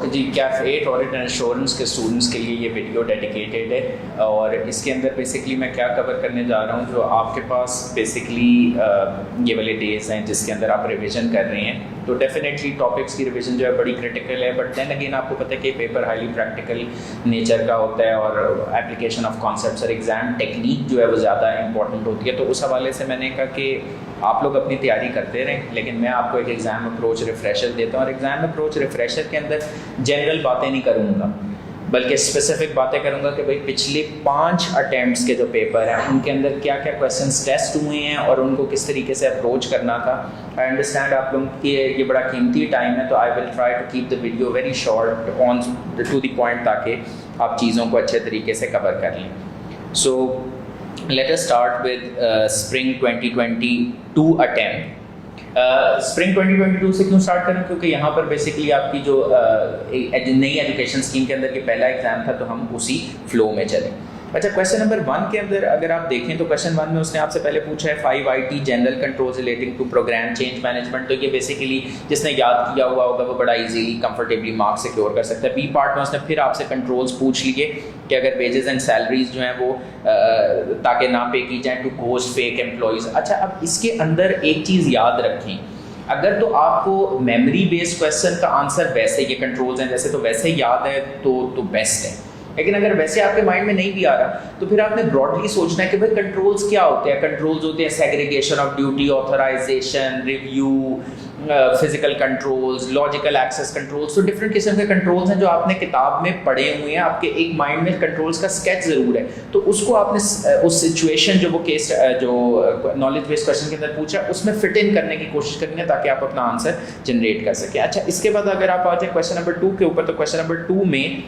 Okay जी, CAF 8 audit and assurance के students के लिए ये वीडियो डेडिकेटेड है और इसके अंदर बेसिकली मैं क्या कवर करने जा रहा हूँ, जो आपके पास बेसिकली ये वाले डेज़ हैं जिसके अंदर आप रिवीजन कर रहे हैं। तो डेफिनेटली टॉपिक्स की रिवीजन जो है बड़ी क्रिटिकल है, बट देन अगेन आपको पता है कि पेपर हाईली प्रैक्टिकल नेचर का होता है और एप्लीकेशन ऑफ कॉन्सेप्ट्स और एग्ज़ाम टेक्निक जो है वो ज़्यादा इंपॉर्टेंट होती है। तो उस हवाले से मैंने कहा कि आप लोग अपनी तैयारी करते रहें, लेकिन मैं आपको एक एग्ज़ाम अप्रोच रिफ्रेशर देता हूँ और एग्ज़ाम अप्रोच रिफ्रेशर के अंदर जनरल बातें नहीं करूँगा, बल्कि स्पेसिफिक बातें करूँगा कि भाई पिछले 5 अटैम्प्ट्स के जो पेपर हैं उनके अंदर क्या क्या क्वेश्चंस टेस्ट हुए हैं और उनको किस तरीके से अप्रोच करना था। आई अंडरस्टैंड आप लोगों की ये बड़ा कीमती टाइम है, तो I will try to keep the video very short on to the point ताकि आप चीज़ों को अच्छे तरीके से कवर कर लें। सो let us start with Spring 2022 attempt। Spring 2022 से क्यों स्टार्ट करें, क्योंकि यहाँ पर बेसिकली आपकी जो नई एजुकेशन स्कीम के अंदर ये पहला एग्जाम था, तो हम उसी फ्लो में चलें। अच्छा, क्वेश्चन नंबर 1 के अंदर अगर आप देखें तो क्वेश्चन 1 में उसने आपसे पहले पूछा है 5 IT general controls relating to program change management. तो ये बेसिकली जिसने याद किया हुआ होगा वो बड़ा इजीली कंफर्टेबली मार्क्स सिक्योर कर सकता है। बी पार्ट में उसने फिर आपसे कंट्रोल्स पूछ लिए कि अगर वेजेस एंड सैलरीज जो हैं वो ताकि ना पे की जाए टू घोस्ट फेक एम्प्लॉयज़। अच्छा, अब इसके अंदर एक चीज़ याद रखें, अगर तो आपको मेमोरी बेस्ड क्वेश्चन का आंसर वैसे ये कंट्रोल्स हैं जैसे तो वैसे याद है तो बेस्ट है, लेकिन अगर वैसे आपके माइंड में नहीं भी आ रहा तो फिर आपने ब्रॉडली सोचना है कि भाई कंट्रोल्स क्या होते हैं। कंट्रोल्स होते हैं segregation of duty, authorization, review, physical controls, logical access controls. तो डिफरेंट किस्म के कंट्रोल्स हैं जो आपने किताब में पढ़े हुए हैं, आपके एक माइंड में कंट्रोल्स का स्केच ज़रूर है, तो उसको आपने उस सिचुएशन जो वो केस जो नॉलेज बेस्ड क्वेश्चन के अंदर पूछा उसमें फिट इन करने की कोशिश करेंगे ताकि आप अपना आंसर जनरेट कर सकें। अच्छा, इसके बाद अगर आप आ जाए क्वेश्चन नंबर 2 के ऊपर, तो क्वेश्चन नंबर 2 में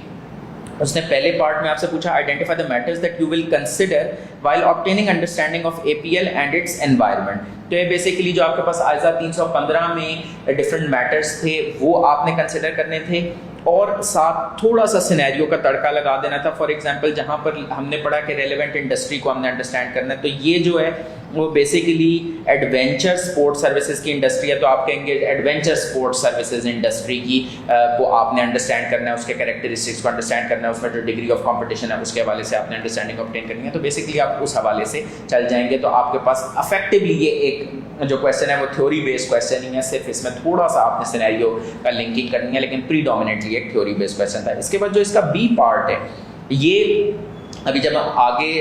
उसने पहले पार्ट में आपसे पूछा identify the matters that you will consider while obtaining understanding of APL and it's environment. तो ये बेसिकली जो आपके पास ISA 315 में डिफरेंट मैटर्स थे वो आपने कंसिडर करने थे और साथ थोड़ा सा सिनेरियो का तड़का लगा देना था। फॉर एग्जांपल जहाँ पर हमने पढ़ा कि रेलेवेंट इंडस्ट्री को हमने अंडरस्टैंड करना है, तो ये जो है वो बेसिकली एडवेंचर स्पोर्ट्स सर्विसेज की इंडस्ट्री है, तो आप कहेंगे एडवेंचर स्पोर्ट्स सर्विसेज इंडस्ट्री की वो आपने अंडरस्टैंड करना है, उसके कैरेक्टरिस्टिक्स को अंडरस्टैंड करना है, उसमें जो डिग्री ऑफ कंपटीशन है उसके हवाले से आपने अंडरस्टैंडिंग ऑब्टेन करनी है। तो बेसिकली आप उस हवाले से चल जाएंगे, तो आपके पास अफेक्टिवली ये एक जो क्वेश्चन है वो थ्योरी बेस्ड क्वेश्चन ही है, सिर्फ इसमें थोड़ा सा आपने सिनेरियो का लिंकिंग करनी है, लेकिन प्रीडोमिनेटली एक थ्योरी बेस्ड क्वेश्चन था। इसके बाद जो इसका बी पार्ट है, ये अभी जब हम आगे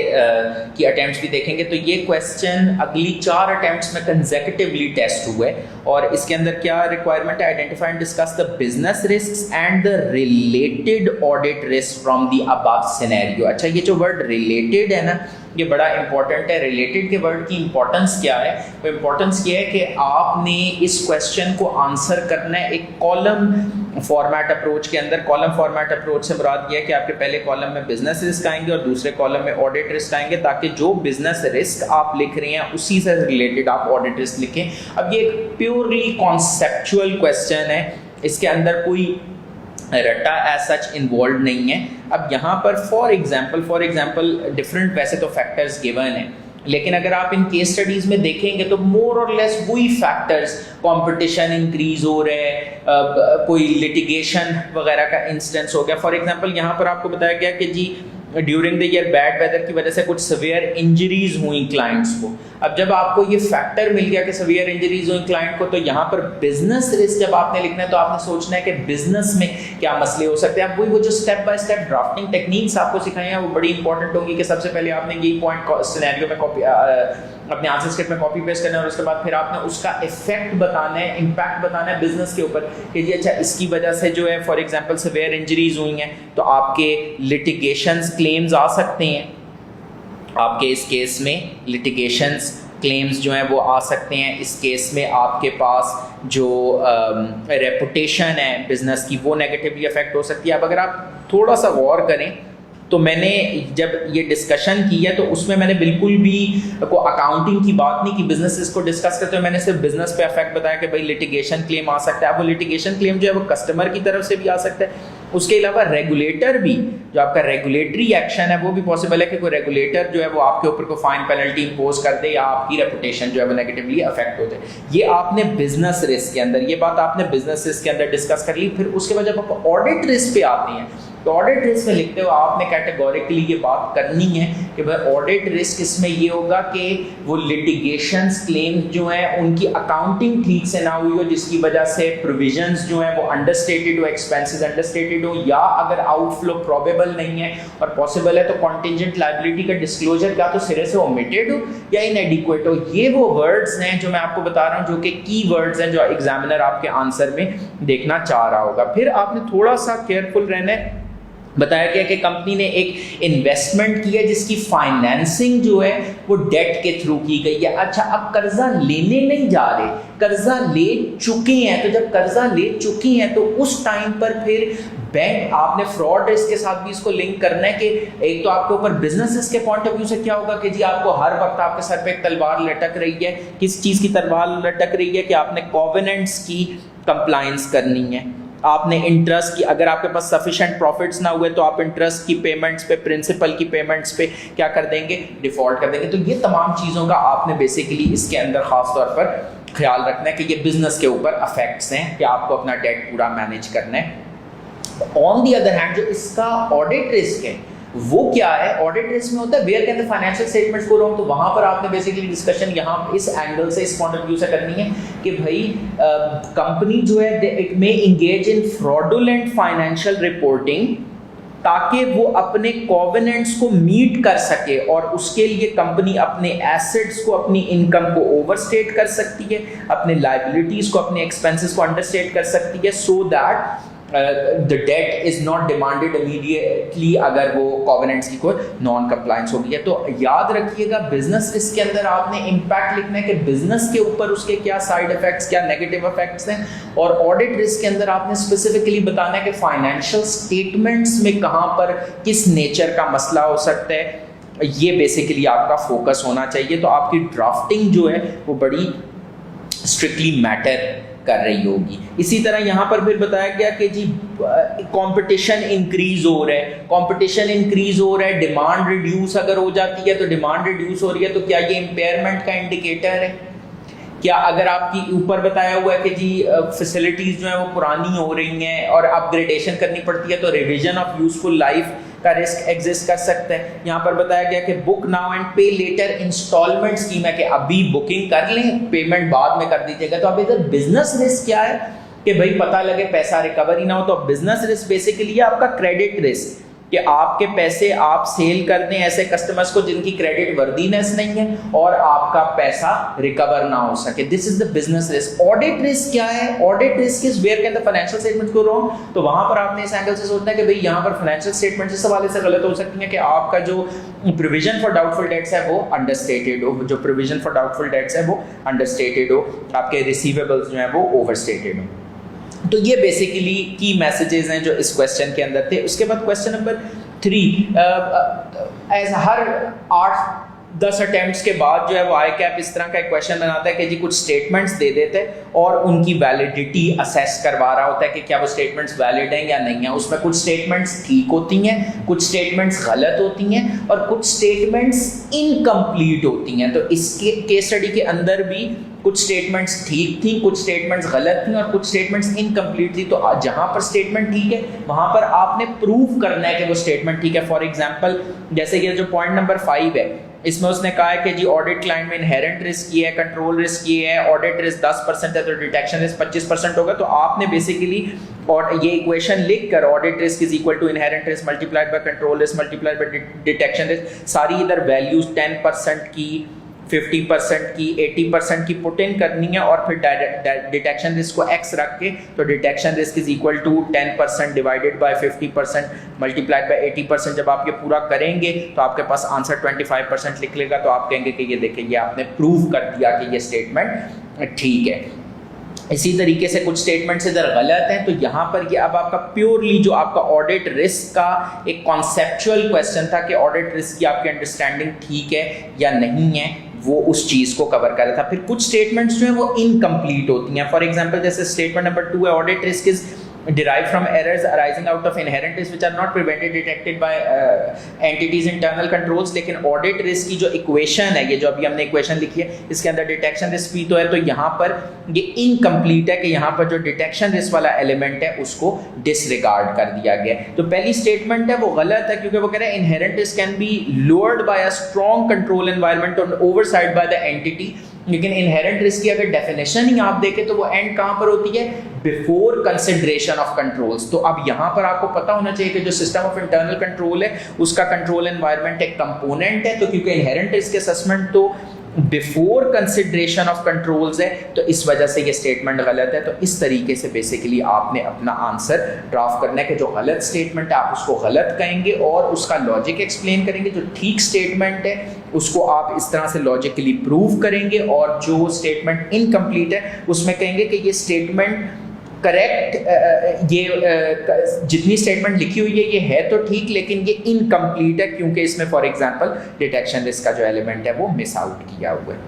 की अटेम्प्ट्स भी देखेंगे तो ये क्वेश्चन अगली 4 अटेम्प्ट्स में कंसेक्यूटिवली टेस्ट हुए और इसके अंदर क्या रिक्वायरमेंट है, identify and discuss the business risks and the related audit risk from the above scenario. अच्छा, ये जो वर्ड रिलेटेड है ना, ये बड़ा इंपॉर्टेंट है। रिलेटेड के वर्ड की इंपॉर्टेंस क्या है? वो इंपॉर्टेंस ये है कि आपने इस क्वेश्चन को आंसर करना है एक कॉलम फॉर्मेट अप्रोच के अंदर। कॉलम फॉर्मेट अप्रोच से मुराद ये है कि आपके पहले कॉलम में बिजनेस रिस्क आएंगे और दूसरे कॉलम में ऑडिट रिस्क आएंगे, ताकि जो बिजनेस रिस्क आप लिख रहे हैं उसी से रिलेटेड आप ऑडिट रिस्क लिखें। अब ये एक प्योरली कॉन्सेप्चुअल क्वेश्चन है, इसके अंदर कोई रट्टा एज सच इन्वॉल्व नहीं है। अब यहाँ पर फॉर एग्जाम्पल डिफरेंट वैसे तो फैक्टर्स गिवन है, लेकिन अगर आप इन केस स्टडीज में देखेंगे तो मोर और लेस वही फैक्टर्स, कंपटीशन इंक्रीज हो रहा है, कोई लिटिगेशन वगैरह का इंस्टेंस हो गया। फॉर एग्जांपल यहाँ पर आपको बताया गया कि जी during the year bad weather की वजह से कुछ सवियर इंजरीज हुई क्लाइंट्स को। अब जब आपको ये फैक्टर मिल गया कि सवियर इंजरीज हुई क्लाइंट को, तो यहाँ पर बिजनेस रिस्क जब आपने लिखना है तो आपने सोचना है कि बिजनेस में क्या मसले हो सकते हैं। अब वही वो जो step by step drafting techniques आपको सिखाई हैं वो बड़ी इंपॉर्टेंट होंगी कि सबसे पहले आपने यही पॉइंट सिनेरियो में कॉपी अपने आंसर स्क्रिप्ट में कॉपी पेस्ट करना है और उसके बाद फिर आपने उसका इफेक्ट बताना है, इम्पैक्ट बताना है बिजनेस के ऊपर कि जी अच्छा इसकी वजह से जो है फॉर एग्जांपल सवेयर इंजरीज हुई हैं तो आपके लिटिगेशंस क्लेम्स आ सकते हैं, आपके इस केस में लिटिगेशंस क्लेम्स जो हैं वो आ सकते हैं। इस केस में आपके पास जो रेपुटेशन है बिजनेस की वो नेगेटिवली अफेक्ट हो सकती है। अब अगर आप थोड़ा सा गौर करें तो मैंने जब ये डिस्कशन की है तो उसमें मैंने बिल्कुल भी को अकाउंटिंग की बात नहीं की। बिजनेसेस को डिस्कस करते हुए मैंने सिर्फ बिजनेस पे इफेक्ट बताया कि भाई लिटिगेशन क्लेम आ सकता है। अब वो लिटिगेशन क्लेम जो है वो कस्टमर की तरफ से भी आ सकता है उसके अलावा रेगुलेटर भी, जो आपका रेगुलेटरी एक्शन है वो भी पॉसिबल है कि कोई रेगुलेटर जो है वो आपके ऊपर कोई फाइन पेनल्टी इंपोज कर दे या आपकी रेपुटेशन जो है वो नेगेटिवली अफेक्ट हो जाए। ये आपने बिजनेस रिस्क के अंदर, ये बात आपने बिजनेस रिस्क के अंदर डिस्कस कर ली। फिर उसके बाद जब आप ऑडिट रिस्क पे आते हैं तो ऑडिट रिस्क में लिखते हो आपने कैटेगोरिकली ये बात करनी है कि भाई ऑडिट रिस्क इसमें ये होगा कि वो लिटिगेशंस क्लेम्स जो हैं उनकी अकाउंटिंग ठीक से ना हुई हो, जिसकी वजह से प्रोविजंस जो हैं वो अंडरस्टेटेड हो, एक्सपेंसेस अंडरस्टेटेड हो, या अगर आउटफ्लो प्रोबेबल नहीं है और पॉसिबल है तो कॉन्टिजेंट लायबिलिटी का डिस्क्लोजर का तो सिरे से ओमिटेड हो या इनएडिक्वेट हो। ये वो वर्ड्स हैं जो मैं आपको बता रहा हूँ, जो कि की वर्ड्स हैं जो एग्जामिनर आपके आंसर में देखना चाह रहा होगा। फिर आपने थोड़ा सा केयरफुल रहना है। बताया गया कि कंपनी ने एक इन्वेस्टमेंट की है जिसकी फाइनेंसिंग जो है वो डेट के थ्रू की गई है। अच्छा, अब कर्जा लेने नहीं जा रहे, कर्जा ले चुके हैं। तो जब कर्जा ले चुके हैं तो उस टाइम पर फिर बैंक, आपने फ्रॉड रिस्क के साथ भी इसको लिंक करना है कि एक तो आपके ऊपर बिजनेस के पॉइंट ऑफ व्यू से क्या होगा कि जी आपको हर वक्त आपके सर पे एक तलवार लटक रही है। किस चीज़ की तलवार लटक रही है कि आपने कॉवेनेंट्स की कंप्लायंस करनी है, आपने इंटरेस्ट की, अगर आपके पास सफिशिएंट प्रॉफिट्स ना हुए तो आप इंटरेस्ट की पेमेंट्स पे, प्रिंसिपल की पेमेंट्स पे क्या कर देंगे, डिफॉल्ट कर देंगे। तो ये तमाम चीज़ों का आपने बेसिकली इसके अंदर खास तौर पर ख्याल रखना है कि ये बिजनेस के ऊपर अफेक्ट्स हैं कि आपको अपना डेट पूरा मैनेज करना है। ऑन दी अदर हैंड जो इसका ऑडिट रिस्क है वो क्या है, ऑडिट रिस्क में होता है where can the financial statements go wrong. तो वहां पर आपने बेसिकली डिस्कशन यहाँ इस एंगल से, इस पॉइंट ऑफ व्यू से करनी है कि भाई कंपनी जो है it may engage in fraudulent financial reporting ताकि वो अपने कॉवेनेंट्स को मीट कर सके, और उसके लिए कंपनी अपने एसेट्स को, अपनी इनकम को ओवरस्टेट कर सकती है, अपने लायबिलिटीज को, अपने एक्सपेंसेस को अंडरस्टेट कर सकती है, so that the debt is not demanded immediately अगर वो कॉवेनेंट्स की कोई नॉन कंप्लायंस होगी है। तो याद रखिएगा बिजनेस रिस्क के अंदर आपने इंपैक्ट लिखना है कि बिजनेस के ऊपर उसके क्या साइड इफेक्ट्स, क्या नेगेटिव इफेक्ट्स हैं, और ऑडिट रिस्क के अंदर आपने स्पेसिफिकली बताना है कि फाइनेंशियल स्टेटमेंट्स में कहां पर किस नेचर का मसला हो सकता है। ये बेसिकली आपका फोकस होना चाहिए। तो आपकी ड्राफ्टिंग जो है वो बड़ी स्ट्रिक्टली मैटर कर रही होगी। इसी तरह यहाँ पर फिर बताया गया कि जी कंपटीशन इंक्रीज हो रहा है, कंपटीशन इंक्रीज हो रहा है, डिमांड रिड्यूस अगर हो जाती है तो डिमांड रिड्यूस हो रही है तो क्या ये इम्पेयरमेंट का इंडिकेटर है? क्या अगर आपकी ऊपर बताया हुआ है कि जी फैसिलिटीज जो है वो पुरानी हो रही हैं और अपग्रेडेशन करनी पड़ती है तो रिवीजन ऑफ यूजफुल लाइफ का रिस्क एग्जिस्ट कर सकता है। यहाँ पर बताया गया कि बुक नाउ एंड पे लेटर इंस्टॉलमेंट स्कीम है कि अभी बुकिंग कर लें, पेमेंट बाद में कर दीजिएगा। तो अब इधर बिजनेस रिस्क क्या है कि भाई पता लगे पैसा रिकवर ही ना हो। तो बिजनेस रिस्क बेसिकली आपका क्रेडिट रिस्क कि आपके पैसे आप सेल कर दें ऐसे कस्टमर्स को जिनकी क्रेडिट वर्दीनेस नहीं है और आपका पैसा रिकवर ना हो सके। This is the business risk. Audit risk क्या है? Audit risk is where can the financial statements go wrong. तो वहां पर आपने इस एंगल से सोचना है कि भाई यहाँ पर फाइनेंशियल स्टेटमेंट इस हवाले से गलत हो सकती है कि आपका जो प्रोविजन फॉर डाउटफुल डेट्स है वो अंडरस्टेटेड हो, जो प्रोविजन फॉर डाउटफुल डेट्स है वो अंडरस्टेटेड हो, आपके रिसीवेबल्स जो है वो ओवरस्टेटेड हो। तो ये बेसिकली की मैसेजेस हैं जो इस क्वेश्चन के अंदर थे। उसके बाद क्वेश्चन नंबर 3, एज हर 8-10 अटेम्प्ट्स के बाद जो है वो ICAP इस तरह का एक क्वेश्चन बनाता है कि जी कुछ स्टेटमेंट्स दे देते हैं और उनकी वैलिडिटी असेस करवा रहा होता है कि क्या वो स्टेटमेंट्स वैलिड हैं या नहीं है। उसमें कुछ स्टेटमेंट्स ठीक होती हैं, कुछ स्टेटमेंट्स गलत होती हैं और कुछ स्टेटमेंट्स इनकम्प्लीट होती हैं। तो इसके केस स्टडी के अंदर भी कुछ स्टेटमेंट्स ठीक थी, कुछ स्टेटमेंट्स गलत थी और कुछ स्टेटमेंट्स इनकम्प्लीट थी। तो जहां पर स्टेटमेंट ठीक है वहां पर आपने प्रूव करना है कि वो स्टेटमेंट ठीक है। फॉर एग्जांपल जैसे कि जो पॉइंट नंबर 5 है इसमें उसने कहा है कि जी ऑडिट क्लाइंट में इनहेरेंट रिस्क ये है, कंट्रोल रिस्क ये है, ऑडिट रिस्क 10% है तो डिटेक्शन रिस्क 25% होगा। तो आपने बेसिकली और ये इक्वेशन लिखकर audit risk is equal to inherent risk multiplied by control risk multiplied by detection risk, सारी इधर वैल्यूज 10% की, 50% की, 80% की पुट इन करनी है और फिर डिटेक्शन रिस्क को x रख के तो detection risk is equal to 10% divided by 50% multiplied by 80%। जब आप ये पूरा करेंगे तो आपके पास आंसर 25% निकलेगा। तो आप कहेंगे कि ये देखिए ये आपने प्रूव कर दिया कि ये स्टेटमेंट ठीक है। इसी तरीके से कुछ स्टेटमेंट्स इधर गलत हैं। तो यहाँ पर ये अब आपका प्योरली जो आपका ऑडिट रिस्क का एक कॉन्सेप्चुअल क्वेश्चन था कि ऑडिट रिस्क की आपकी अंडरस्टैंडिंग ठीक है या नहीं है, वो उस चीज़ को कवर कर रहा था। फिर कुछ स्टेटमेंट्स जो है वो इनकम्प्लीट होती हैं। फॉर एग्जांपल जैसे स्टेटमेंट नंबर 2 है audit risk is derived from errors arising out of inherent risk which are not prevented detected by entities internal controls। लेकिन ऑडिट रिस्क की जो इक्वेशन है, ये जो अभी हमने इक्वेशन लिखी है, इसके अंदर डिटेक्शन रिस्क भी तो है, तो यहाँ पर ये इनकम्प्लीट है कि यहाँ पर जो डिटेक्शन रिस्क वाला एलिमेंट है उसको डिसरिगार्ड कर दिया गया है। तो पहली स्टेटमेंट है वो गलत है, क्योंकि वो कह रहे हैं inherent risk can be lowered by a strong control environment और ओवरसाइड बाय द एंटिटी। लेकिन इनहेरेंट रिस्क की अगर डेफिनेशन ही आप देखें तो वो एंड कहां पर होती है, बिफोर कंसिडरेशन ऑफ कंट्रोल्स। तो अब यहां पर आपको पता होना चाहिए कि जो सिस्टम ऑफ इंटरनल कंट्रोल है उसका कंट्रोल एनवायरनमेंट एक कंपोनेंट है, तो क्योंकि इनहेरेंट रिस्क असेसमेंट तो बिफोर कंसिडरेशन ऑफ कंट्रोल्स है, तो इस वजह से ये स्टेटमेंट गलत है। तो इस तरीके से बेसिकली आपने अपना आंसर ड्राफ्ट करना है कि जो गलत स्टेटमेंट है आप उसको गलत कहेंगे और उसका लॉजिक एक्सप्लेन करेंगे, जो ठीक स्टेटमेंट है उसको आप इस तरह से लॉजिकली प्रूव करेंगे, और जो स्टेटमेंट इनकम्प्लीट है उसमें कहेंगे कि ये स्टेटमेंट करेक्ट, ये जितनी स्टेटमेंट लिखी हुई है ये है तो ठीक, लेकिन ये इनकम्प्लीट है क्योंकि इसमें फॉर एग्जांपल डिटेक्शन रिस्क का जो एलिमेंट है वो मिस आउट किया हुआ है।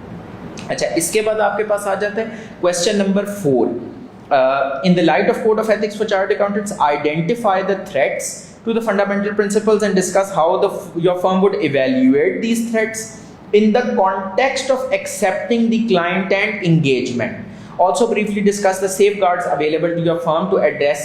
अच्छा, इसके बाद आपके पास आ जाता है question number 4। In the light of code of ethics for chartered accountants identify the threats to the fundamental principles and discuss how your firm would evaluate these threats in the context of accepting the client and engagement. Also briefly discuss the safeguards available to your firm to address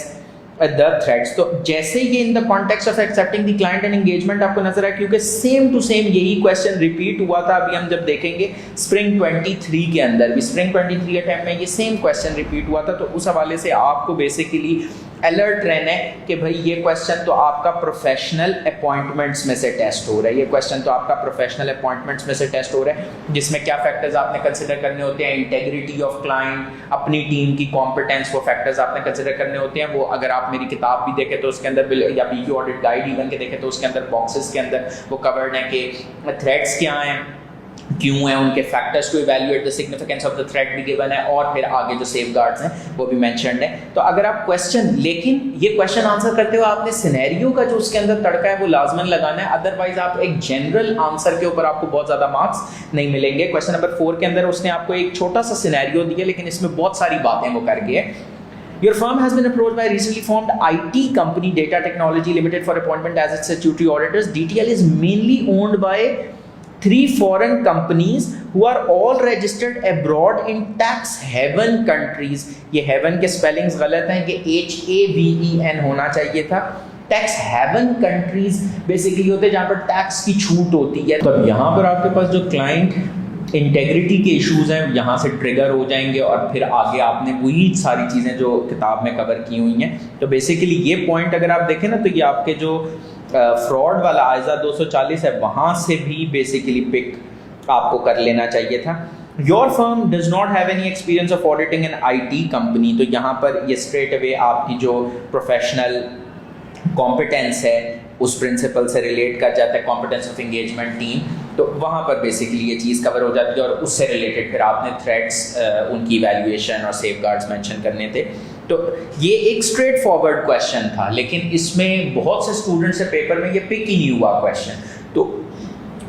the threats। तो जैसे ये in the context of accepting the client and engagement आपको नजर आया, क्योंकि same to same यही question repeat हुआ था। अभी हम जब देखेंगे स्प्रिंग 23 के अंदर भी, स्प्रिंग 23 के टाइम में ये सेम क्वेश्चन रिपीट हुआ था, तो उस हवाले से आपको बेसिकली अलर्ट रहना है कि भाई ये क्वेश्चन तो आपका प्रोफेशनल अपॉइंटमेंट्स में से टेस्ट हो रहा है, ये क्वेश्चन तो आपका प्रोफेशनल अपॉइंटमेंट्स में से टेस्ट हो रहा है, जिसमें क्या फैक्टर्स आपने कंसिडर करने होते हैं, इंटेग्रिटी ऑफ क्लाइंट, अपनी टीम की कॉम्पिटेंस, वो फैक्टर्स आपने कंसिडर करने होते हैं। वो अगर आप मेरी किताब भी देखें तो उसके अंदर, या पीक्यू ऑडिट गाइड इवन के देखें तो उसके अंदर बॉक्सेस के अंदर वो कवर्ड है कि थ्रेट्स क्या हैं, क्यों है, उनके फैक्टर्स को evaluate, the significance of the threat भी गिवन है, और फिर आगे जो सेफगार्ड्स हैं वो भी मेंशन्ड है। तो अगर आप क्वेश्चन, लेकिन ये क्वेश्चन आंसर करते हुए आपने सिनेरियो का जो उसके अंदर तड़का है वो लाजमन लगाना है, अदरवाइज आप एक जनरल आंसर के ऊपर आपको बहुत ज्यादा मार्क्स नहीं मिलेंगे। क्वेश्चन नंबर 4 के अंदर उसने आपको एक छोटा सा सिनेरियो दिया, लेकिन इसमें बहुत सारी बातें वो करके है। Your firm has been approached by a recently formed IT company, Data Technology Limited, for appointment as its statutory auditors. DTL is mainly owned by 3 foreign companies who are all registered abroad in tax haven countries। ये heaven के spellings गलत हैं, कि HAVEN होना चाहिए था। Tax haven countries basically होते हैं जहाँ पर टैक्स की छूट होती है। तो अब यहाँ पर आपके पास जो क्लाइंट इंटेग्रिटी के इश्यूज हैं यहाँ से ट्रिगर हो जाएंगे, और फिर आगे आपने वही सारी चीज़ें जो किताब में कवर की हुई हैं। तो बेसिकली ये पॉइंट अगर आप देखें ना, तो ये आपके जो फ्रॉड वाला आयजा 240 है वहाँ से भी बेसिकली पिक आपको कर लेना चाहिए था। Your firm does not have any experience of auditing an IT company, तो यहाँ पर ये स्ट्रेट अवे आपकी जो प्रोफेशनल कॉम्पिटेंस है उस प्रिंसिपल से रिलेट कर जाता है, कॉम्पिटेंस ऑफ एंगेजमेंट टीम, तो वहाँ पर बेसिकली ये चीज़ कवर हो जाती है, और उससे रिलेटेड फिर आपने थ्रेट्स, उनकी इवैल्यूएशन और सेफगार्ड्स मेंशन करने थे। तो ये एक स्ट्रेट फॉरवर्ड क्वेश्चन था, लेकिन इसमें बहुत से स्टूडेंट्स से पेपर में ये पिक ही नहीं हुआ क्वेश्चन, तो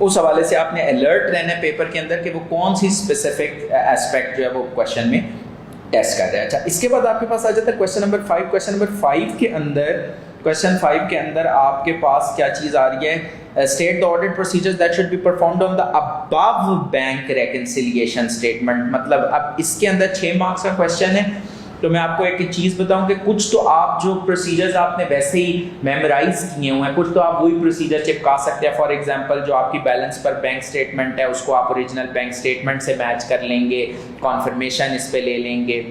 उस हवाले से आपने अलर्ट रहना है पेपर के अंदर कि वो कौन सी स्पेसिफिक एस्पेक्ट जो है वो क्वेश्चन में टेस्ट कर रहा है। अच्छा, इसके बाद आपके पास आ जाता है क्वेश्चन नंबर 5। क्वेश्चन नंबर 5 के अंदर, क्वेश्चन 5 के अंदर आपके पास क्या चीज़ आ रही है, state the audit procedures that should be performed on the above bank reconciliation statement. मतलब अब इसके अंदर 6 मार्क्स का क्वेश्चन है, तो मैं आपको एक चीज़ बताऊं कि कुछ तो आप जो प्रोसीजर्स आपने वैसे ही मेमोराइज किए हुए हैं, कुछ तो आप वही प्रोसीजर चिपका सकते हैं। फॉर एग्जांपल जो आपकी बैलेंस पर बैंक स्टेटमेंट है उसको आप ओरिजिनल बैंक स्टेटमेंट से मैच कर लेंगे, कॉन्फर्मेशन इस पे ले लेंगे,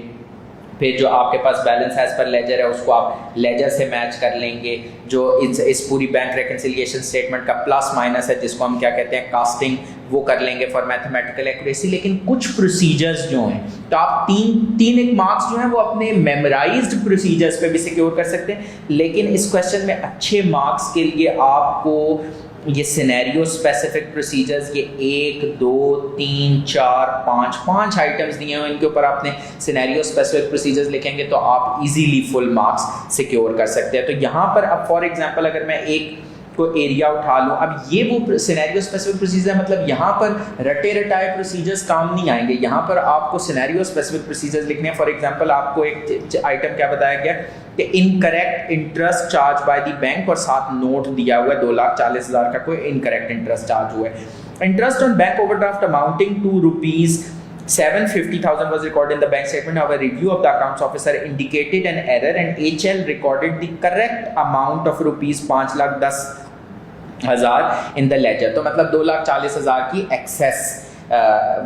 फिर जो आपके पास बैलेंस एज पर लेजर है उसको आप लेजर से मैच कर लेंगे, जो इस पूरी बैंक रेकंसिलिएशन स्टेटमेंट का प्लस माइनस है जिसको हम क्या कहते हैं कास्टिंग, वो कर लेंगे फॉर मैथमेटिकल एक्यूरेसी। लेकिन कुछ प्रोसीजर्स जो हैं, तो आप तीन एक मार्क्स जो हैं वो अपने मेमोराइज्ड प्रोसीजर्स पे भी सिक्योर कर सकते हैं, लेकिन इस क्वेश्चन में अच्छे मार्क्स के लिए आपको ये सिनेरियो स्पेसिफिक प्रोसीजर्स, ये 1 2 3 4 5 आइटम्स दिए हैं, इनके ऊपर आपने सिनेरियो स्पेसिफिक प्रोसीजर्स लिखेंगे तो आप इजीली फुल मार्क्स सिक्योर कर सकते हैं। तो यहाँ पर अब फॉर एग्जांपल अगर मैं एक कोई एरिया उठा लूँ। अब ये वो सिनेरियो स्पेसिफिक प्रोसीजर है, मतलब यहाँ पर रटे रटाए प्रोसीजर्स काम नहीं आएंगे, यहाँ पर आपको सिनेरियो स्पेसिफिक प्रोसीजर्स लिखने हैं। फॉर एग्जांपल आपको एक आइटम क्या बताया गया कि incorrect interest charge by the bank, और साथ नोट दिया हुआ है 2,40,000 का कोई इनकरेक्ट इंटरेस्ट चार्ज हुआ है। Interest on bank overdraft amounting to ₹750,000 was recorded in the bank statement. Our review of the accounts officer indicated an error and HL recorded the correct amount of ₹5,10,000 in the ledger. तो मतलब 2,40,000 की access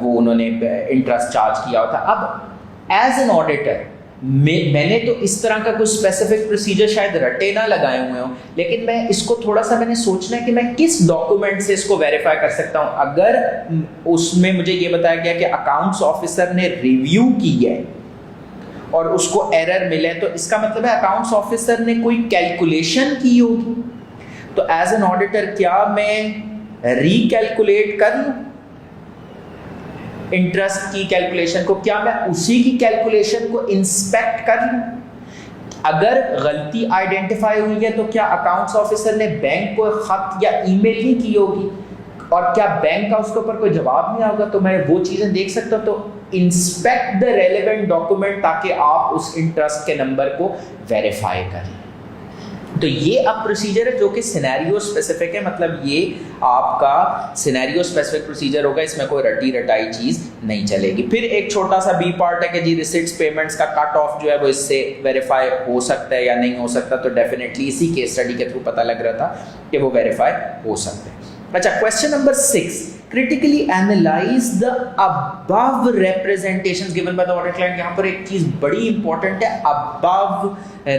वो उन्होंने interest charge किया होता। अब as an auditor मैंने तो इस तरह का कुछ स्पेसिफिक प्रोसीजर शायद रटे ना लगाए हुए हों, लेकिन मैं इसको थोड़ा सा मैंने सोचना है कि मैं किस डॉक्यूमेंट से इसको वेरीफाई कर सकता हूं। अगर उसमें मुझे ये बताया गया कि अकाउंट्स ऑफिसर ने रिव्यू की है और उसको एरर मिले, तो इसका मतलब है अकाउंट्स ऑफिसर ने कोई कैलकुलेशन की होगी। तो एज एन ऑडिटर क्या मैं रिकैलकुलेट कर लूं इंटरेस्ट की कैलकुलेशन को? क्या मैं उसी की कैलकुलेशन को इंस्पेक्ट कर लूं? अगर गलती आइडेंटिफाई हुई है तो क्या अकाउंट्स ऑफिसर ने बैंक को खत या ईमेल नहीं की होगी, और क्या बैंक का उसके ऊपर कोई जवाब नहीं होगा? तो मैं वो चीजें देख सकता हूं। तो इंस्पेक्ट द रेलेवेंट डॉक्यूमेंट ताकि आप उस इंटरेस्ट के नंबर को वेरीफाई करें। तो ये अब प्रोसीजर है जो कि सिनेरियो स्पेसिफिक है, मतलब ये आपका सिनेरियो स्पेसिफिक प्रोसीजर होगा, इसमें कोई रटी रटाई चीज नहीं चलेगी। फिर एक छोटा सा बी पार्ट है कि जी रिसिट्स पेमेंट्स का कट ऑफ जो है वो इससे वेरीफाई हो सकता है या नहीं हो सकता। तो डेफिनेटली इसी केस स्टडी के थ्रू पता लग रहा था कि वो वेरीफाई हो सकते हैं। अच्छा, question number 6, critically analyze the above representations given by the audit client। यहाँ पर एक चीज बड़ी इंपॉर्टेंट है, above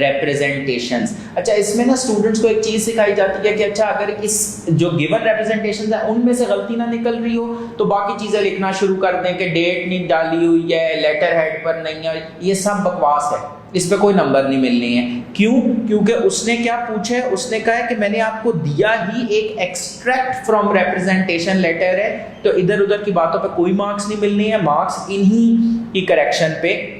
representations। अच्छा, इसमें ना स्टूडेंट्स को एक चीज सिखाई जाती है कि अच्छा अगर इस जो गिवन representations है उनमें से गलती ना निकल रही हो तो बाकी चीजें लिखना शुरू कर दें कि डेट नहीं डाली हुई है, लेटर हेड पर नहीं है, ये सब बकवास है, इस पे कोई नंबर नहीं मिलनी है। क्यों? क्योंकि उसने क्या पूछा है, उसने कहा है कि मैंने आपको दिया ही एक एक्सट्रैक्ट फ्रॉम रिप्रेजेंटेशन लेटर है, तो इधर उधर की बातों पे कोई मार्क्स नहीं मिलनी है, मार्क्स इन्हीं की करेक्शन पे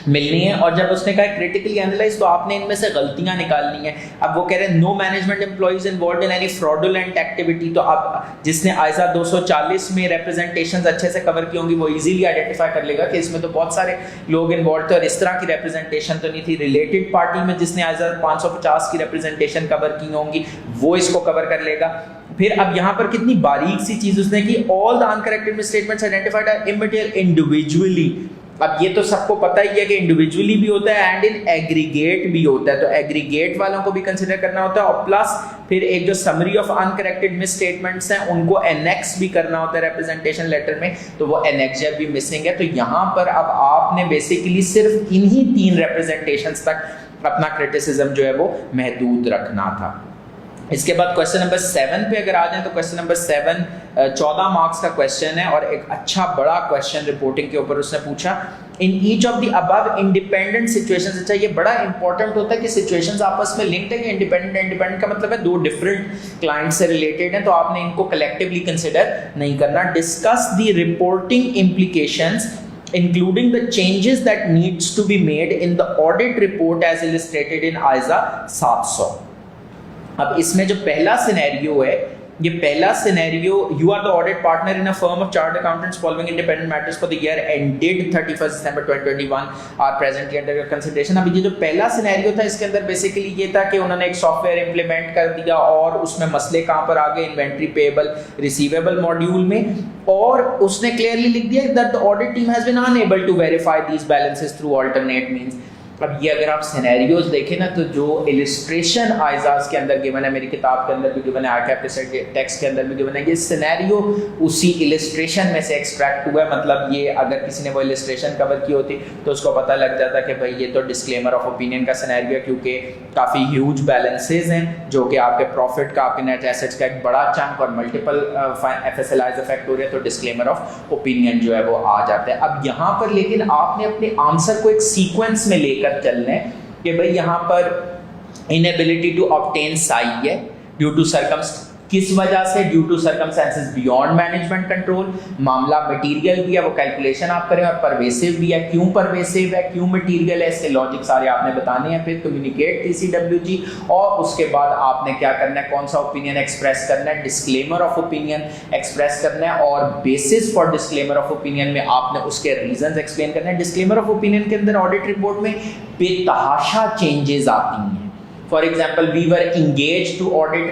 मिलनी है। और जब उसने कहा क्रिटिकली एनालाइज, तो आपने इनमें से गलतियां निकालनी है। अब वो कह रहे हैं no management employees involved in any fraudulent activity, तो अब जिसने आइजा 240 में रिप्रेजेंटेशंस अच्छे से कवर की होंगी वो इजीली आइडेंटिफाई कर लेगा कि इसमें तो बहुत सारे लोग इन्वॉल्व थे और इस तरह की रिप्रेजेंटेशन तो नहीं थी। रिलेटेड पार्टी में जिसने आइजा 550 की रिप्रेजेंटेशन कवर की होंगी वो इसको कवर कर लेगा। फिर अब यहाँ पर कितनी बारीक सी चीज उसने की, all the uncorrected misstatements identified are immaterial individually. अब ये तो सबको पता ही है कि इंडिविजुअली भी होता है एंड इन एग्रीगेट भी होता है, तो एग्रीगेट वालों को भी कंसीडर करना होता है, और प्लस फिर एक जो summary of uncorrected miss statements हैं उनको एनेक्स भी करना होता है रिप्रेजेंटेशन लेटर में, तो वो एनेक्सर भी मिसिंग है। तो यहाँ पर अब आपने बेसिकली सिर्फ इन्हीं 3 रिप्रेजेंटेशंस तक अपना क्रिटिसिज्म जो है वो महदूद रखना था। इसके बाद क्वेश्चन नंबर 7 पे अगर आ जाए तो क्वेश्चन नंबर 7 14 मार्क्स का क्वेश्चन है और एक अच्छा बड़ा क्वेश्चन रिपोर्टिंग के ऊपर उसने पूछा। In each of the above independent situations, अच्छा ये बड़ा इंपॉर्टेंट होता है कि सिचुएशंस आपस में लिंक्ड है कि इंडिपेंडेंट का मतलब है 2 डिफरेंट क्लाइंट से रिलेटेड है, तो आपने इनको कलेक्टिवली कंसिडर नहीं करना। Discuss the reporting implications including the changes that needs to be made in the audit report as illustrated in ISA 700। अब इसमें जो पहला सिनेरियो है, ये पहला scenario, you are the audit partner in a firm of chartered accountants following independent matters for the year ended 31 December 2021 are presently under consideration. अभी ये जो पहला सिनेरियो था इसके अंदर बेसिकली ये था कि उन्होंने एक सॉफ्टवेयर इंप्लीमेंट कर दिया और उसमें मसले कहाँ पर आ गए, इन्वेंट्री पेएबल रिसीवेबल मॉड्यूल में, और उसने क्लियरली लिख दिया that the audit team has been unable to verify these balances through alternate means. अब ये अगर आप सिनेरियोज देखें ना, तो जो इलिस्ट्रेशन आइजाज के अंदर गिवन है, मेरी किताब के अंदर भी गिवन है, आईकैप टेक्स्ट के अंदर भी गिवन है, ये सिनेरियो उसी इलिस्ट्रेशन में से एक्सट्रैक्ट हुआ है। मतलब ये अगर किसी ने वो इलिस्ट्रेशन कवर की होती तो उसको पता लग जाता कि भाई ये तो डिस्क्लेमर ऑफ ओपिनियन का सिनेरियो है, क्योंकि काफ़ी ह्यूज बैलेंसेज हैं जो कि आपके प्रॉफिट का, आपके नेट एसेट्स का एक बड़ा चंक और मल्टीपल एफएसएलआईज इफेक्ट हो रहे हैं, तो डिस्क्लेमर ऑफ ओपिनियन जो है वो आ जाता है। अब यहाँ पर लेकिन आपने अपने आंसर को एक सीक्वेंस में लेकर चलने कि भाई यहाँ पर इनएबिलिटी टू ऑब्टेन साई है ड्यू टू किस वजह से, due to circumstances beyond management control. मामला मटेरियल भी है, वो कैलकुलेशन आप करें, और परवेसिव भी है। क्यों परवेसिव है, क्यों मटेरियल है, इसके लॉजिक सारे आपने बताने हैं। फिर कम्युनिकेट TCWG, और उसके बाद आपने क्या करना है, कौन सा ओपिनियन एक्सप्रेस करना है, डिस्क्लेमर ऑफ ओपिनियन एक्सप्रेस करना है, और basis for disclaimer of opinion में आपने उसके रीजंस एक्सप्लेन करना है। डिस्क्लेमर ऑफ ओपिनियन के अंदर ऑडिट रिपोर्ट में बेतहाशा चेंजेस आती हैं। For example, we were engaged to audit,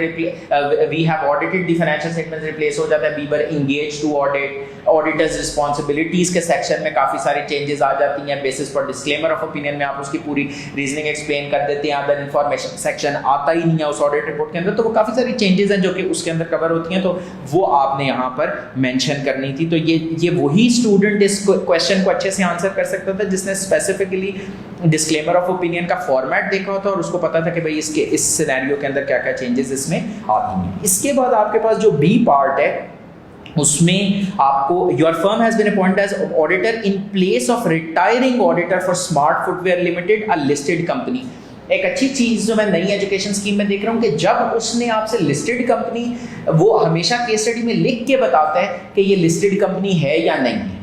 we have audited the financial statements, replace हो जाता है we were engaged to audit, auditors responsibilities के सेक्शन में काफ़ी सारी चेंजेस आ जाती हैं। Basis for disclaimer of opinion में आप उसकी पूरी रीजनिंग एक्सप्लेन कर देते हैं, अदर इन्फॉर्मेशन सेक्शन आता ही नहीं है उस ऑडिट रिपोर्ट के अंदर, तो वो काफ़ी सारी चेंजेस हैं जो कि उसके अंदर कवर होती हैं, तो वो आपने यहाँ पर मेंशन करनी थी। तो ये वही स्टूडेंट इस क्वेश्चन को अच्छे से आंसर कर सकता था जिसने स्पेसिफिकली डिस्क्लेमर ऑफ ओपिनियन का फॉर्मेट देखा होता और उसको पता था कि भाई इसके इस सिनेरियो के अंदर क्या क्या चेंजेस इसमें आती हैं। इसके बाद आपके पास जो बी पार्ट है उसमें आपको your firm has been appointed as auditor in place of retiring auditor for Smart Footwear Limited, a listed company. एक अच्छी चीज जो मैं नई एजुकेशन स्कीम में देख रहा हूं कि जब उसने आपसे लिस्टेड कंपनी, वो हमेशा केस स्टडी में लिख के बताता है कि ये लिस्टेड कंपनी है या नहीं है,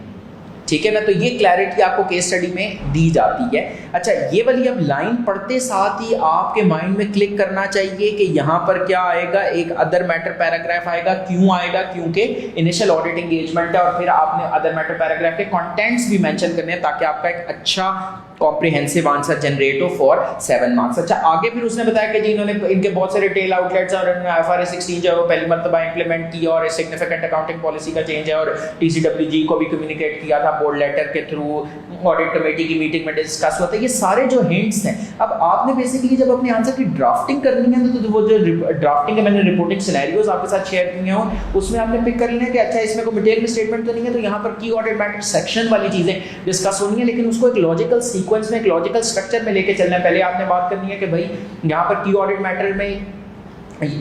ठीक है ना। तो ये क्लैरिटी आपको केस स्टडी में दी जाती है। अच्छा, ये वाली अब लाइन पढ़ते साथ ही आपके माइंड में क्लिक करना चाहिए कि यहाँ पर क्या आएगा, एक अदर मैटर पैराग्राफ आएगा। क्यों आएगा? क्योंकि इनिशियल ऑडिट एंगेजमेंट है और फिर आपने अदर मैटर पैराग्राफ के कंटेंट्स भी मेंशन करने हैं ताकि आपका एक अच्छा कॉम्प्रिहेंसिव आंसर जनरेट हो फॉर 7 मार्क्स। अच्छा, आगे फिर उसने बताया कि जी इन्होंने इनके बहुत सारे रिटेल आउटलेट्स और IFRS 16 जो है वो पहली मर्तबा इंप्लीमेंट किया और सिग्निफिकेंट अकाउंटिंग पॉलिसी का चेंज है, और TCWG को भी कम्युनिकेट किया था बोर्ड लेटर के थ्रू, ऑडिट कमेटी की मीटिंग में डिस्कस हुआ था। ये सारे जो हिंट्स हैं, अब आपने बेसिकली जब अपने आंसर की ड्राफ्टिंग करनी है तो वो जो ड्राफ्टिंग है, मैंने रिपोर्टिंग सिनेरियोज आपके साथ शेयर किए हैं, उसमें आपने पिक कर लेना कि अच्छा इसमें कोई मटेरियल स्टेटमेंट तो नहीं है, तो यहाँ पर की ऑडिट मैटर सेक्शन वाली चीजें डिस्कस होनी है, लेकिन उसको एक लॉजिकल सीक्वेंस में, एक लॉजिकल स्ट्रक्चर में लेके चलना है। पहले आपने बात करनी है कि भाई यहाँ पर की ऑडिट मैटर में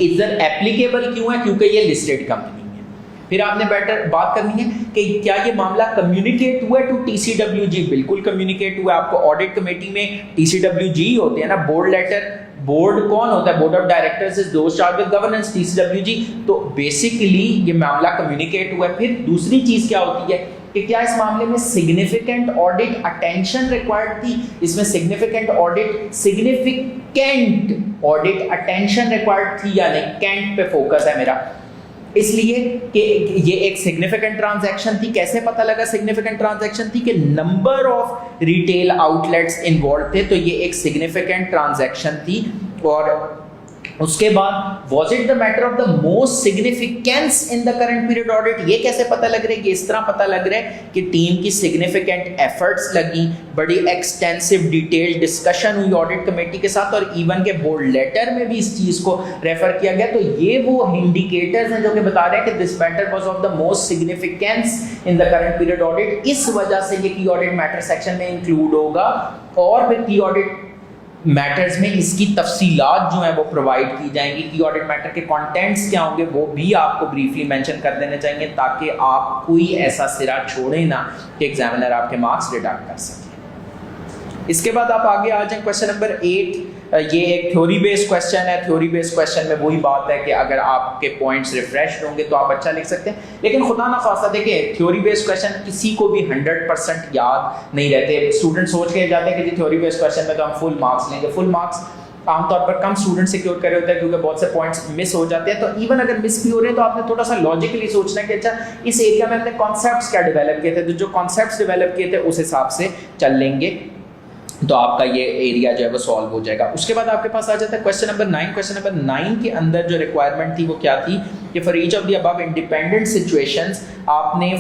इधर एप्लीकेबल क्यों है, क्योंकि ये लिस्टेड कंपनी है। फिर आपने बात करनी है कि क्या ये मामला कम्युनिकेट हुआ है टू TCWG। बिल्कुल कम्युनिकेट हुआ है। आपको ऑडिट कमेटी में TCWG होते हैं ना, बोर्ड लेटर, बोर्ड कौन होता है, board of directors is those charge with governance, TCWG। तो बेसिकली ये मामला कम्युनिकेट हुआ है। फिर दूसरी चीज क्या होती है कि क्या इस मामले में सिग्निफिकेंट ऑडिट अटेंशन रिक्वायर्ड थी। इसमें सिग्निफिकेंट ऑडिट अटेंशन रिक्वायर्ड थी या नहीं, कैंट पे फोकस है मेरा, इसलिए कि ये एक सिग्निफिकेंट ट्रांजैक्शन थी। कैसे पता लगा सिग्निफिकेंट ट्रांजैक्शन थी? कि number of retail outlets involve थे, तो ये एक सिग्निफिकेंट ट्रांजैक्शन थी। और उसके बाद was it the matter of the most significance in the current period audit। ये कैसे पता लग रहा है? इस तरह पता लग रहा है कि टीम की सिग्निफिकेंट एफर्ट्स लगी, बड़ी एक्सटेंसिव डिटेल डिस्कशन हुई ऑडिट कमेटी के साथ, और इवन के बोर्ड लेटर में भी इस चीज को रेफर किया गया। तो ये वो इंडिकेटर्स हैं जो कि बता रहे हैं कि this matter was of the most significance in the current period audit. इस वजह से ये की ऑडिट मैटर सेक्शन में इंक्लूड होगा, और फिर की ऑडिट मैटर्स में इसकी तफसीलात जो है वो प्रोवाइड की जाएंगी। की ऑडिट मैटर के कंटेंट्स क्या होंगे वो भी आपको ब्रीफली मेंशन कर देने चाहिए, ताकि आप कोई ऐसा सिरा छोड़े ना कि एग्जामिनर आपके मार्क्स डिडक्ट कर सके। इसके बाद आप आगे आ जाएं क्वेश्चन नंबर 8। ये एक थ्योरी बेस्ड क्वेश्चन है। थ्योरी बेस्ड क्वेश्चन में वही बात है कि अगर आपके पॉइंट्स रिफ्रेश्ड होंगे तो आप अच्छा लिख सकते हैं, लेकिन खुदा ना खास्ता देखिए थ्योरी बेस्ड क्वेश्चन किसी को भी 100% याद नहीं रहते। स्टूडेंट सोच के जाते हैं कि जी थ्योरी बेस्ड क्वेश्चन में तो हम फुल मार्क्स लेंगे। फुल मार्क्स आमतौर पर कम स्टूडेंट सिक्योर करे होते हैं क्योंकि बहुत से पॉइंट्स मिस हो जाते हैं। तो इवन अगर मिस भी हो रहे हैं तो आपने थोड़ा सा लॉजिकली सोचना है कि अच्छा इस एरिया में हमने कॉन्सेप्ट्स क्या डेवलप किए थे, तो जो कॉन्सेप्ट्स डेवलप किए थे उस हिसाब से चल लेंगे, तो आपका ये एरिया जो है वो सॉल्व हो जाएगा। उसके बाद आपके पास आ जाता है क्वेश्चन नंबर 9। क्वेश्चन नंबर 9 के अंदर जो रिक्वायरमेंट थी वो क्या थी कि for each of the above independent situations आपने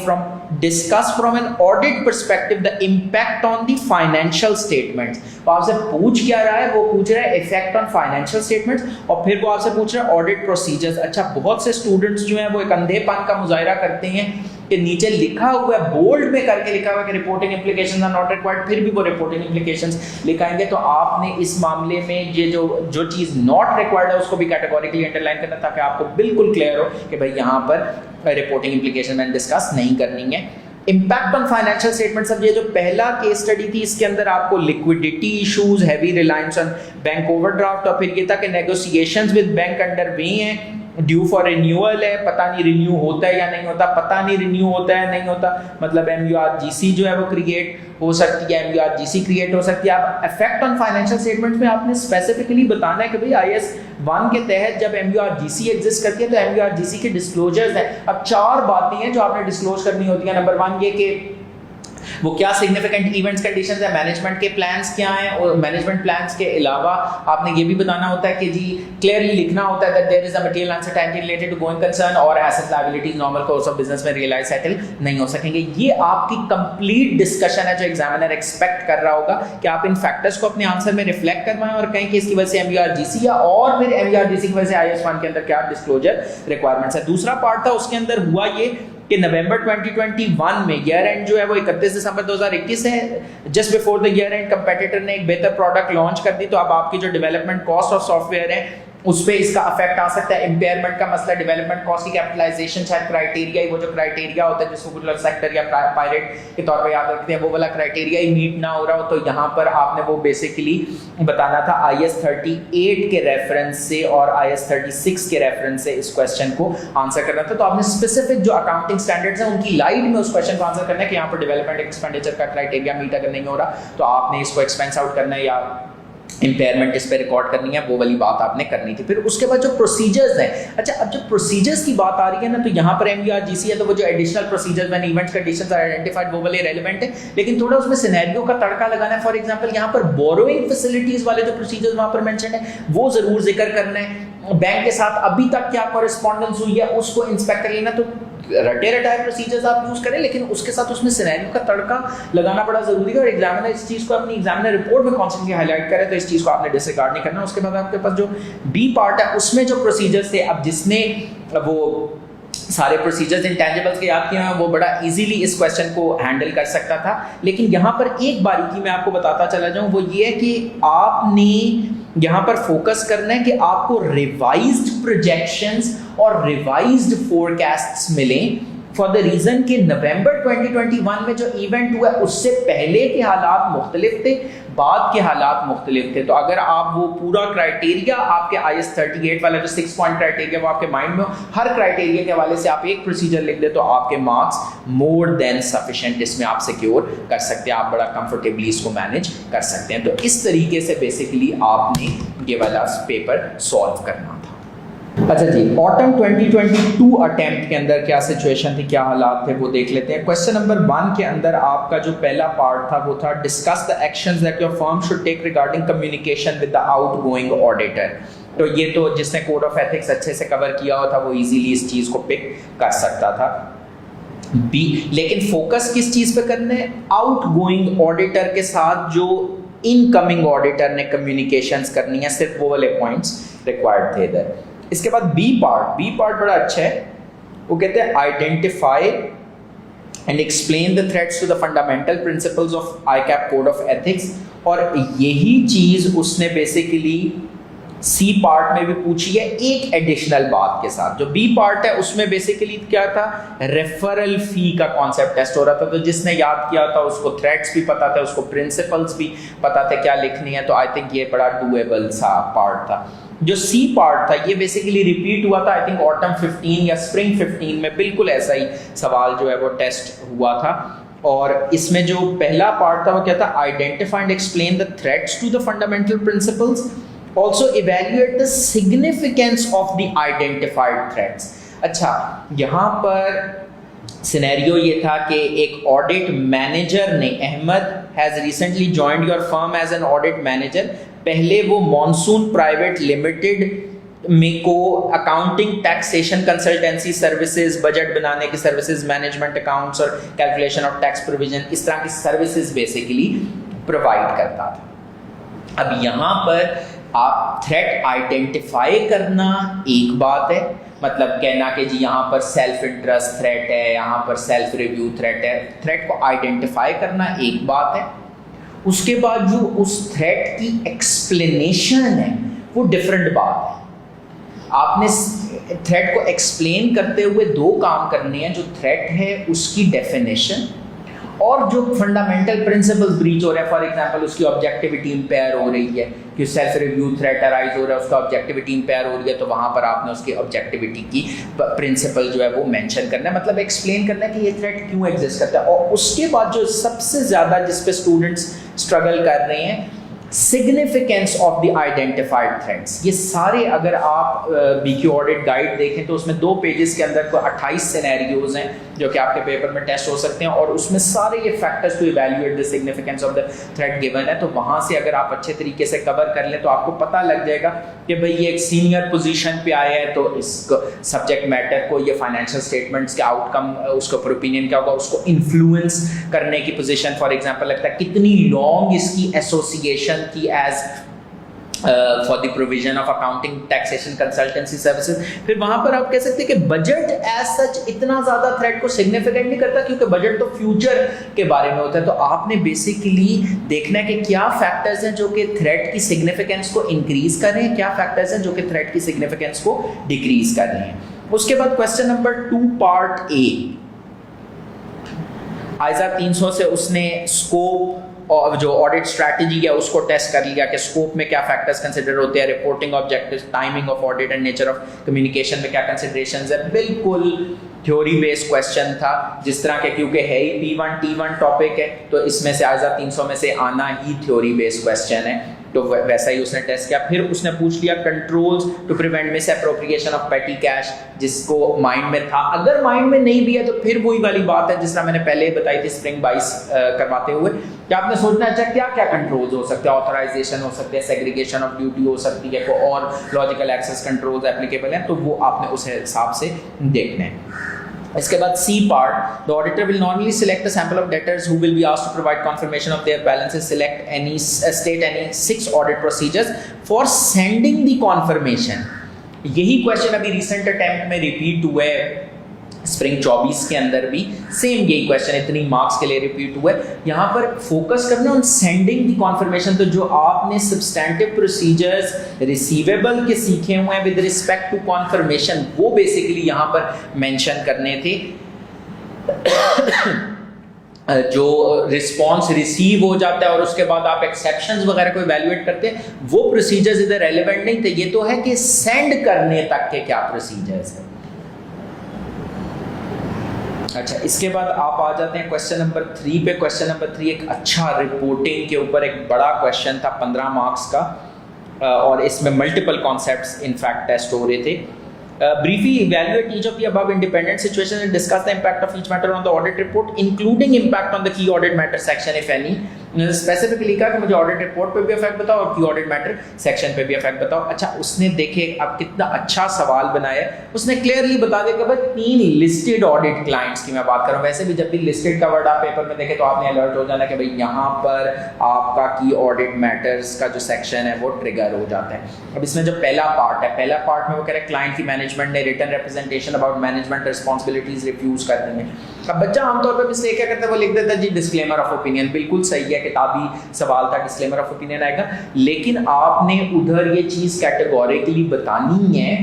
discuss from an audit perspective the impact on the financial statements. तो आपसे पूछ क्या रहा है? वो पूछ रहा है इफेक्ट ऑन फाइनेंशियल स्टेटमेंट्स, और फिर वो आपसे पूछ रहा है ऑडिट प्रोसीजर्स। अच्छा, बहुत से स्टूडेंट्स जो हैं वो एक अंधेपन का मुजाहिरा करते हैं कि नीचे लिखा हुआ है, बोल्ड में करके लिखा हुआ है कि reporting implications are not required, फिर भी वो रिपोर्टिंग इम्प्लीकेशंस लिखाएंगे। तो आपने इस मामले में ये जो चीज नॉट रिक्वायर्ड है उसको भी कैटेगोरिकली अंडरलाइन करना, ताकि आपको बिल्कुल क्लियर हो कि भाई यहाँ पर रिपोर्टिंग इम्प्लीकेशन मैंने डिस्कस नहीं करनी है। इम्पैक्ट ऑन फाइनेंशियल स्टेटमेंट्स, अब ये जो पहला केस स्टडी थी इसके अंदर आपको liquidity issues, heavy reliance on bank overdraft, और फिर ये था कि negotiations with bank under way हैं, ड्यू फॉर रिन्यूअल है, पता नहीं रिन्यू होता है या नहीं होता, पता नहीं रिन्यू होता है नहीं होता, मतलब MURGC जो है वो क्रिएट हो सकती है, MURGC क्रिएट हो सकती है। अब इफेक्ट ऑन फाइनेंशियल स्टेटमेंट में आपने स्पेसिफिकली बताना है कि भाई IAS 1 के तहत जब MURGC एग्जिस्ट करती है तो MURGC के डिस्क्लोजर्स हैं। अब 4 बातें हैं जो आपने डिस्क्लोज करनी होती है। नंबर 1 ये कि वो क्या सिग्निफिकेंट इवेंट्स कंडीशंस है, मैनेजमेंट के प्लान्स क्या हैं, और मैनेजमेंट प्लान्स के अलावा आपने ये भी बताना होता है कि जी क्लियरली लिखना होता है that there is a material uncertainty related to going concern और asset liabilities normal course of business में रियलाइज सेटल नहीं हो सकेंगे। ये आपकी कंप्लीट डिस्कशन है जो एग्जामिनर एक्सपेक्ट कर रहा होगा कि आप इन फैक्टर्स को अपने आंसर में रिफ्लेक्ट करवाएं और कहें कि इसकी वजह से MURGC या और फिर MURGC की वजह से IAS 1 के अंदर क्या डिस्क्लोजर रिक्वायरमेंट्स है। दूसरा पार्ट था उसके अंदर हुआ ये कि नवंबर 2021 में ईयर एंड जो है वो 31 दिसंबर 2021 है, just before the year and competitor ने एक बेहतर प्रोडक्ट लॉन्च कर दी, तो अब आपकी जो डेवलपमेंट कॉस्ट ऑफ सॉफ्टवेयर है उस पे इसका इफेक्ट आ सकता है। इम्पेयरमेंट का मसला, डेवलपमेंट कॉस्ट की कैपिटलाइजेशन, शायद क्राइटेरिया, वो जो क्राइटेरिया होता है जिसको कुछ सेक्टर या पायरेट के तौर पे याद रखते हैं, वो वाला क्राइटेरिया ही मीट ना हो रहा हो, तो यहाँ पर आपने वो बेसिकली बताना था IAS 38 के रेफरेंस से और IAS 36 के रेफरेंस से इस क्वेश्चन को आंसर करना था। तो आपने स्पेसिफिक जो अकाउंटिंग स्टैंडर्ड्स हैं उनकी लाइट में उस क्वेश्चन को आंसर करना है कि यहाँ पर डेवलपमेंट एक्सपेंडिचर का क्राइटेरिया मीट अगर नहीं हो रहा तो आपने इसको एक्सपेंस आउट करना है या इम्पेयरमेंट इस पे रिकॉर्ड करनी है, वो वाली बात आपने करनी थी। फिर उसके बाद जो प्रोसीजर्स हैं, अच्छा अब जब प्रोसीजर्स की बात आ रही है ना तो यहाँ पर MURGC है तो वो जो additional procedures when events conditions are identified वो वाले रेलेवेंट है, लेकिन थोड़ा उसमें सिनेरियो का तड़का लगाना है। फॉर एग्जांपल यहाँ पर बोरोइंग फैसिलिटीज वाले जो प्रोसीजर्स वहाँ पर मेंशन है वो जरूर जिक्र करना है। बैंक के साथ अभी तक क्या कॉरेस्पॉन्डेंस हुई है उसको इंस्पेक्ट कर लेना। तो रटे रटाए प्रोसीजर्स आप यूज करें लेकिन उसके साथ उसमें सिनेरियो का तड़का लगाना बड़ा जरूरी है और एग्जामिनर इस चीज को अपनी एग्जामिनर रिपोर्ट में कॉन्स्टेंटली हाईलाइट करे, तो इस चीज को आपने डिसरिगार्ड नहीं करना। उसके बाद आपके पास जो बी पार्ट है उसमें जो प्रोसीजर्स थे, अब जिसने वो सारे प्रोसीजर्स इंटेंजिबल्स के याद किए हैं वो बड़ा इजीली इस क्वेश्चन को हैंडल कर सकता था, लेकिन यहाँ पर एक बारीकी मैं आपको बताता चला जाऊं, वो ये है कि आपने यहाँ पर फोकस करना है कि आपको रिवाइज्ड प्रोजेक्शंस और रिवाइज्ड फोरकास्ट्स मिलें, फॉर द रीजन कि नवंबर 2021 में जो इवेंट हुआ उससे पहले के हालात मुख्तलिफ थे, बाद के हालात मुख्तलिफ थे। तो अगर आप वो पूरा क्राइटेरिया आपके IAS 38 वाला जो 6 पॉइंट क्राइटेरिया वो आपके माइंड में हो, हर क्राइटेरिया के हवाले से आप एक प्रोसीजर लिख दे तो आपके मार्क्स मोर देन सफिशिएंट इसमें आप सिक्योर कर सकते हैं, आप बड़ा कंफर्टेबली इसको मैनेज कर सकते हैं। तो इस तरीके से बेसिकली आपने ये वाला पेपर सॉल्व करना था। अच्छा जी, ऑटम 2022 अटेम्प्ट के अंदर क्या सिचुएशन थी, क्या हालात थे वो देख लेते हैं। क्वेश्चन नंबर 1 के अंदर आपका जो पहला पार्ट था वो था discuss the actions that your firm should take regarding communication with the outgoing auditor. तो ये तो जिसने कोड ऑफ एथिक्स अच्छे से कवर किया हुआ था वो इजीली इस चीज को पिक कर सकता था। बी, लेकिन फोकस किस चीज पे करना है, आउटगोइंग ऑडिटर के साथ जो इनकमिंग ऑडिटर ने कम्युनिकेशंस करनी है, सिर्फ वो वाले पॉइंट्स रिक्वायर्ड थे इधर। इसके बाद बी पार्ट बड़ा अच्छा है, वो कहते हैं identify and explain the threats to the fundamental principles of ICAP code of ethics, और यही चीज उसने बेसिकली सी पार्ट में भी पूछी है एक एडिशनल बात के साथ। जो बी पार्ट है उसमें बेसिकली क्या था, रेफरल फी का कॉन्सेप्ट टेस्ट हो रहा था, तो जिसने याद किया था उसको थ्रेट्स भी पता था, उसको प्रिंसिपल्स भी पता थे क्या लिखनी है, तो आई थिंक ये बड़ा डूएबल सा पार्ट था। जो सी पार्ट था ये बेसिकली रिपीट हुआ था, आई थिंक ऑटम 15 या स्प्रिंग 15 में बिल्कुल ऐसा ही सवाल जो है वो टेस्ट हुआ था, और इसमें जो पहला पार्ट था वो क्या था, identify and explain the threats to the fundamental principles, also evaluate the significance of the identified threats. अच्छा, यहाँ पर सिनेरियो ये था कि एक ऑडिट मैनेजर ने, Ahmed has recently joined your firm as an audit manager, पहले वो मॉनसून प्राइवेट लिमिटेड में को accounting, taxation, consultancy services, budget बनाने की सर्विसेज, मैनेजमेंट अकाउंट्स और कैलकुलेशन ऑफ टैक्स प्रोविजन, इस तरह की सर्विसेज बेसिकली प्रोवाइड करता था। अब यहाँ पर आप थ्रेट आइडेंटिफाई करना एक बात है, मतलब कहना कि जी यहाँ पर सेल्फ इंटरेस्ट थ्रेट है, यहाँ पर सेल्फ रिव्यू थ्रेट है, थ्रेट को आइडेंटिफाई करना एक बात है, उसके बाद जो उस थ्रेट की एक्सप्लेनेशन है वो डिफरेंट बात है। आपने थ्रेट को एक्सप्लेन करते हुए दो काम करने हैं, जो थ्रेट है उसकी डेफिनेशन और जो फंडामेंटल प्रिंसिपल्स ब्रीच हो रहे हैं, फॉर एग्जांपल उसकी ऑब्जेक्टिविटी इंपेयर हो रही है कि सेल्फ रिव्यू थ्रेट अराइज हो रहा है, उसका ऑब्जेक्टिविटी इंपेयर हो रही है, तो वहाँ पर आपने उसकी ऑब्जेक्टिविटी की प्रिंसिपल जो है वो मेंशन करना है, मतलब एक्सप्लेन करना है कि ये थ्रेट क्यों एग्जिस्ट करता है। और उसके बाद जो सबसे ज़्यादा जिस पे स्टूडेंट्स स्ट्रगल कर रहे हैं, significance of the identified threats. ये सारे अगर आप बीक्यू ऑडिट गाइड देखें तो उसमें 2 पेजेस के अंदर को 28 सिनेरियोज हैं जो कि आपके पेपर में टेस्ट हो सकते हैं, और उसमें सारे ये factors to evaluate the significance of the threat given है। तो वहाँ से अगर आप अच्छे तरीके से कवर कर लें तो आपको पता लग जाएगा कि भाई ये एक सीनियर पोजीशन पे आया है, तो इस सब्जेक्ट मैटर को, ये फाइनेंशियल स्टेटमेंट्स के आउटकम, उसके ऊपर ओपिनियन क्या होगा, उसको इन्फ्लुएंस करने की पोजीशन, फॉर एग्जांपल लगता है कितनी लॉन्ग इसकी एसोसिएशन की as for the provision of accounting taxation consultancy services. फिर वहां पर आप कह सकते हैं कि बजट एज सच इतना ज्यादा थ्रेट को सिग्निफिकेंट नहीं करता, क्योंकि बजट तो फ्यूचर के बारे में होता है। तो आपने बेसिकली देखना है कि क्या फैक्टर्स हैं जो कि थ्रेट की सिग्निफिकेंस को इंक्रीज कर रहे हैं, क्या फैक्टर्स हैं जो कि थ्रेट की सिग्निफिकेंस को डिक्रीज कर रहे हैं। उसके बाद क्वेश्चन नंबर 2 पार्ट ए, आइजा 300 से उसने स्कोप और जो ऑडिट स्ट्रैटेजी है उसको टेस्ट कर लिया कि स्कोप में क्या फैक्टर्स कंसिडर होते हैं, reporting objectives, timing of audit and nature of communication में क्या कंसिडरेशंस है। बिल्कुल थ्योरी बेस्ड क्वेश्चन था, जिस तरह के क्योंकि है ही P1 T1 टॉपिक है, तो इसमें से आइजा 300 में से आना ही थ्योरी बेस्ड क्वेश्चन है, तो वैसा ही उसने टेस्ट किया। फिर उसने पूछ लिया controls to prevent misappropriation of petty cash, जिसको माइंड में था। अगर माइंड में नहीं भी है तो फिर वही वाली बात है जिस तरह मैंने पहले बताई थी स्प्रिंग 22 करवाते हुए, कि आपने सोचना अच्छा क्या क्या कंट्रोल्स हो सकते हैं, ऑथराइजेशन हो सकते हैं, सेग्रीगेशन ऑफ ड्यूटी हो सकती है, और लॉजिकल एक्सेस कंट्रोल्स एप्लीकेबल हैं, तो वो आपने उस हिसाब से देखने हैं। इसके बाद C part, the auditor will normally select a sample of debtors who will be asked to provide confirmation of their balances, select any state any 6 audit procedures for sending the confirmation. यही question अभी recent attempt में repeat हुए, spring 24 के अंदर भी same यही question इतनी marks के लिए रिपीट हुआ है। यहाँ पर फोकस करना ऑन सेंडिंग द कॉन्फर्मेशन। तो जो आपने सब्सटैंटिव प्रोसीजर्स रिसीवेबल के सीखे हुए हैं विद रिस्पेक्ट टू कॉन्फर्मेशन, वो बेसिकली यहाँ पर मेंशन करने थे। जो रिस्पॉन्स रिसीव हो जाता है और उसके बाद आप एक्सेप्शंस वगैरह को इवैल्यूएट करते हैं, वो प्रोसीजर्स इधर रेलेवेंट नहीं थे। ये तो है कि सेंड करने तक के क्या प्रोसीजर्स हैं। अच्छा, इसके बाद आप आ जाते हैं क्वेश्चन नंबर 3 पे। क्वेश्चन नंबर 3 एक अच्छा रिपोर्टिंग के ऊपर एक बड़ा क्वेश्चन था 15 मार्क्स का, और इसमें मल्टीपल कॉन्सेप्ट्स इनफैक्ट टेस्ट हो रहे थे। Briefly evaluate each of the above independent situations and discuss the impact of each matter on the audit report, including impact on the key audit matter section if any. Specifically कहा कि मुझे audit report पे भी effect बताओ और की audit matter section पे भी इफेक्ट बताओ। अच्छा, उसने देखे अब कितना अच्छा सवाल बनाया, उसने क्लियरली बता दिया कि भाई 3 लिस्टेड ऑडिट क्लाइंट्स की मैं बात कर रहा हूँ। वैसे भी जब भी लिस्टेड का वर्ड आप पेपर में देखें तो आपने अलर्ट हो जाना कि भाई यहाँ पर आपका की ऑडिट मैटर्स का जो सेक्शन है वो ट्रिगर हो जाता है। अब इसमें जो पहला पार्ट है, पहला पार्ट में वो कह रहे हैं क्लाइंट की मैनेजमेंट ने written representation about management responsibilities refuse कर दी है। अब बच्चा आमतौर पर मिस्टेक क्या करता है, वो लिख देता है जी डिस्क्लेमर ऑफ ओपिनियन। बिल्कुल सही है, किताबी सवाल था, डिस्क्लेमर ऑफ ओपिनियन आएगा, लेकिन आपने उधर ये चीज कैटेगोरिकली बतानी है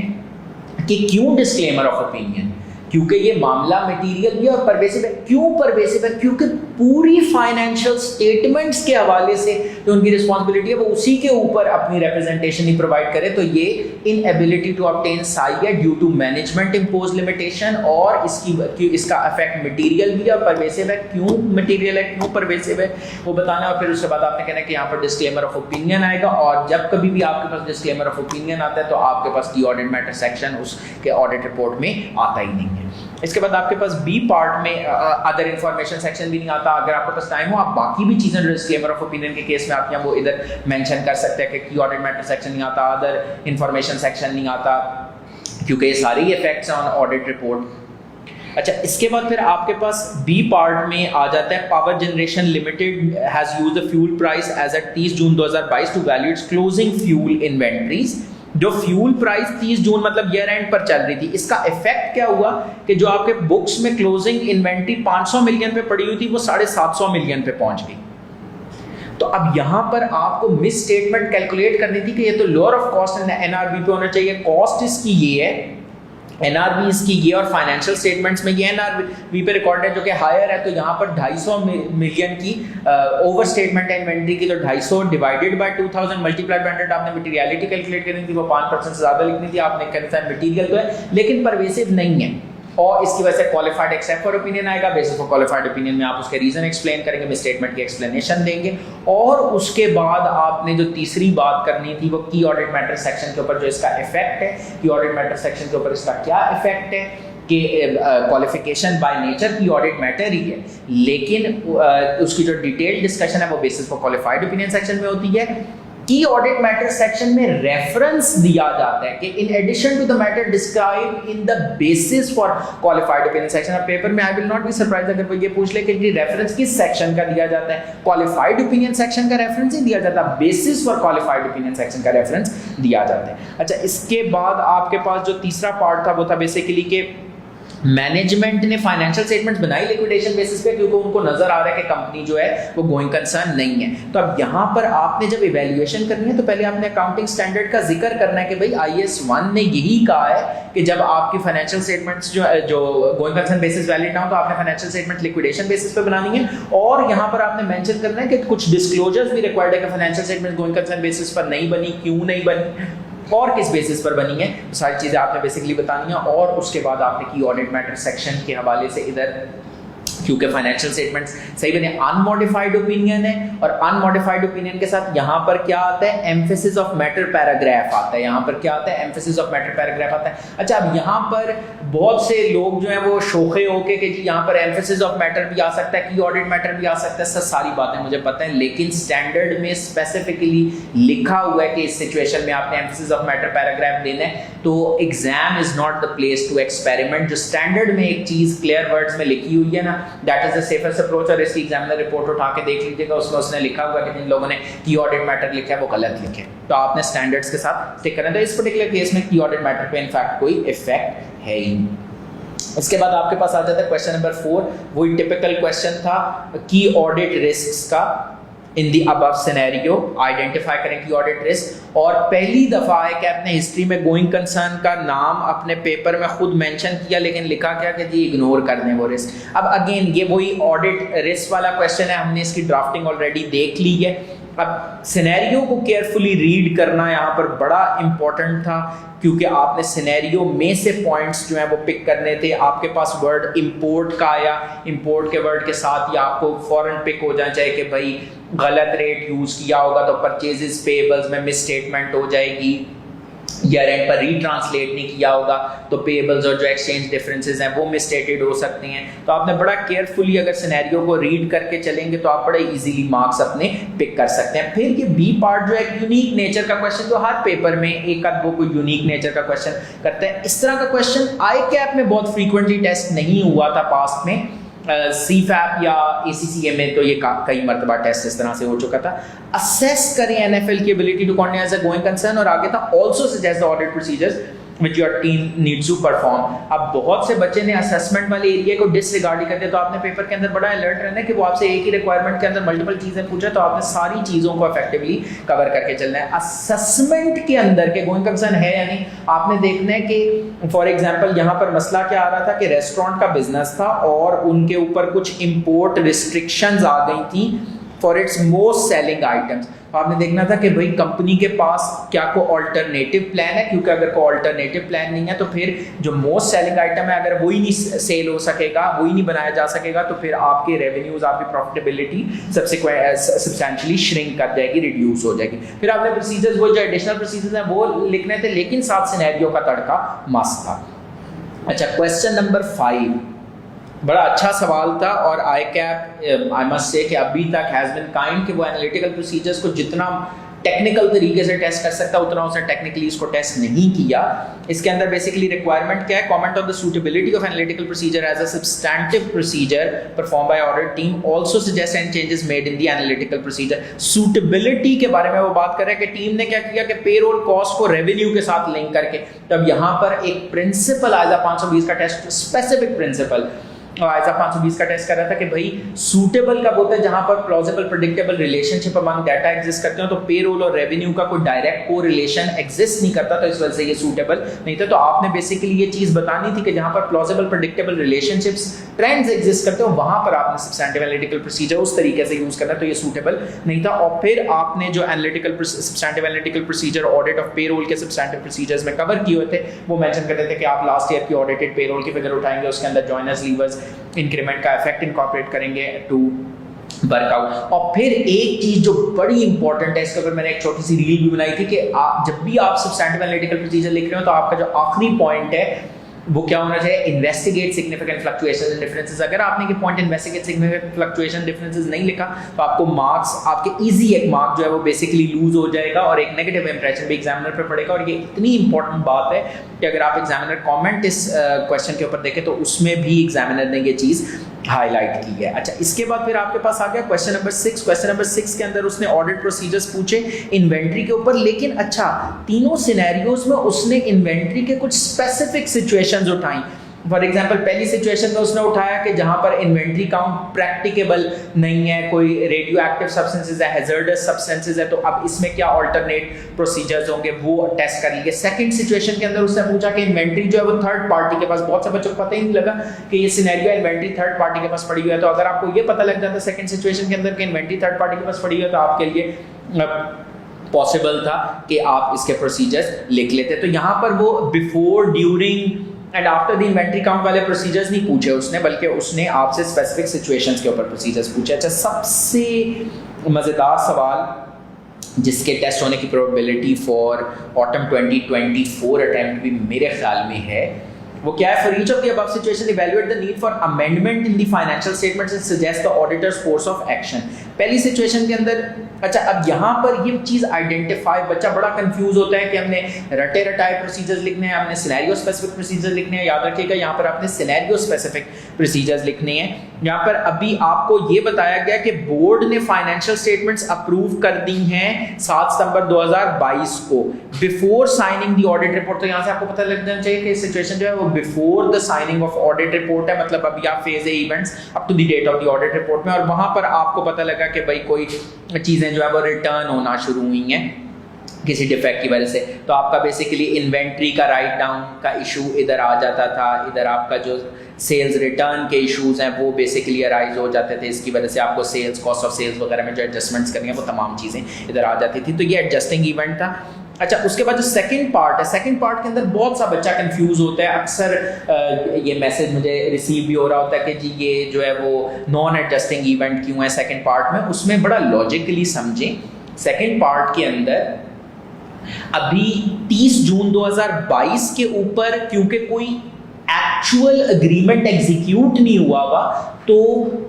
कि क्यों डिस्क्लेमर ऑफ ओपिनियन, क्योंकि ये मामला मटेरियल भी और परवेसिव है। क्यों परवेसिव है? क्योंकि पूरी फाइनेंशियल स्टेटमेंट्स के हवाले से जो उनकी रिस्पॉन्सिबिलिटी है वो उसी के ऊपर अपनी रिप्रेजेंटेशन ही प्रोवाइड करे। तो ये इनएबिलिटी टू ऑब्टेन साई है due to management impose limitation, और इसका अफेक्ट मटेरियल भी है और परवेसिव है। क्यों मटेरियल है, क्यों परवेसिव है, वो बताना। और फिर उसके बाद आपने कहना है कि यहाँ पर डिस्क्लेमर ऑफ ओपिनियन आएगा, और जब कभी भी आपके पास डिस्क्लेमर ऑफ ओपिनियन आता है तो आपके पास की ऑडिट मैटर सेक्शन उसके ऑडिट रिपोर्ट में आता ही नहीं है। इसके बाद आपके पास बी पार्ट में अदर इंफॉर्मेशन सेक्शन भी नहीं आता। अगर आपके पास टाइम हो आप बाकी भी चीजें डिस्क्लेमर ऑफ ओपिनियन के केस में आती हैं वो इधर मेंशन कर सकते हैं कि ऑडिट मैटर सेक्शन नहीं आता, अदर इंफॉर्मेशन सेक्शन नहीं आता, क्योंकि ये सारी इफेक्ट्स ऑन ऑडिट रिपोर्ट। अच्छा, इसके बाद फिर आपके पास बी पार्ट में आ जाता है Power Generation Limited has used the fuel price as at 30 June 2022 to value its closing fuel inventories. जो फ्यूल प्राइस 30 जून मतलब ईयर एंड पर चल रही थी, इसका इफेक्ट क्या हुआ कि जो आपके बुक्स में क्लोजिंग इन्वेंटरी 500 मिलियन पे पड़ी हुई थी वो 750 मिलियन पे पहुंच गई। तो अब यहां पर आपको मिस स्टेटमेंट कैलकुलेट करनी थी कि ये तो लोअर ऑफ कॉस्ट एनआरबी पे होना चाहिए, कॉस्ट इसकी ये है एनआरबीज की ये और फाइनेंशियल स्टेटमेंट्स में ये एनआरबी पे रिकॉर्ड है जो कि हायर है, तो यहाँ पर 250 मिलियन की ओवर स्टेटमेंट है इन्वेंट्री की, तो 250 डिवाइडेड बाय 2000 मल्टीप्लाइड बाय 100 आपने मटेरियलिटी कैलकुलेट करनी थी, वो 5% से ज़्यादा लिखनी थी आपने, कहना मटेरियल तो है लेकिन परवेसिव नहीं है, और इसकी वजह से क्वालिफाइड एक्सेप्ट फॉर ओपिनियन आएगा। बेसिस फॉर क्वालिफाइड ओपिनियन में आप उसके रीजन एक्सप्लेन करेंगे, मिस स्टेटमेंट की एक्सप्लेनेशन देंगे, और उसके बाद आपने जो तीसरी बात करनी थी वो की ऑडिट मैटर सेक्शन के ऊपर जो इसका इफेक्ट है, की ऑडिट मैटर सेक्शन के ऊपर इसका क्या इफेक्ट है कि क्वालिफिकेशन बाय नेचर की ऑडिट मैटर ही है, लेकिन उसकी जो डिटेल डिस्कशन है वो basis for qualified opinion section में होती है। की ऑडिट मैटर सेक्शन में रेफरेंस दिया जाता है कि in addition to the matter described in the basis for qualified opinion section. अब पेपर में I will not be surprise अगर वो ये पूछ ले कि रेफरेंस किस सेक्शन का दिया जाता है, क्वालिफाइड ओपिनियन सेक्शन का रेफरेंस ही दिया जाता है, basis for qualified opinion section का रेफरेंस दिया जाता है। अच्छा, इसके बाद आपके पास जो तीसरा पार्ट था वो था बेसिकली कि मैनेजमेंट ने फाइनेंशियल स्टेटमेंट्स बनाई लिक्विडेशन बेसिस पे क्योंकि उनको नजर आ रहा है कि कंपनी जो है वो गोइंग कंसर्न नहीं है। तो अब यहाँ पर आपने जब इवैल्यूएशन करनी है तो पहले आपने अकाउंटिंग स्टैंडर्ड का जिक्र करना है कि भाई IAS 1 ने यही कहा है कि जब आपकी फाइनेंशियल स्टेटमेंट्स जो गोइंग कंसर्न बेसिस वैलिड ना हो तो आपने फाइनेंशियल स्टेटमेंट लिक्विडेशन बेसिस पे बनानी है, और यहाँ पर आपने मेंशन करना है कि कुछ डिस्क्लोजर्स भी रिक्वायर्ड है कि financial statement going concern basis पर नहीं बनी, क्यों नहीं बनी और किस बेसिस पर बनी है, तो सारी चीजें आपने बेसिकली बतानी है। और उसके बाद आपने की ऑडिट मैटर सेक्शन के हवाले से इधर क्योंकि फाइनेंशियल स्टेटमेंट्स सही बने अनमॉडिफाइड ओपिनियन है, और अनमॉडिफाइड ओपिनियन के साथ यहाँ पर क्या आता है, एम्फेसिस ऑफ मैटर पैराग्राफ आता है। यहाँ पर क्या आता है, एम्फेसिस ऑफ मैटर पैराग्राफ आता है। अच्छा, अब यहाँ पर बहुत से लोग जो हैं वो शोखे होके कि जी यहाँ पर एम्फेसिस ऑफ मैटर भी आ सकता है, की ऑडिट मैटर भी आ सकता है, सर सारी बातें मुझे पता है, लेकिन स्टैंडर्ड में स्पेसिफिकली लिखा हुआ है कि इस सिचुएशन में आपने एम्फेसिस ऑफ मैटर पैराग्राफ देना है, तो exam is not the place to experiment. जो स्टैंडर्ड में एक चीज क्लियर वर्ड्स में लिखी हुई है ना, that is the safest approach. और इसकी एग्जामिनर रिपोर्ट उठा के देख लीजिएगा, उसमें उसने लिखा हुआ कि जिन लोगों ने की ऑडिट मैटर लिखा है वो गलत लिखे, तो आपने स्टैंडर्ड्स के साथ स्टिक करना है। तो इस पर्टिकुलर केस में की ऑडिट मैटर पे इनफैक्ट कोई इफेक्ट है ही। इसके बाद आपके पास आ जाता है क्वेश्चन नंबर 4, वही टिपिकल क्वेश्चन था की ऑडिट रिस्क्स का इन दी अबव सिनेरियो, आइडेंटिफाई करें की ऑडिट रिस्क। और पहली दफा है कि आपने हिस्ट्री में गोइंग कंसर्न का नाम अपने पेपर में खुद मेंशन किया, लेकिन लिखा क्या कि जी इग्नोर कर दें वो रिस्क। अब अगेन ये वही ऑडिट रिस्क वाला क्वेश्चन है, हमने इसकी ड्राफ्टिंग ऑलरेडी देख ली है। अब सिनेरियो को केयरफुली रीड करना यहाँ पर बड़ा इंपॉर्टेंट था, क्योंकि आपने सिनेरियो में से पॉइंट्स जो हैं वो पिक करने थे। आपके पास वर्ड इंपोर्ट का आया, इंपोर्ट के वर्ड के साथ ही आपको फॉरन पिक हो जाना चाहिए कि भाई गलत रेट यूज किया होगा तो परचेजेस पेबल्स में मिस स्टेटमेंट हो जाएगी, या रेंट पर रीट्रांसलेट नहीं किया होगा तो पेबल्स और जो एक्सचेंज डिफरेंसेस हैं वो मिसस्टेटेड हो सकती हैं। तो आपने बड़ा केयरफुली अगर सिनेरियो को रीड करके चलेंगे तो आप बड़े इजीली मार्क्स अपने पिक कर सकते हैं। फिर ये बी पार्ट जो है यूनिक नेचर का क्वेश्चन, जो हर पेपर में एक आध वो कोई यूनिक नेचर का क्वेश्चन करते हैं। इस तरह का क्वेश्चन ICAP में बहुत फ्रीक्वेंटली टेस्ट नहीं हुआ था पास्ट में, CFAP या ACCA में तो ये कई मरतबा टेस्ट इस तरह से हो चुका था। असेस करें NFL की ability to continue as a going concern, और आगे था also suggest the audit procedures which your team needs to perform। अब बहुत से बच्चे ने असेसमेंट वाले एरिया को डिसरिगार्ड ही कर दिया, तो आपने पेपर के अंदर बड़ा अलर्ट रहना है कि वो आपसे एक ही रिक्वायरमेंट के अंदर मल्टीपल चीजें पूछे, तो आपने सारी चीजों को इफेक्टिवली कवर करके चलना है। असेसमेंट के अंदर के गोइंग कंसर्न है या नहीं आपने देखना है कि फॉर एग्जांपल यहाँ पर मसला क्या आ रहा था कि रेस्टोरेंट का बिजनेस था और उनके ऊपर कुछ इंपोर्ट रिस्ट्रिक्शंस आ गई थी for its most selling items. तो आपने देखना था कि भाई कंपनी के पास क्या कोई ऑल्टरनेटिव प्लान है, क्योंकि अगर कोई ऑल्टरनेटिव प्लान नहीं है तो फिर जो मोस्ट सेलिंग आइटम है अगर वही नहीं सेल हो सकेगा, वही नहीं बनाया जा सकेगा, तो फिर आपके रेवेन्यूज, आपकी प्रॉफिटेबिलिटी सब्सटेंशियली श्रिंक कर जाएगी, रिड्यूस हो जाएगी। फिर आपने प्रोसीजर्स वो जो एडिशनल प्रोसीजर्स हैं वो लिखने थे, लेकिन साथ सिनेरियो का तड़का मस्त था। अच्छा, क्वेश्चन नंबर 5 बड़ा अच्छा सवाल था, और ICAP आई मस्ट से कि अभी तक हैज़ बीन काइंड कि वो एनालिटिकल प्रोसीजर्स को जितना टेक्निकल तरीके से टेस्ट कर सकता उतना उसने टेक्निकली इसको टेस्ट नहीं किया। इसके अंदर बेसिकली रिक्वायरमेंट क्या है, comment on the suitability of analytical procedure as a substantive procedure perform by audit team, also suggest and changes made in the analytical procedure. Suitability के बारे में वो बात कर रहे हैं कि टीम ने क्या किया कि पेरोल कॉस्ट को रेवेन्यू के साथ लिंक करके, तब यहाँ पर एक प्रिंसिपल आया 520 का टेस्ट, स्पेसिफिक प्रिंसिपल आइजा 520 का टेस्ट कर रहा था कि भाई सूटेबल कब होता है, जहां पर plausible predictable relationship among data exist करते हो, तो पेरोल और रेवेन्यू का कोई डायरेक्ट को रिलेशन एग्जिस्ट नहीं करता, तो इस वजह से ये सूटेबल नहीं था। तो आपने बेसिकली ये चीज बतानी थी कि जहां पर plausible predictable relationships trends exist करते हो वहां पर आपने सब्सटैंटिव एनालिटिकल प्रोसीजर उस तरीके से यूज करना, तो ये सूटेबल नहीं था। और फिर आपने जो analytical substantive analytical procedure audit of payroll के सब्सटैंटिव प्रोसीजर्स में कवर किए हुए थे, वो मेंशन कर रहे थे कि आप लास्ट ईयर की ऑडिटेड पेरोल की फिगर उठाएंगे, उसके अंदर जॉइनर्स लीवर्स इंक्रीमेंट का इफेक्ट इनकॉर्पोरेट करेंगे टू वर्कआउट। और फिर एक चीज जो बड़ी इंपॉर्टेंट है, इसके ऊपर मैंने एक छोटी सी रील भी बनाई थी कि जब भी आप सब्सटैंटिव एनालिटिकल प्रोसीजर लिख रहे हो तो आपका जो आखिरी पॉइंट है वो क्या होना चाहिए, investigate significant fluctuations and differences. अगर आपने ये point investigate significant fluctuation differences नहीं लिखा तो आपको मार्क्स, आपके इजी एक मार्क जो है वो बेसिकली लूज हो जाएगा और एक नेगेटिव इंप्रेशन भी एग्जामिनर पे पड़ेगा। और ये इतनी इंपॉर्टेंट बात है कि अगर आप एग्जामिनर कमेंट इस क्वेश्चन के ऊपर देखें तो उसमें भी एग्जामिनर ने ये चीज हाईलाइट की है। अच्छा, इसके बाद फिर आपके पास आ गया क्वेश्चन नंबर 6। क्वेश्चन नंबर 6 के अंदर उसने ऑडिट प्रोसीजर्स पूछे इन्वेंट्री के ऊपर, लेकिन अच्छा तीनों सिनेरियोज में उसने इन्वेंट्री के कुछ स्पेसिफिक सिचुएशंस उठाई। फॉर एग्जाम्पल पहली सिचुएशन में उसने उठाया कि जहां पर इन्वेंट्री काउंट प्रैक्टिकेबल नहीं है, कोई रेडियो एक्टिव सब्सटेंसेज है, हैजर्डस सब्सटेंसेज है, तो अब इसमें क्या ऑल्टरनेट प्रोसीजर्स होंगे वो टेस्ट कर लिए। सेकंड सिचुएशन के अंदर उसने पूछा कि इन्वेंट्री जो है वो थर्ड पार्टी के पास, बहुत से बच्चों को पता ही नहीं लगा कि ये सिनेरियो इन्वेंट्री थर्ड पार्टी के पास पड़ी हुई है। तो अगर आपको ये पता लग जाता सेकंड सिचुएशन के अंदर कि इन्वेंट्री थर्ड पार्टी के पास पड़ी हुई है तो आपके लिए पॉसिबल था कि आप इसके प्रोसीजर्स लिख लेते। तो यहाँ पर वो before, during and after the inventory count वाले प्रोसीजर्स नहीं पूछे उसने, बल्कि उसने आपसे स्पेसिफिक सिचुएशंस के ऊपर प्रोसीजर्स पूछे। अच्छा, सबसे मज़ेदार सवाल जिसके टेस्ट होने की प्रोबेबिलिटी फॉर ऑटम 2024 अटेम्प्ट भी मेरे ख्याल में है, वो क्या है, for each of the above situation evaluate the need for amendment in the financial statements and suggest the auditors course of action. पहली सिचुएशन के अंदर, अच्छा अब यहाँ पर ये चीज आइडेंटिफाई, बच्चा बड़ा कंफ्यूज होता है कि हमने रटे रटाए प्रोसीजर्स लिखने हैं, हमने सिनेरियो स्पेसिफिक प्रोसीजर्स लिखने हैं। याद रखिएगा यहाँ पर आपने सिनेरियो स्पेसिफिक प्रोसीजर्स लिखने हैं। यहाँ पर अभी आपको ये बताया गया कि बोर्ड ने फाइनेंशियल स्टेटमेंट्स अप्रूव कर दी हैं 7 सितंबर 2022 को, before signing the audit report. तो यहाँ से आपको पता लग जाना चाहिए कि सिचुएशन जो है वो before the signing of audit report है, मतलब अभी आप phase A events up to the date of the audit report में, और वहां पर आपको पता लगा कि भाई कोई चीजें जो है वो रिटर्न होना शुरू हुई हैं किसी डिफेक्ट की वजह से। तो आपका बेसिकली इन्वेंट्री का राइट डाउन का इशू इधर आ जाता था, इधर आपका जो सेल्स रिटर्न के इश्यूज हैं वो बेसिकली अराइज हो जाते थे, इसकी वजह से आपको सेल्स, कॉस्ट ऑफ सेल्स वगैरह में जो एडजस्टमेंट्स करनी है वो तमाम चीज़ें इधर आ जाती थी। तो ये एडजस्टिंग इवेंट था। अच्छा, उसके बाद जो सेकंड पार्ट है, सेकंड पार्ट के अंदर बहुत सा बच्चा कंफ्यूज होता है। अक्सर ये मैसेज मुझे रिसीव भी हो रहा होता है कि जी ये जो है वो नॉन एडजस्टिंग इवेंट क्यों है सेकंड पार्ट में। उसमें बड़ा लॉजिकली समझें, सेकंड पार्ट के अंदर अभी 30 जून 2022 के ऊपर क्योंकि कोई एक्चुअल एग्रीमेंट एग्जीक्यूट नहीं हुआ तो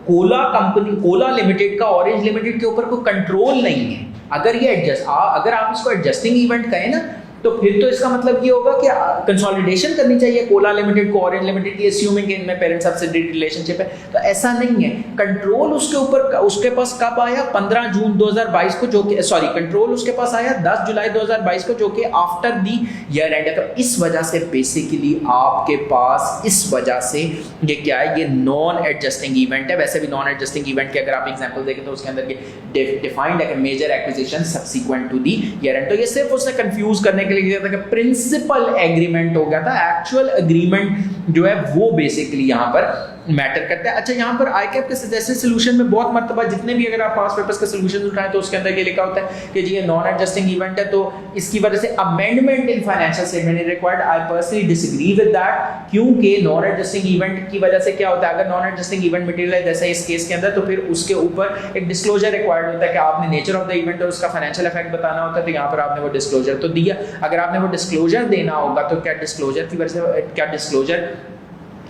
कोला लिमिटेड का ऑरेंज लिमिटेड के ऊपर कोई कंट्रोल नहीं है। अगर आप इसको एडजस्टिंग इवेंट कहें ना, तो फिर तो इसका मतलब ये होगा कि कंसोलिडेशन करनी चाहिए कोला लिमिटेड को ऑरेंज लिमिटेड की, अस्यूमिंग कि इनमें पेरेंट सब्सिडी रिलेशनशिप है। तो ऐसा नहीं है। कंट्रोल उसके ऊपर उसके पास कब आया, 15 जून 2022 को, जो कि कंट्रोल उसके पास आया 10 जुलाई 2022 को, जो कि आफ्टर दी ईयर एंड है। तो इस वजह से बेसिकली आपके पास इस वजह से ये क्या है, ये नॉन एडजस्टिंग इवेंट है। वैसे भी नॉन एडजस्टिंग इवेंट के अगर आप एग्जांपल देखें तो उसके अंदर डिफाइंड है कि major acquisition subsequent to the year end. तो ये सिर्फ उसने कंफ्यूज करने के लिए था कि प्रिंसिपल एग्रीमेंट हो गया था, एक्चुअल एग्रीमेंट जो है वो बेसिकली यहां पर मैटर करता है। अच्छा, यहाँ पर आईकैप के सजेस्टेड सोल्यूशन में बहुत मर्तबा जितने भी अगर आप पास पेपर्स के सोल्यूशन उठाएं तो उसके अंदर ये लिखा होता है कि जी ये नॉन एडजस्टिंग इवेंट है, तो इसकी वजह से amendment in financial statement is required. I personally disagree with that, क्योंकि नॉन एडजस्टिंग इवेंट की वजह से क्या होता है, अगर नॉन एडजस्टिंग इवेंट मटेरियल है जैसे इस केस के अंदर, तो फिर उसके ऊपर एक डिस्क्लोजर रिक्वायर्ड होता है कि आपने नेचर ऑफ द इवेंट और उसका फाइनेंशियल इफेक्ट बताना होता है। तो यहाँ पर आपने वो डिस्क्लोजर तो दिया। अगर आपने वो डिस्क्लोजर देना होगा तो क्या डिस्क्लोजर की वजह से, क्या डिस्क्लोजर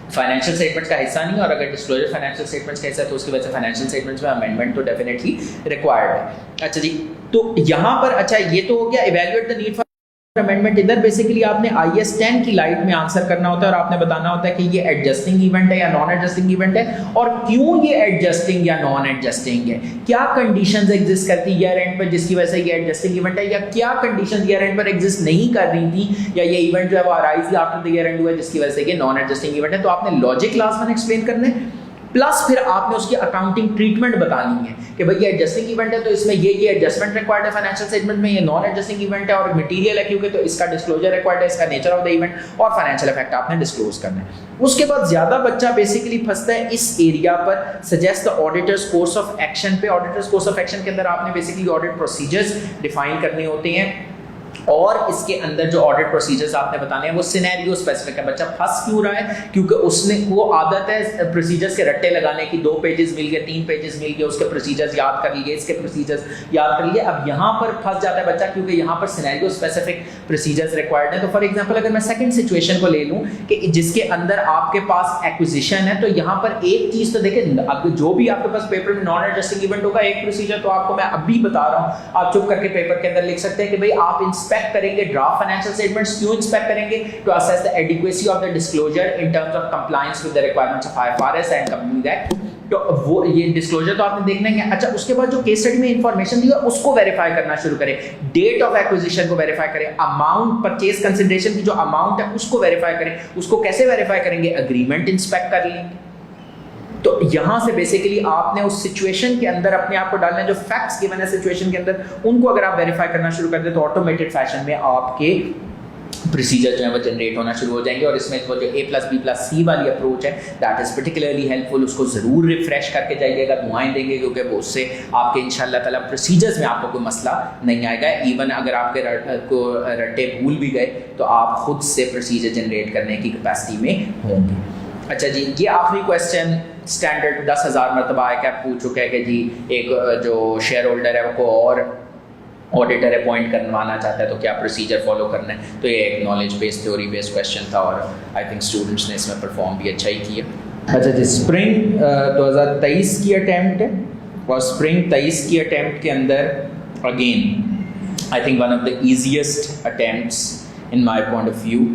फाइनेंशियल स्टेटमेंट्स का हिस्सा नहीं है, और अगर डिस्क्लोजर फाइनेंशियल स्टेटमेंट्स का हिस्सा है तो उसकी वजह से फाइनेंशियल स्टेटमेंट्स में अमेंडमेंट तो डेफिनेटली रिक्वायर्ड है। अच्छा जी, तो यहाँ पर अच्छा ये तो हो गया evaluate the need for amendment, इधर बेसिकली आपने IS 10 की लाइट में आंसर करना होता है और आपने बताना होता है कि ये एडजस्टिंग इवेंट है या नॉन एडजस्टिंग इवेंट है और क्यों ये एडजस्टिंग या नॉन एडजस्टिंग है, क्या कंडीशंस एग्जिस्ट करती है ईयर एंड पर जिसकी वजह से ये एडजस्टिंग इवेंट है, या क्या कंडीशंस ईयर एंड पर एग्जिस्ट नहीं कर रही थी, या ये इवेंट जो है वो arise after the year and हुआ है जिसकी वजह से ये नॉन एडजस्टिंग इवेंट है। तो आपने लॉजिक क्लास में एक्सप्लेन करने प्लस फिर आपने उसकी अकाउंटिंग ट्रीटमेंट बतानी है कि भाई ये एडजस्टिंग इवेंट है तो इसमें ये एडजस्टमेंट रिक्वायर्ड है फाइनेंशियल स्टेटमेंट में, ये नॉन एडजस्टिंग इवेंट है और मटेरियल है क्योंकि तो इसका डिस्क्लोजर रिक्वायर्ड है, इसका नेचर ऑफ द इवेंट और फाइनेंशियल इफेक्ट आपने डिस्क्लोज करना है। उसके बाद ज्यादा बच्चा बेसिकली फंसता है इस एरिया पर, suggest the auditors course of action पे। ऑडिटर्स कोर्स ऑफ एक्शन के अंदर आपने बेसिकली ऑडिट प्रोसीजर्स डिफाइन करने होते हैं और इसके अंदर जो ऑडिट प्रोसीजर्स आपने बताने हैं वो सिनेरियो स्पेसिफिक है। बच्चा फंस क्यों रहा है, क्योंकि उसने वो आदत है प्रोसीजर्स के रट्टे लगाने की, 2 पेजेस मिल गए 3 पेजेस मिल गए, उसके प्रोसीजर्स याद कर लिए, इसके प्रोसीजर्स याद कर लिए। अब यहाँ पर फंस जाता है बच्चा क्योंकि यहाँ पर सिनेरियो स्पेसिफिक प्रोसीजर्स रिक्वायर्ड है। तो फॉर एग्जांपल अगर मैं सेकंड सिचुएशन को ले लूँ कि जिसके अंदर आपके पास एक्विजिशन है, तो यहाँ पर एक चीज तो देखिए, जो भी आपके पास पेपर में नॉन एडजस्टिंग इवेंट होगा एक प्रोसीजर तो आपको मैं अभी बता रहा हूँ, आप चुप करके पेपर के अंदर लिख सकते हैं कि भाई आप इंस्पेक्ट करेंगे ड्राफ्ट फाइनेंशियल स्टेटमेंट्स। क्यों इंस्पेक्ट करेंगे? To assess the adequacy of the disclosure in terms of compliance with the requirements of IFRS and company act. तो वो ये डिस्क्लोजर तो आपने देखना है। अच्छा, उसके बाद जो केस स्टडी में इंफॉर्मेशन दी है उसको वेरीफाई करना शुरू करें, डेट ऑफ एक्विजिशन को वेरीफाई करें, अमाउंट परचेज कंसिडरेशन की जो अमाउंट है उसको वेरीफाई करें। उसको कैसे वेरीफाई करेंगे? एग्रीमेंट इंस्पेक्ट कर लेंगे। तो यहां से बेसिकली आपने उस सिचुएशन के अंदर अपने आप को डालना है, जो फैक्ट्स गिवन है सिचुएशन के अंदर उनको अगर आप वेरीफाई करना शुरू कर दें तो ऑटोमेटेड फैशन में आपके प्रोसीजर जो है वो जनरेट होना शुरू हो जाएंगे। और इसमें वो जो A+B+C वाली अप्रोच है दैट इज पर्टिकुलरली हेल्पफुल, उसको जरूर रिफ्रेश करके जाइएगा, दुआएं देंगे, क्योंकि वो उससे आपके इंशाल्लाह ताला प्रोसीजर्स में आपको कोई मसला नहीं आएगा। इवन अगर आपके रट्टे भूल भी गए तो आप खुद से प्रोसीजर जनरेट करने की कैपेसिटी में होंगे। अच्छा जी, ये आखिरी क्वेश्चन स्टैंडर्ड 10,000 मरतबा आया, पूछ चुका है कि जी एक जो शेयर होल्डर है वो और ऑडिटर अपॉइंट करवाना चाहता है तो क्या प्रोसीजर फॉलो करना है। तो ये एक knowledge based theory based question था और आई थिंक स्टूडेंट्स ने इसमें परफॉर्म भी अच्छा ही किया। अच्छा जी, स्प्रिंग 2023 की अटैम्प्ट है और स्प्रिंग 23 की अटैम्प्ट के अंदर again I think one of the easiest attempts in my point of view,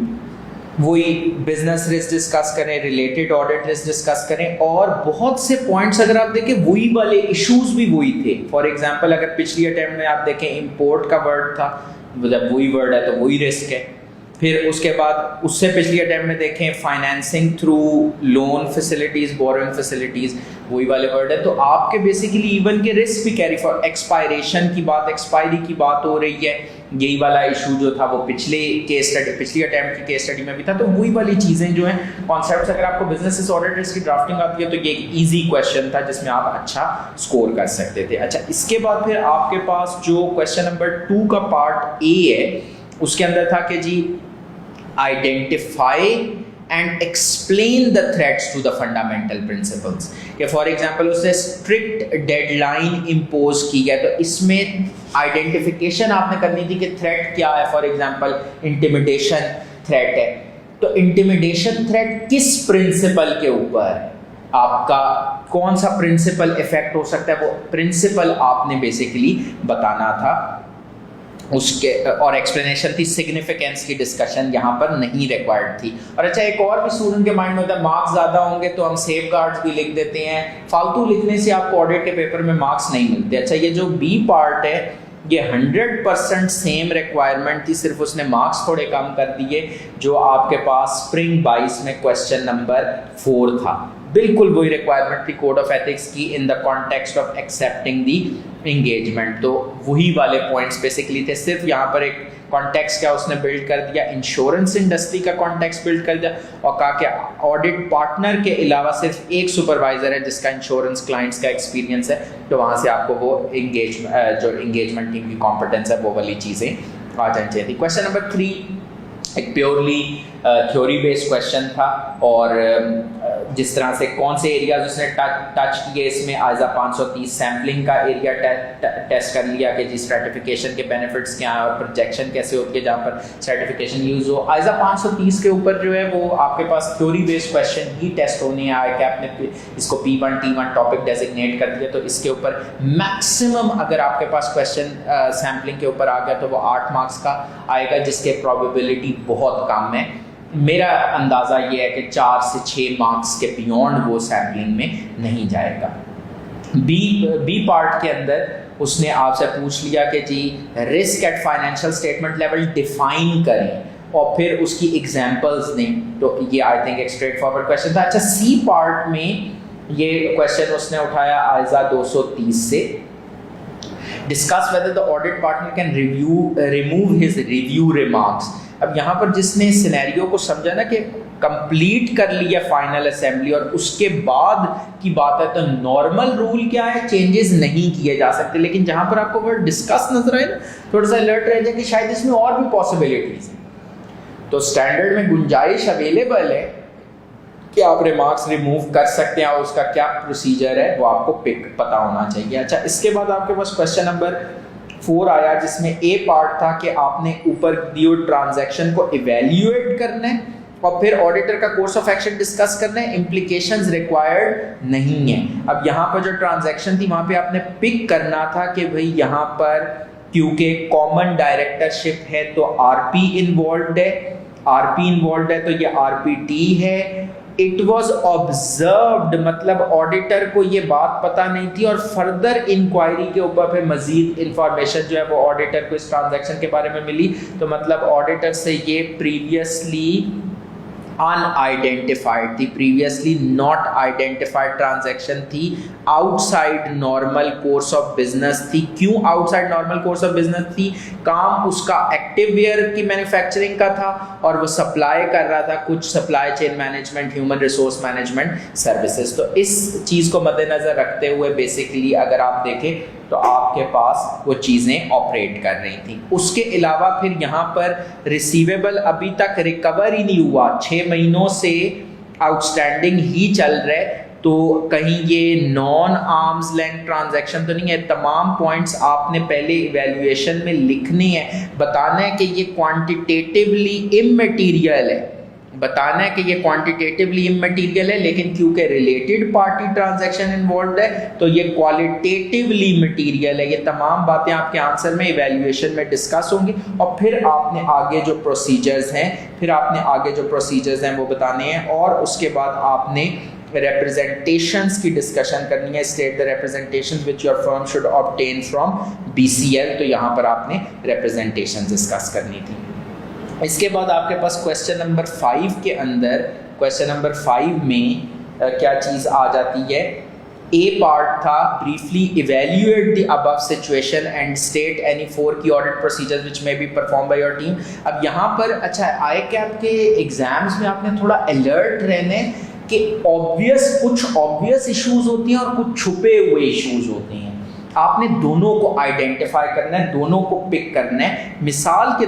वही बिजनेस रिस्क डिस्कस करें, रिलेटेड ऑडिट रिस्क डिस्कस करें और बहुत से पॉइंट्स अगर आप देखें वही वाले इश्यूज भी वही थे। फॉर एग्जांपल अगर पिछली अटेम्प्ट में आप देखें इंपोर्ट का वर्ड था, जब वही वर्ड है तो वही रिस्क है। फिर उसके बाद उससे पिछली अटेम्प्ट में देखें financing through loan facilities, borrowing facilities, वही वाले वर्ड है। तो आपके बेसिकली इवन के रिस्क भी कैरी फॉर एक्सपायरेशन की बात, एक्सपायरी की बात हो रही है, यही वाला इशू जो था वो पिछले केस स्टडी, पिछली अटेम्प्ट की केस स्टडी में भी था। तो वही वाली चीज़ें जो हैं कॉन्सेप्ट्स, अगर आपको बिजनेस ऑडिटर्स की ड्राफ्टिंग आती है तो ये एक ईजी क्वेश्चन था जिसमें आप अच्छा स्कोर कर सकते थे। अच्छा, इसके बाद फिर आपके पास जो क्वेश्चन नंबर 2 का पार्ट ए है उसके अंदर था कि जी identify and explain the threats to the fundamental principles. कि फॉर एग्जांपल उसने स्ट्रिक्ट डेडलाइन इम्पोज की है तो इसमें आइडेंटिफिकेशन आपने करनी थी कि थ्रेट क्या है। फॉर एग्जांपल इंटिमिडेशन थ्रेट है तो इंटिमिडेशन थ्रेट किस प्रिंसिपल के ऊपर, आपका कौन सा प्रिंसिपल इफेक्ट हो सकता है, वो प्रिंसिपल आपने बेसिकली बताना था उसके। और एक्सप्लेनेशन थी, सिग्निफिकेंस की डिस्कशन यहाँ पर नहीं रिक्वायर्ड थी। और अच्छा, एक और भी स्टूडेंट के माइंड में होता है मार्क्स ज़्यादा होंगे तो हम सेफ गार्ड्स भी लिख देते हैं, फालतू लिखने से आपको ऑडिट के पेपर में मार्क्स नहीं मिलते। अच्छा, ये जो बी पार्ट है ये 100% सेम रिक्वायरमेंट थी, सिर्फ उसने मार्क्स थोड़े कम कर दिए। जो आपके पास स्प्रिंग 22 में क्वेश्चन नंबर 4 था, बिल्कुल वही रिक्वायरमेंट थी कोड ऑफ एथिक्स की in the context of accepting the engagement. तो वही वाले पॉइंट्स बेसिकली थे, सिर्फ यहाँ पर एक कॉन्टेक्स्ट क्या उसने बिल्ड कर दिया, इंश्योरेंस इंडस्ट्री का कॉन्टेक्स्ट बिल्ड कर दिया और कहा कि ऑडिट पार्टनर के अलावा सिर्फ एक सुपरवाइजर है जिसका इंश्योरेंस क्लाइंट्स का एक्सपीरियंस है, तो वहाँ से आपको वो जो एंगेजमेंट टीम की कॉम्पिटेंस है वो वाली चीज़ें आ जानी चाहिए थी। क्वेश्चन नंबर 3 एक प्योरली थ्योरी बेस्ड क्वेश्चन था और जिस तरह से कौन से एरियाज उसने टच किए इसमें आइजा 530 सैम्पलिंग का एरिया टेस्ट कर लिया कि जी स्ट्रेटिफिकेशन के बेनिफिट्स क्या हैं और प्रोजेक्शन कैसे होती है जहाँ पर स्ट्रेटिफिकेशन यूज हो। आइजा 530 के ऊपर जो है वो आपके पास थ्योरी बेस्ड क्वेश्चन ही टेस्ट होने हैं। ICAP ने इसको P1 T1 टॉपिक डेजिग्नेट कर दिया, तो इसके ऊपर मैक्सिमम अगर आपके पास क्वेश्चन सैम्पलिंग के ऊपर आ गया तो वो 8 मार्क्स का आएगा, जिसके प्रोबेबिलिटी बहुत कम है। मेरा अंदाज़ा ये है कि 4 से 6 मार्क्स के बियॉन्ड वो सैम्पलिंग में नहीं जाएगा। बी पार्ट के अंदर उसने आपसे पूछ लिया कि जी risk at financial statement level define करें और फिर उसकी एग्जांपल्स दें, तो ये आई थिंक एक स्ट्रेट फॉरवर्ड क्वेश्चन था। अच्छा, सी पार्ट में ये क्वेश्चन उसने उठाया आइजा 230 से, discuss whether the audit partner can remove his review remarks. अब यहाँ पर जिसने सिनेरियो को समझा ना कि कंप्लीट कर लिया फाइनल असेंबली और उसके बाद की बात है, तो नॉर्मल रूल क्या है, चेंजेस नहीं किए जा सकते। लेकिन जहाँ पर आपको वर्ड डिस्कस नजर आए ना, थोड़ा सा अलर्ट रह जाए कि शायद इसमें और भी पॉसिबिलिटीज हैं। तो स्टैंडर्ड में गुंजाइश अवेलेबल है कि आप रिमार्क्स रिमूव कर सकते हैं और उसका क्या प्रोसीजर है वो आपको पता होना चाहिए। अच्छा, इसके बाद आपके पास क्वेश्चन नंबर 4 आया जिसमें ए पार्ट था कि आपने ऊपर दिए ट्रांजैक्शन को इवेल्युएट करना है और फिर ऑडिटर का कोर्स ऑफ एक्शन डिस्कस करना है, इम्प्लीकेशंस रिक्वायर्ड नहीं है। अब यहाँ पर जो ट्रांजैक्शन थी वहाँ पे आपने पिक करना था कि भाई यहाँ पर क्योंकि कॉमन डायरेक्टरशिप है तो आरपी इन्वॉल्व है, आरपी इन्वॉल्व है तो ये आरपीटी है। इट वॉज ऑब्जर्व्ड, मतलब ऑडिटर को ये बात पता नहीं थी और फर्दर इंक्वायरी के ऊपर फिर मजीद इंफॉर्मेशन जो है वो ऑडिटर को इस ट्रांजैक्शन के बारे में मिली, तो मतलब ऑडिटर से ये प्रीवियसली अनआइडेंटिफाइड थी, प्रीवियसली नॉट आइडेंटिफाइड ट्रांजैक्शन थी, outside normal course of business थी। क्यों outside normal course of business थी? काम उसका एक्टिव वेयर की मैन्युफैक्चरिंग का था और वो सप्लाई कर रहा था कुछ supply chain management, human resource management services. तो इस चीज़ को मद्देनजर रखते हुए बेसिकली अगर आप देखें तो आपके पास वो चीज़ें ऑपरेट कर रही थी। उसके अलावा फिर यहाँ पर रिसीवेबल अभी तक रिकवर ही नहीं हुआ, 6 महीनों से आउटस्टैंडिंग ही चल रहा है, तो कहीं ये नॉन आर्म्स लेंथ ट्रांजैक्शन तो नहीं है। तमाम पॉइंट्स आपने पहले इवैल्यूएशन में लिखने हैं, बताना है कि ये क्वांटिटेटिवली इमटेरियल है, बताना है कि ये क्वांटिटेटिवली इमटेरियल है, लेकिन क्योंकि रिलेटेड पार्टी ट्रांजैक्शन इन्वॉल्व है तो ये क्वालिटेटिवली मटेरियल है। ये तमाम बातें आपके आंसर में इवैल्यूएशन में डिस्कस होंगी और फिर आपने आगे जो प्रोसीजर्स हैं वो बताने हैं और उसके बाद आपने representations की डिस्कशन करनी है। State the representations which your firm should obtain from BCL, तो यहाँ पर आपने representations डिस्कस करनी थी। इसके बाद आपके पास क्वेश्चन नंबर 5 के अंदर, क्वेश्चन नंबर 5 में क्या चीज़ आ जाती है? ए पार्ट था briefly evaluate the above situation and state any 4 की audit procedures which may be perform by your team. अब यहाँ पर अच्छा ICAP के एग्जाम्स में आपने थोड़ा अलर्ट रहने कि कुछ ऑब्वियस इश्यूज होती हैं और कुछ छुपे हुए इश्यूज होते हैं। आपने दोनों को आइडेंटिफाई करना है, दोनों को पिक करना है। मिसाल के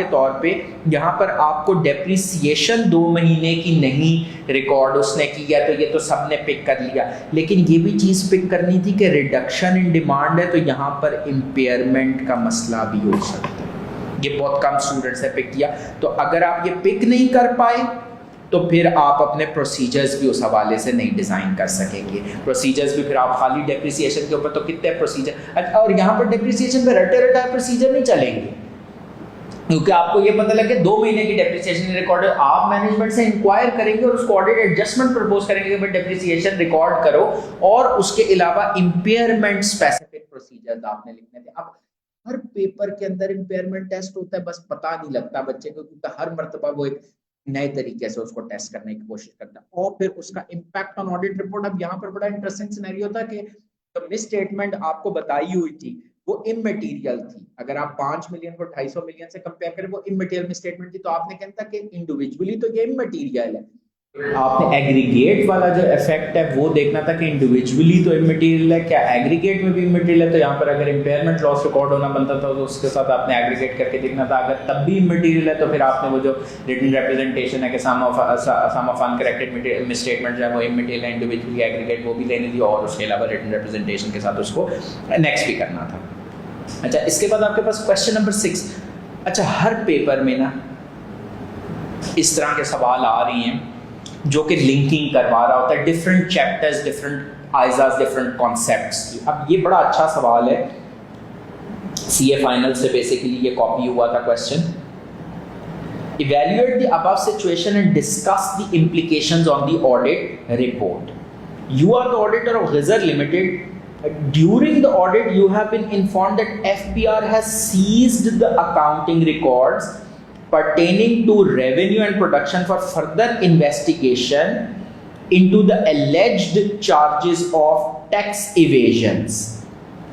तौर पे यहाँ पर आपको डेप्रिसिएशन 2 महीने की नहीं रिकॉर्ड उसने किया तो ये तो सबने पिक कर लिया, लेकिन ये भी चीज़ पिक करनी थी कि रिडक्शन इन डिमांड है तो यहाँ पर इम्पेयरमेंट का मसला भी हो सकता है। ये बहुत कम स्टूडेंट्स ने पिक किया, तो अगर आप ये पिक नहीं कर पाए तो फिर आप अपने प्रोसीजर्स भी उस हवाले से नहीं डिज़ाइन कर सकेंगे। प्रोसीजर्स भी फिर आप खाली डेप्रिसिएशन के ऊपर तो कितने प्रोसीजर, और यहाँ पर डेप्रिसिएशन पे रटे प्रोसीजर नहीं चलेंगे क्योंकि आपको ये पता लगे 2 महीने की डेप्रिसिएशन रिकॉर्ड, आप मैनेजमेंट से इंक्वायर करेंगे और उसको ऑडिट एडजस्टमेंट प्रपोज करेंगे कि डेप्रिसिएशन रिकॉर्ड करो, और उसके अलावा इम्पेयरमेंट स्पेसिफिक प्रोसीजर्स आपने लिखने थे। अब हर पेपर के अंदर इम्पेयरमेंट टेस्ट होता है, बस पता नहीं लगता बच्चे को क्योंकि हर मरतबा वो एक नए तरीके से उसको टेस्ट करने की कोशिश करता है और फिर उसका इम्पैक्ट ऑन ऑडिट रिपोर्ट। अब यहाँ पर बड़ा इंटरेस्टिंग सिनेरियो था कि जो मिस स्टेटमेंट आपको बताई हुई थी वो इमटेरियल थी। अगर आप 5 मिलियन को 250 मिलियन से कंपेयर करें वो इमटेरियल मिस स्टेटमेंट थी, तो आपने कहना था कि इंडिविजुअली तो ये इमटेरियल है, आपने एग्रीगेट वाला जो इफेक्ट है वो देखना था कि इंडिविजुअली तो इमटेरियल है, क्या एग्रीगेट में भी इमटेरियल है, तो यहाँ पर अगर इम्पेयरमेंट लॉस रिकॉर्ड होना बनता था तो उसके साथ आपने एग्रीगेट करके देखना था। अगर तब भी इमटेरियल है तो फिर आपने वो जो रिटन रिप्रेजेंटेशन है कि सम ऑफ अनकरेक्टेड मिसस्टेटमेंट जो है वो इमटेरियल है, इंडिविजुअली एग्रीगेट वो भी लेनी थी और उसके अलावा रिटन रिप्रेजेंटेशन के साथ उसको नेक्स्ट भी करना था। अच्छा, इसके बाद आपके पास क्वेश्चन नंबर 6। अच्छा, हर पेपर में ना इस तरह के सवाल आ रही हैं जो कि लिंकिंग करवा रहा होता है different chapters, different ISAs, different concepts की। अब ये बड़ा अच्छा सवाल है, सीए फाइनल से बेसिकली ये कॉपी हुआ था question. Evaluate the above situation and discuss the implications on the audit report. You are the auditor of Ghazar Limited. During the audit, you have been informed that FPR has seized the accounting records pertaining to revenue and production for further investigation into the alleged charges of tax evasions.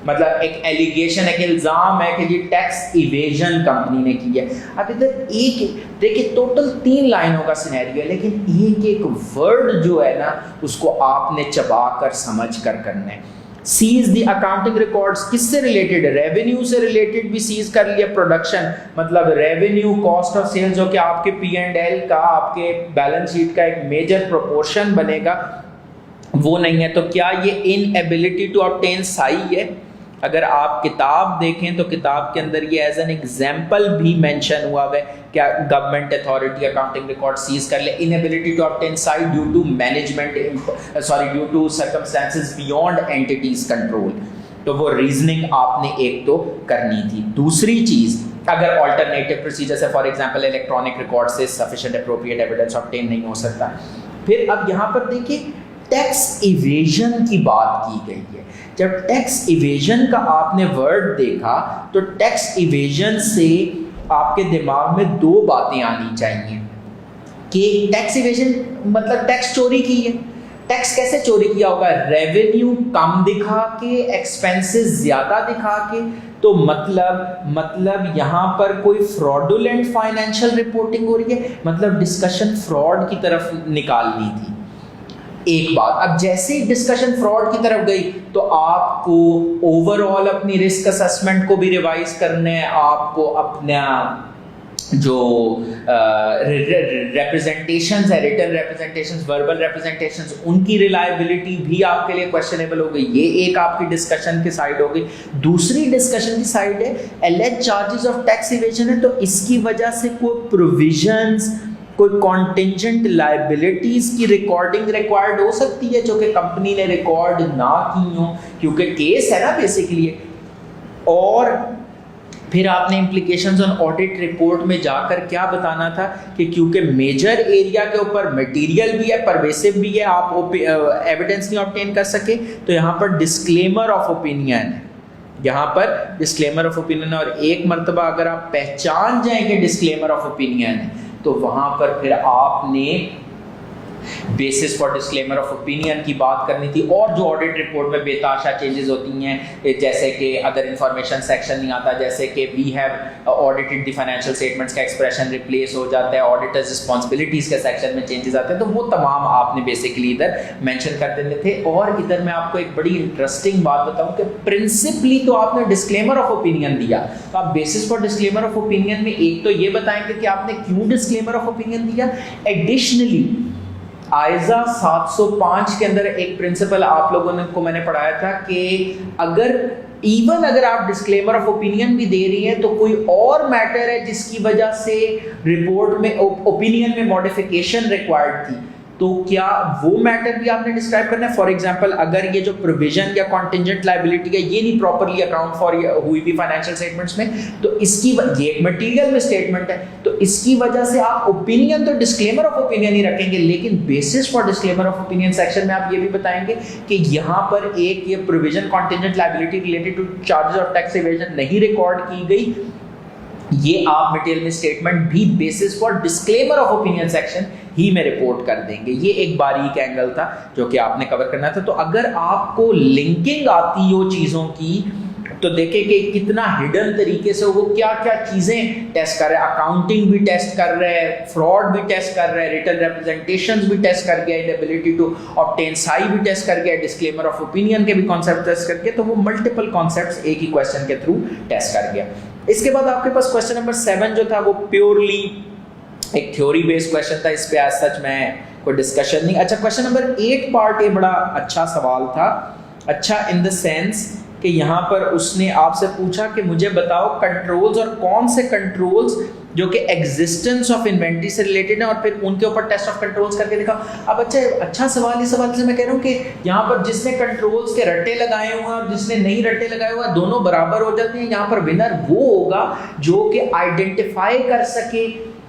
मतलब एक allegation, एक इल्जाम है कि ये tax evasion company ने की है। अब इधर एक देखिए टोटल 3 लाइनों का सिनेरियो है, लेकिन एक एक वर्ड जो है ना उसको आपने चबा कर समझ कर करना है। सीज द अकाउंटिंग रिकॉर्ड्स किससे रिलेटेड है? रेवेन्यू से रिलेटेड भी सीज कर लिया। प्रोडक्शन मतलब रेवेन्यू, कॉस्ट ऑफ सेल्स जो कि आपके P&L का, आपके बैलेंस शीट का एक मेजर प्रोपोर्शन बनेगा, वो नहीं है। तो क्या ये इनएबिलिटी टू ऑब्टेन सही है? अगर आप किताब देखें तो किताब के अंदर ये एज एन एग्जाम्पल भी मेंशन हुआ है, क्या government authority accounting record seize कर ले, inability to obtain side due to management due to circumstances beyond entities control. तो वो रीजनिंग आपने एक तो करनी थी। दूसरी चीज, अगर ऑल्टरनेटिव प्रोसीजर से फॉर एग्जांपल इलेक्ट्रॉनिक रिकॉर्ड से सफिशिएंट एप्रोप्रिएट एविडेंस ऑब्टेन नहीं हो सकता। फिर अब यहाँ पर देखिए टैक्स इवेजन की बात की गई है। जब टैक्स इवेजन का आपने वर्ड देखा तो टैक्स इवेजन से आपके दिमाग में 2 बातें आनी चाहिए कि टैक्स इवेजन मतलब टैक्स चोरी की है। टैक्स कैसे चोरी किया होगा? रेवेन्यू कम दिखा के, एक्सपेंसेस ज्यादा दिखा के। तो मतलब यहां पर कोई फ्रॉडुलेंट फाइनेंशियल रिपोर्टिंग हो रही है, मतलब डिस्कशन फ्रॉड की तरफ निकालनी थी। एक बात, अब जैसे ही डिस्कशन फ्रॉड की तरफ गई तो आपको ओवरऑल अपनी रिस्क असेसमेंट को भी रिवाइज करना है, आपको अपना जो रिप्रेजेंटेशंस है, रिटन रिप्रेजेंटेशंस, वर्बल रिप्रेजेंटेशंस, उनकी रिलायबिलिटी भी आपके लिए क्वेश्चनेबल हो गई। ये एक आपकी डिस्कशन की साइड हो गई। दूसरी डिस्कशन की साइड है alleged charges of tax evasion है, तो इसकी वजह से कोई प्रोविजंस, कोई कॉन्टिंजेंट लायबिलिटीज की रिकॉर्डिंग रिक्वायर्ड हो सकती है जो कि कंपनी ने रिकॉर्ड ना की हो, क्योंकि केस है ना बेसिकली। और फिर आपने इम्प्लीकेशंस ऑन ऑडिट रिपोर्ट में जाकर क्या बताना था कि क्योंकि मेजर एरिया के ऊपर मटेरियल भी है, परवेसिव भी है, आप एविडेंस नहीं ऑब्टेन कर सके, तो यहाँ पर डिस्क्लेमर ऑफ ओपिनियन है। यहाँ पर डिस्क्लेमर ऑफ ओपिनियन, और एक मर्तबा अगर आप पहचान जाएं कि डिस्क्लेमर ऑफ ओपिनियन है तो वहां पर फिर आपने basis for disclaimer of opinion की बात करनी थी। और जो ऑडिट रिपोर्ट में बेताशा चेंजेस होती हैं, जैसे कि अदर इंफॉर्मेशन सेक्शन नहीं आता, जैसे कि we have audited the financial statements का एक्सप्रेशन रिप्लेस हो जाता है, ऑडिटर्स रिस्पॉन्सिबिलिटीज के सेक्शन में चेंजेस आते हैं, तो वो तमाम आपने बेसिकली इधर मेंशन कर देने थे। और इधर मैं आपको एक बड़ी इंटरेस्टिंग बात बताऊं कि प्रिंसिपली तो आपने डिस्क्लेमर ऑफ ओपिनियन दिया, तो आप basis for disclaimer of opinion में एक तो ये बताएंगे कि आपने क्यों डिस्क्लेमर ऑफ ओपिनियन दिया। एडिशनली आइजा 705 के अंदर एक प्रिंसिपल आप लोगों ने को मैंने पढ़ाया था कि अगर आप डिस्क्लेमर ऑफ ओपिनियन भी दे रही हैं तो कोई और मैटर है जिसकी वजह से रिपोर्ट में ओपिनियन में मॉडिफिकेशन रिक्वायर्ड थी, तो क्या वो मैटर भी आपने डिस्क्राइब करना है। फॉर एग्जांपल अगर ये जो प्रोविजन या कॉन्टिंजेंट लायबिलिटी है ये नहीं प्रॉपर्ली अकाउंट फॉर हुई भी फाइनेंशियल स्टेटमेंट्स में, तो इसकी ये एक मटेरियल में स्टेटमेंट है, तो इसकी वजह से आप ओपिनियन तो डिस्क्लेमर ऑफ ओपिनियन ही रखेंगे, लेकिन basis for disclaimer of opinion section में आप ये भी बताएंगे कि यहाँ पर एक ये provision contingent liability related to charges of tax evasion नहीं रिकॉर्ड की गई, ये आप मटेरियल में स्टेटमेंट भी basis for disclaimer of opinion section ही में रिपोर्ट कर देंगे। ये एक बारीक एंगल था जो कि आपने कवर करना था। तो अगर आपको लिंकिंग आती हो चीजों की तो देखें कि कितना हिडन तरीके से वो क्या क्या चीज़ें टेस्ट कर रहे हैं, अकाउंटिंग भी टेस्ट कर रहे हैं, फ्रॉड भी टेस्ट कर रहे हैं, रिटन रिप्रेजेंटेशंस भी टेस्ट कर गया, इनएबिलिटी टू ऑब्टेन साई भी टेस्ट कर गया, डिस्क्लेमर ऑफ ओपिनियन के भी कॉन्सेप्ट टेस्ट कर गया। तो वो मल्टीपल कॉन्सेप्ट्स एक ही क्वेश्चन के थ्रू टेस्ट कर गया। इसके बाद आपके पास क्वेश्चन नंबर 7 जो था वो प्योरली एक थ्योरी बेस्ड क्वेश्चन था, इस पे आज सच में कोई डिस्कशन नहीं। अच्छा, क्वेश्चन नंबर 8 पार्ट, ये बड़ा अच्छा सवाल था। अच्छा इन द सेंस कि यहाँ पर उसने आपसे पूछा कि मुझे बताओ कंट्रोल्स और कौन से कंट्रोल्स जो कि एग्जिस्टेंस ऑफ इन्वेंट्री से रिलेटेड है, और फिर उनके ऊपर टेस्ट ऑफ कंट्रोल्स करके दिखा। अब अच्छा सवाल, इस सवाल से मैं कह रहा हूँ कि यहाँ पर जिसने कंट्रोल्स के रट्टे लगाए हुए और जिसने नहीं रट्टे लगाए हुए दोनों बराबर हो जाते हैं। यहाँ पर विनर वो होगा जो कि आइडेंटिफाई कर सके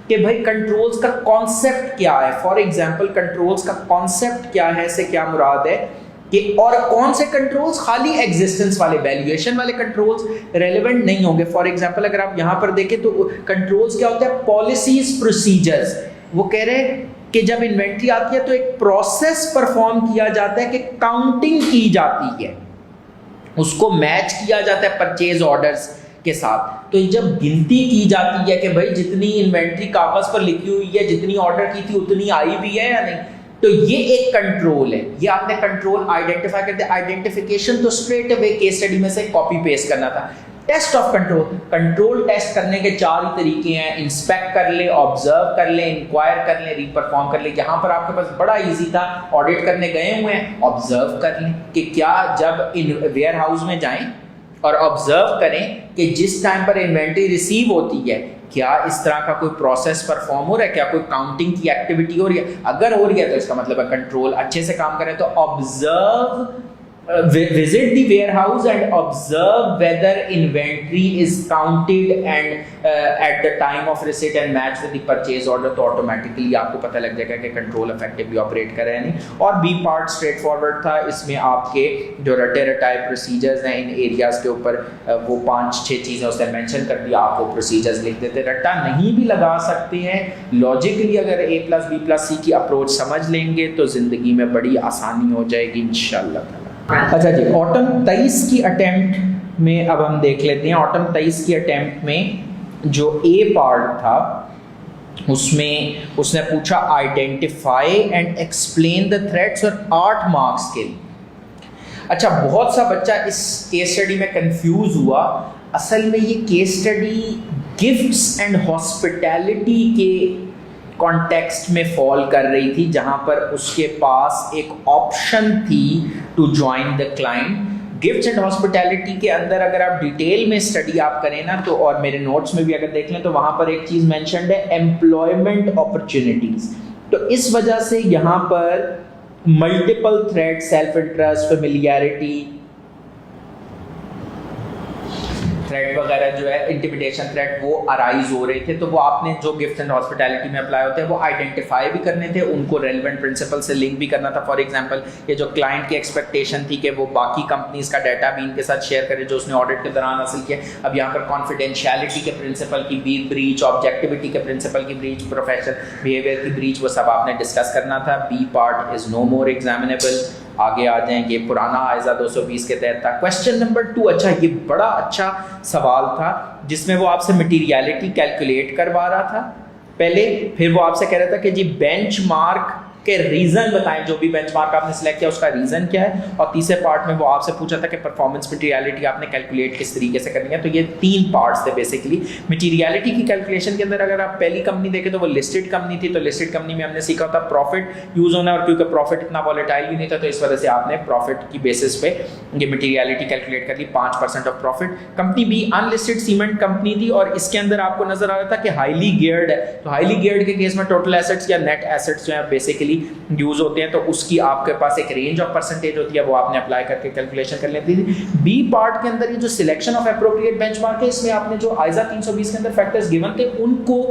कि भाई कंट्रोल्स का कॉन्सेप्ट क्या है। फॉर एग्जाम्पल कंट्रोल्स का कॉन्सेप्ट क्या है, से क्या मुराद है कि, और कौन से कंट्रोल्स खाली एग्जिस्टेंस वाले, वैल्यूएशन वाले कंट्रोल्स रेलेवेंट नहीं होंगे। फॉर एग्जांपल अगर आप यहां पर देखें तो कंट्रोल्स क्या होता है, पॉलिसीज, प्रोसीजर्स। वो कह रहे हैं कि जब इन्वेंट्री आती है तो एक प्रोसेस परफॉर्म किया जाता है कि काउंटिंग की जाती है, उसको मैच किया जाता है परचेज ऑर्डर्स के साथ। तो जब गिनती की जाती है कि भाई जितनी इन्वेंट्री कागज पर लिखी हुई है, जितनी ऑर्डर की थी उतनी आई भी है या नहीं, तो ये एक कंट्रोल है। ये आपने कंट्रोल आइडेंटिफाई कर दिया। आइडेंटिफिकेशन तो स्ट्रेट अवे केस स्टडी में से कॉपी पेस्ट करना था। Test of control, control test करने के 4 ही तरीके हैं, इंस्पेक्ट कर ले, ऑब्जर्व कर ले, इंक्वायर कर ले, रीपरफॉर्म कर ले। यहाँ पर आपके पास बड़ा इजी था, ऑडिट करने गए हुए हैं, ऑब्जर्व कर लें कि क्या जब इन वेयर हाउस में जाएं और ऑब्जर्व करें कि जिस टाइम पर इन्वेंट्री रिसीव होती है क्या इस तरह का कोई प्रोसेस परफॉर्म हो रहा है, क्या कोई काउंटिंग की एक्टिविटी हो रही है। अगर हो रही है तो इसका मतलब है कंट्रोल अच्छे से काम करे। तो observe, visit the warehouse and observe whether inventory is counted and at the time of receipt and match with the purchase order, तो automatically आपको पता लग जाएगा कि कंट्रोल effectively ऑपरेट कर रहे हैं नहीं। और बी पार्ट स्ट्रेट फॉरवर्ड था, इसमें आपके जो रटे रटाए प्रोसीजर्स हैं इन एरियाज के ऊपर वो 5-6 चीज़ें उसने मेंशन कर दिया, आपको प्रोसीजर्स लिख देते। रट्टा नहीं भी लगा सकते हैं, लॉजिकली अगर A+B+C की अप्रोच समझ लेंगे तो ज़िंदगी में बड़ी आसानी हो जाएगी इंशाल्लाह। अच्छा जी, ऑटम 23 की अटेम्प्ट में अब हम देख लेते हैं। ऑटम 23 की अटेम्प्ट में जो ए पार्ट था उसमें उसने पूछा identify and explain the threats और 8 मार्क्स के लिए। अच्छा, बहुत सा बच्चा इस केस स्टडी में कंफ्यूज हुआ। असल में ये case study gifts and hospitality के कॉन्टेक्स्ट में फॉल कर रही थी, जहां पर उसके पास एक ऑप्शन थी to join the client. Gifts and hospitality के अंदर अगर आप डिटेल में स्टडी आप करें ना तो, और मेरे नोट्स में भी अगर देख लें तो वहां पर एक चीज मेंशन्ड है, एम्प्लॉयमेंट अपॉर्चुनिटीज। तो इस वजह से यहाँ पर multiple threat, self interest, familiarity threat वगैरह जो है, इंटिमिडेशन थ्रेट, वो अराइज हो रहे थे। तो वो आपने जो गिफ्ट एंड हॉस्पिटैलिटी में अप्लाई होते हैं वो आइडेंटिफाई भी करने थे, उनको रेलेवेंट प्रिंसिपल से लिंक भी करना था। फॉर एग्जांपल ये जो क्लाइंट की एक्सपेक्टेशन थी कि वो बाकी कंपनीज का डाटा भी इनके साथ शेयर करे जो उसने ऑडिट के दौरान हासिल किया। अब यहाँ पर कॉन्फिडेंशियलिटी के प्रिंसिपल की ब्रीच, ऑब्जेक्टिविटी के प्रिंसिपल की ब्रीच, प्रोफेशनल बिहेवियर की ब्रीच, वो सब आपने डिस्कस करना था। B part is no more examinable. आगे आ जाएंगे, पुराना आयजा 220 के तहत था। क्वेश्चन नंबर 2, अच्छा ये बड़ा अच्छा सवाल था जिसमें वो आपसे मटीरियलिटी कैलकुलेट करवा रहा था पहले, फिर वो आपसे कह रहा था कि जी बेंचमार्क के रीजन बताएं, जो भी बेंचमार्क आपने सिलेक्ट किया उसका रीजन क्या है। और तीसरे पार्ट में वो आपसे पूछा था कि परफॉर्मेंस मटीरियलिटी आपने कैलकुलेट किस तरीके से करनी है। तो ये 3 पार्ट्स थे बेसिकली। मटीरियलिटी की कैलकुलेशन के अंदर अगर आप पहली कंपनी देखें तो वो लिस्टेड कंपनी थी। तो लिस्टेड कंपनी में हमने सीखा था प्रॉफिट यूज होना, और क्योंकि प्रॉफिट इतना वॉलेटाइल भी नहीं था तो इस वजह से आपने प्रॉफिट की बेसिस पे ये मटीरियलिटी कैलकुलेट कर ली, 5% of profit. Company B unlisted cement company थी और इसके अंदर आपको नजर आ रहा था कि हाईली गियर्ड है। तो हाईली गियर्ड के केस में टोटल एसेट्स या नेट एसेट्स जो है बेसिकली यूज होते हैं, तो उसकी आपके पास एक रेंज ऑफ परसेंटेज होती है, वो आपने अप्लाई करके कैलकुलेशन कर लेती थी। बी पार्ट के अंदर ये जो सिलेक्शन ऑफ एप्रोप्रिएट बेंचमार्क है, इसमें आपने जो आइजा 320 के अंदर फैक्टर्स गिवन थे उनको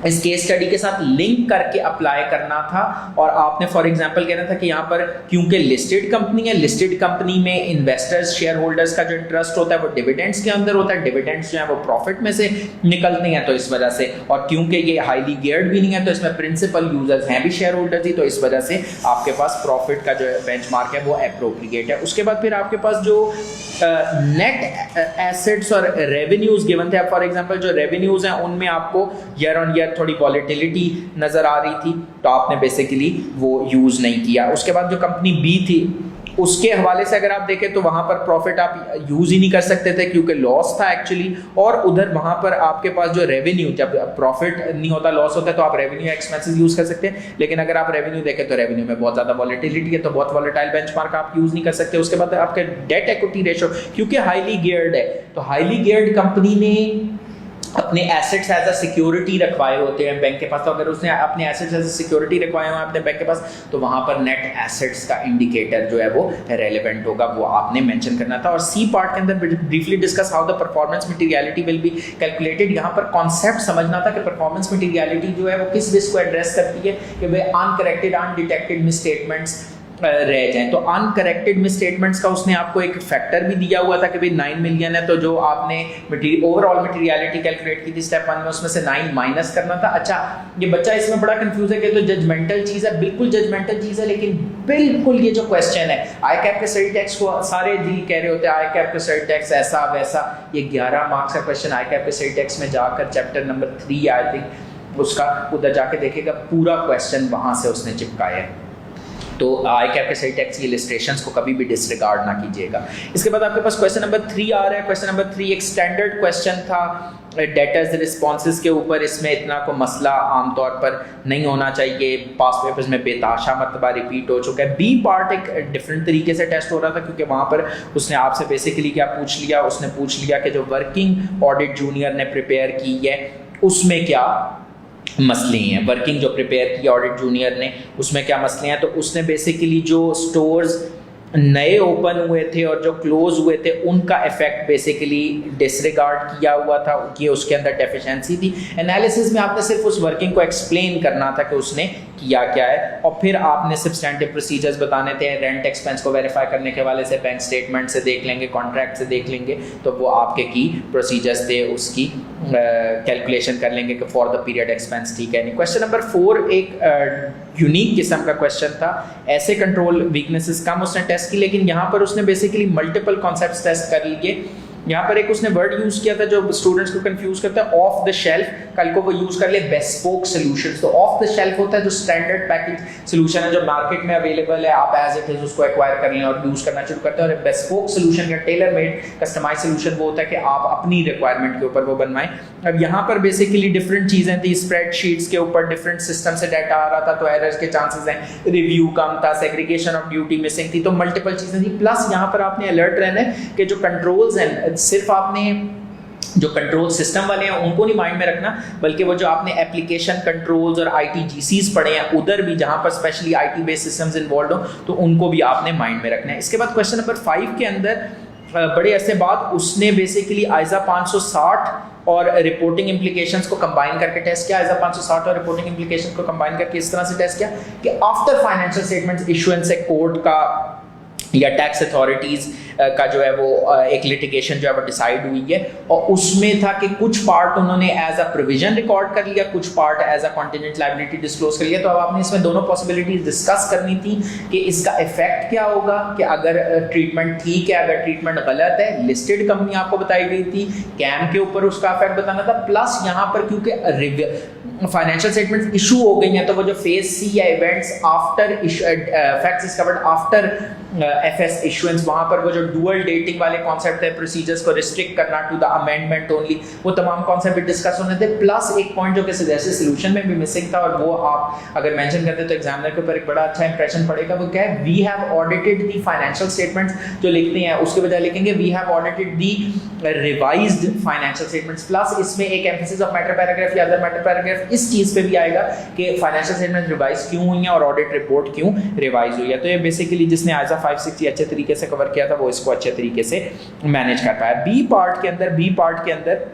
इस केस स्टडी के साथ लिंक करके अप्लाई करना था। और आपने फॉर एग्जांपल कहना था कि यहाँ पर क्योंकि लिस्टेड कंपनी है, लिस्टेड कंपनी में इन्वेस्टर्स, शेयर होल्डर्स का जो इंटरेस्ट होता है वो डिविडेंड्स के अंदर होता है, डिविडेंड्स जो है वो प्रॉफिट में से निकलते हैं, तो इस वजह से। और क्योंकि ये हाईली गियर्ड भी नहीं है तो इसमें प्रिंसिपल यूजर्स हैं भी शेयर होल्डर्स ही, तो इस वजह से आपके पास प्रॉफिट का जो बेंचमार्क है वो एप्रोप्रिएट है। उसके बाद फिर आपके पास जो नेट एसेट्स और रेवेन्यूज गिवन थे। फॉर एग्जांपल जो रेवेन्यूज हैं उनमें आपको ईयर ऑन ईयर थोड़ी वॉलेटिलिटी नजर आ रही थी, तो आपने बेसिकली वो यूज नहीं किया। उसके बाद जो कंपनी बी थी उसके हवाले से अगर आप देखें तो वहां पर प्रॉफिट आप यूज ही नहीं कर सकते थे क्योंकि लॉस था एक्चुअली, और उधर वहां पर आपके पास जो रेवेन्यू, जब प्रॉफिट नहीं होता लॉस होता है तो आप रेवेन्यू एक्सपेंसेस यूज कर सकते हैं, लेकिन अगर आप रेवेन्यू देखें तो रेवेन्यू में बहुत ज्यादा वॉलेटिलिटी है, तो बहुत वॉलेटाइल बेंचमार्क आप यूज नहीं कर सकते। उसके बाद आपका डेट इक्विटी रेशियो क्योंकि हाईली गियर्ड है, तो हाईली गियर्ड कंपनी ने अपने एसेट्स एज अ सिक्योरिटी रखवाए होते हैं बैंक के पास, तो अगर उसने अपने एसेट्स एज अ सिक्योरिटी रखवाए हुए हैं अपने बैंक के पास तो वहां पर नेट एसेट्स का इंडिकेटर जो है वो रेलेवेंट होगा, वो आपने मेंशन करना था। और सी पार्ट के अंदर briefly discuss how the performance materiality will be calculated. यहाँ पर कॉन्सेप्ट समझना था कि परफॉर्मेंस मटेरियलिटी जो है वो किस बेस को एड्रेस करती है कि भाई अनकरेक्टेड अनडिटेक्टेड मिसस्टेटमेंट्स रह जाएं, तो अनकरेक्टेड मिसस्टेटमेंट्स का उसने आपको एक फैक्टर भी दिया हुआ था कि भाई 9 मिलियन है, तो जो आपने ओवरऑल मटेरियलिटी कैलकुलेट की थी स्टेप 1 में उसमें से 9 माइनस करना था। अच्छा, ये बच्चा इसमें बड़ा कंफ्यूज है कि तो जजमेंटल चीज है, बिल्कुल जजमेंटल चीज है, लेकिन बिल्कुल ये जो क्वेश्चन है आई कैप के सही टैक्स को सारे जी कह रहे होते हैं आई कैप के सही टैक्स ऐसा वैसा, ये 11 मार्क्स का क्वेश्चन आई कैप के सही टैक्स में जाकर चैप्टर नंबर 3 आई थिंक उसका उधर जाके देखेगा, पूरा क्वेश्चन वहां से उसने चिपकाया है। तो आई कैप के सही टैक्स की इलस्ट्रेशंस को कभी भी डिसरिगार्ड ना कीजिएगा। इसके बाद आपके पास क्वेश्चन नंबर 3 आ रहा है। क्वेश्चन नंबर 3 एक स्टैंडर्ड क्वेश्चन था डेटर्स रिस्पॉन्सेज के ऊपर, इसमें इतना को मसला आमतौर पर नहीं होना चाहिए, पास पेपर्स में बेताशा मरतबा रिपीट हो चुका है। बी पार्ट एक डिफरेंट तरीके से टेस्ट हो रहा था क्योंकि वहाँ पर उसने आपसे बेसिकली क्या पूछ लिया, उसने पूछ लिया कि जो वर्किंग ऑडिट जूनियर ने प्रिपेयर की है उसमें क्या मसले हैं, वर्किंग जो प्रिपेयर की ऑडिट जूनियर ने उसमें क्या मसले हैं। तो उसने बेसिकली जो स्टोर्स नए ओपन हुए थे और जो क्लोज हुए थे उनका इफेक्ट बेसिकली डिसरिगार्ड किया हुआ था कि उसके अंदर डेफिशिएंसी थी। एनालिसिस में आपने सिर्फ उस वर्किंग को एक्सप्लेन करना था कि उसने किया क्या है, और फिर आपने सब्सटेंटिव प्रोसीजर्स बताने थे। रेंट एक्सपेंस को वेरीफाई करने के हवाले से बैंक स्टेटमेंट से देख लेंगे, कॉन्ट्रैक्ट से देख लेंगे, तो वो आपके की प्रोसीजर्स थे, उसकी कैलकुलेशन कर लेंगे कि फॉर द पीरियड एक्सपेंस ठीक है नहीं। क्वेश्चन नंबर 4 एक यूनिक किस्म का क्वेश्चन था, ऐसे कंट्रोल वीकनेसेस कम उसने टेस्ट की, लेकिन यहाँ पर उसने बेसिकली मल्टीपल कॉन्सेप्ट्स टेस्ट कर लिए। यहाँ पर एक उसने वर्ड यूज किया था जो स्टूडेंट्स को कंफ्यूज करता है, ऑफ द शेल्फ, कल को वो यूज कर ले बेस्पोक सॉल्यूशंस। तो ऑफ द शेल्फ होता है जो स्टैंडर्ड पैकेज सॉल्यूशन है जो मार्केट में अवेलेबल है, आप एज इट इज उसको एक्वायर कर लें और यूज करना शुरू करते हैं। और बेस्पोक सॉल्यूशन या टेलर मेड कस्टमाइज सॉल्यूशन वो होता है कि आप अपनी रिक्वायरमेंट के ऊपर वो बनवाएं। अब यहाँ पर बेसिकली डिफरेंट चीजें थी, स्प्रेडशीट्स के ऊपर डिफरेंट सिस्टम से डाटा आ रहा था तो एरर्स के चांसेस हैं, रिव्यू कम था, सेग्रीगेशन ऑफ ड्यूटी मिसिंग थी, तो मल्टीपल चीजें थी। प्लस यहाँ पर आपने अलर्ट रहना है कि जो कंट्रोल्स हैं सिर्फ आपने जो कंट्रोल सिस्टम वाले हैं उनको नहीं माइंड में रखना, बल्कि वो जो आपने एप्लीकेशन कंट्रोल्स और ITGCs पढ़े हैं उधर भी जहां पर specially IT based systems involve हो तो उनको भी आपने माइंड में रखना है। इसके बाद क्वेश्चन नंबर 5 के अंदर बड़े अरसे बाद उसने बेसिकली आइजा 560 और रिपोर्टिंग इम्प्लीकेशंस को कंबाइन करके टेस्ट किया। आइजा 560 और रिपोर्टिंग इम्प्लीकेशंस को कंबाइन करके इस तरह से टेस्ट किया कि आफ्टर फाइनेंशियल स्टेटमेंट्स इशुएंस से कोर्ट का या टैक्स अथॉरिटीज का जो है वो एक लिटिगेशन जो है वो डिसाइड हुई है, और उसमें था कि कुछ पार्ट उन्होंने एज अ प्रोविजन रिकॉर्ड कर लिया, कुछ part as a contingent liability disclose कर लिया। तो अब आपने इसमें दोनों पॉसिबिलिटीज डिस्कस करनी थी कि इसका इफेक्ट क्या होगा, कि अगर ट्रीटमेंट ठीक है, अगर ट्रीटमेंट गलत है, लिस्टेड कंपनी आपको बताई गई थी, कैम के ऊपर उसका इफेक्ट बताना था। प्लस यहाँ पर क्योंकि फाइनेंशियल स्टेटमेंट इशू हो गई हैं तो वो जो फेज सी या events after facts discovered after FS issuance, वहां पर वो जो डुअल डेटिंग वाले कॉन्सेप्ट है, प्रोसीजर्स को रिस्ट्रिक्ट करना टू द अमेंडमेंट ओनली, वो तमाम कॉन्सेप्ट डिस्कस होने थे। प्लस एक पॉइंट जो कि सजेस्टेड सॉल्यूशन में भी मिसिंग था और वो आप अगर मेंशन करते तो एग्जामिनर के ऊपर एक बड़ा अच्छा इंप्रेशन पड़ेगा, वो क्या है, we have audited the financial statements जो लिखते हैं उसके बजाय लिखेंगे we have audited the revised financial statements. Plus इसमें एक एम्फेसिस ऑफ मैटर पैराग्राफ या अदर मैटर पैराग्राफ इस चीज पे भी आएगा कि फाइनेंशियल स्टेटमेंट रिवाइज क्यों हुई है और ऑडिट रिपोर्ट क्यों रिवाइज हुई है। तो ये बेसिकली जिसने आइजा 560 अच्छे तरीके से कवर किया था वो इसको अच्छे तरीके से मैनेज कर पाया। बी पार्ट के अंदर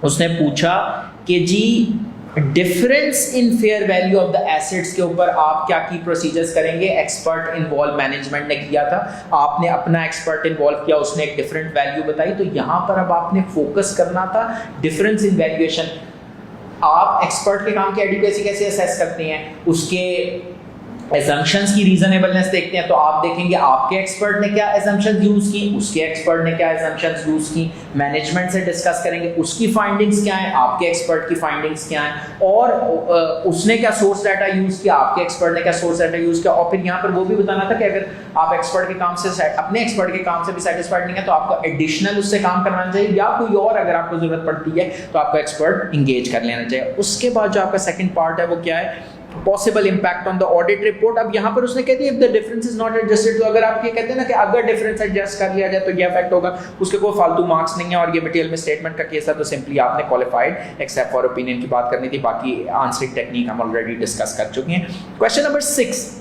उसने पूछा कि जी difference in fair value of the assets के ऊपर आप क्या की प्रोसीजर्स करेंगे। एक्सपर्ट इन्वॉल्व मैनेजमेंट ने किया था, आपने अपना एक्सपर्ट इन्वॉल्व किया, उसने एक डिफरेंट वैल्यू बताई, तो यहां पर अब आपने फोकस करना था डिफरेंस इन वैल्यूएशन। आप एक्सपर्ट के काम की एडिक्वेसी कैसे असेस करते हैं, उसके assumptions की reasonableness देखते हैं तो आप देखेंगे आपके एक्सपर्ट ने क्या assumptions यूज की, उसके एक्सपर्ट ने क्या assumptions यूज की, मैनेजमेंट से डिस्कस करेंगे उसकी फाइंडिंग्स क्या है, आपके एक्सपर्ट की फाइंडिंग्स क्या है, और उसने क्या सोर्स डाटा यूज किया, आपके एक्सपर्ट ने क्या सोर्स डाटा यूज किया, और फिर यहाँ पर वो भी बताना था कि अगर आप एक्सपर्ट के काम से अपने एक्सपर्ट के काम से भी सेटिस्फाइड नहीं है तो आपको एडिशनल उससे काम करवाना चाहिए, या कोई और अगर आपको जरूरत पड़ती है तो आपका एक्सपर्ट इंगेज कर लेना चाहिए। उसके बाद जो आपका सेकंड पार्ट है वो क्या है, possible impact on the audit report. अब यहाँ पर उसने कह दिया if the difference is not adjusted, तो अगर आप ये कहते हैं ना कि अगर डिफरेंस एडजस्ट कर लिया जाए तो ये इफेक्ट होगा, उसके कोई फालतू मार्क्स नहीं है और ये मटेरियल में स्टेटमेंट का केस है तो सिंपली आपने क्वालिफाइड एक्सेप्ट फॉर ओपिनियन की बात करनी थी, बाकी आंसरिंग टेक्निक हम ऑलरेडी डिस्कस कर चुके हैं। क्वेश्चन नंबर 6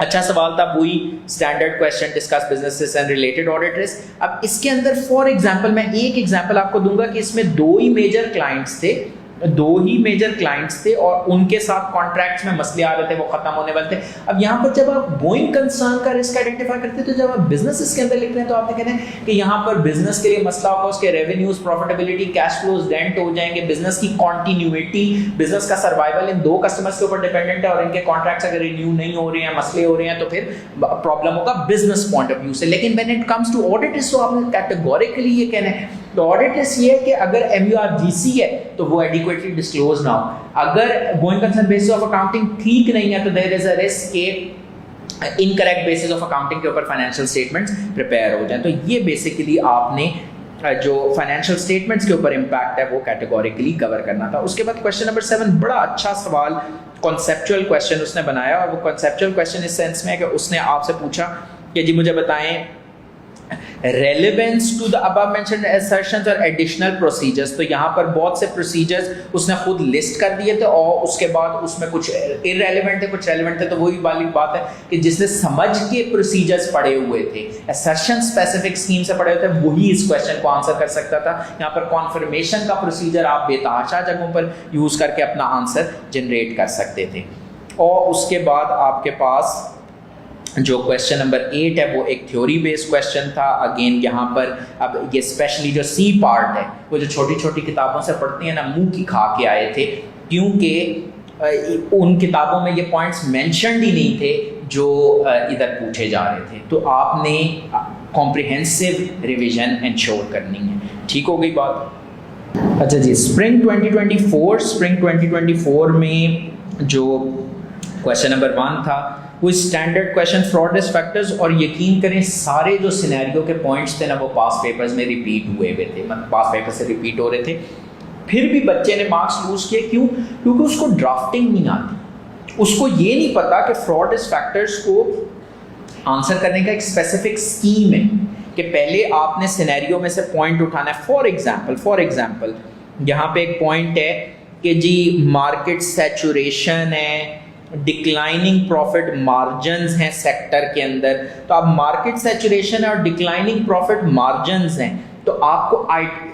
अच्छा सवाल था, वही standard question, discuss businesses and related audit risk. अब इसके अंदर फॉर एग्जांपल मैं एक एग्जांपल आपको दूंगा कि इसमें दो ही मेजर क्लाइंट्स थे और उनके साथ कॉन्ट्रैक्ट्स में मसले आ रहे थे, वो खत्म होने वाले थे। अब यहाँ पर जब आप गोइंग कंसर्न का रिस्क आइडेंटिफाई करते हैं तो जब आप बिजनेसेस के अंदर लिख रहे हैं तो आपने कहना है कि यहाँ पर बिजनेस के लिए मसला होगा, उसके revenues, profitability, cash flows dent हो जाएंगे, बिजनेस की कॉन्टिन्यूटी, बिजनेस का सर्वाइवल इन दो कस्टमर्स के ऊपर डिपेंडेंट है और इनके कॉन्ट्रैक्ट्स अगर रिन्यू नहीं हो रहे हैं, मसले हो रहे हैं तो फिर प्रॉब्लम होगा बिजनेस पॉइंट ऑफ व्यू से। लेकिन when it comes to audit risk तो आपने कैटेगोरिकली ये कहना है तो ऑडिट रिस्क ये है कि अगर MURGC है तो वो एडिक्वेटली डिस्क्लोज ना हो, अगर going concern basis of accounting ठीक नहीं है तो देयर इज अ रिस्क के इनकरेक्ट बेसिस ऑफ अकाउंटिंग के ऊपर फाइनेंशियल स्टेटमेंट्स प्रिपेयर हो जाए। तो ये बेसिकली आपने जो फाइनेंशियल स्टेटमेंट्स के ऊपर इंपैक्ट है वो कैटेगोरिकली कवर करना था। उसके बाद क्वेश्चन नंबर 7 बड़ा अच्छा सवाल, कॉन्सेप्चुअल क्वेश्चन उसने बनाया, और वो कॉन्सेप्चुअल क्वेश्चन इस सेंस में है कि उसने आपसे पूछा कि जी मुझे बताएं relevance to the above mentioned assertions और एडिशनल प्रोसीजर्स। तो यहाँ पर बहुत से प्रोसीजर्स उसने खुद लिस्ट कर दिए थे और उसके बाद उसमें कुछ इररेलेवेंट थे कुछ रेलेवेंट थे। तो वही वाली बात है कि जिसने समझ के प्रोसीजर्स पढ़े हुए थे, असर्शन स्पेसिफिक स्कीम से पढ़े हुए थे, वही इस क्वेश्चन को आंसर कर सकता था। यहाँ पर कॉन्फर्मेशन का प्रोसीजर आप बेतहाशा जगहों पर यूज करके अपना आंसर जनरेट कर सकते थे। और उसके बाद आपके पास जो क्वेश्चन नंबर 8 है वो एक थ्योरी बेस्ड क्वेश्चन था। अगेन यहाँ पर अब ये स्पेशली जो सी पार्ट है वो जो छोटी छोटी किताबों से पढ़ती हैं ना, मुंह की खा के आए थे, क्योंकि उन किताबों में ये पॉइंट्स मेंशन्ड ही नहीं थे जो इधर पूछे जा रहे थे। तो आपने कॉम्प्रिहेंसिव रिवीजन इंश्योर करनी है। ठीक हो गई बात। अच्छा जी, स्प्रिंग 2024 में जो क्वेश्चन नंबर 1 था वो standard question fraud risk factors, और यकीन करें सारे जो सिनेरियो के पॉइंट्स थे ना वो पास पेपर्स में रिपीट हुए थे, मतलब पास पेपर से रिपीट हो रहे थे। फिर भी बच्चे ने मार्क्स लूज किए, क्यों? क्योंकि उसको ड्राफ्टिंग नहीं आती, उसको ये नहीं पता कि फ्रॉड रिस्क फैक्टर्स को आंसर करने का एक स्पेसिफिक स्कीम है कि पहले आपने सिनेरियो में से पॉइंट उठाना है। फॉर एग्जाम्पल यहाँ पे एक पॉइंट है कि जी मार्केट सैचुरेशन है, डिक्लाइनिंग प्रॉफिट मार्जिन्स हैं सेक्टर के अंदर। तो आप मार्केट सैचुरेशन और डिक्लाइनिंग प्रॉफिट मार्जिन्स हैं तो आपको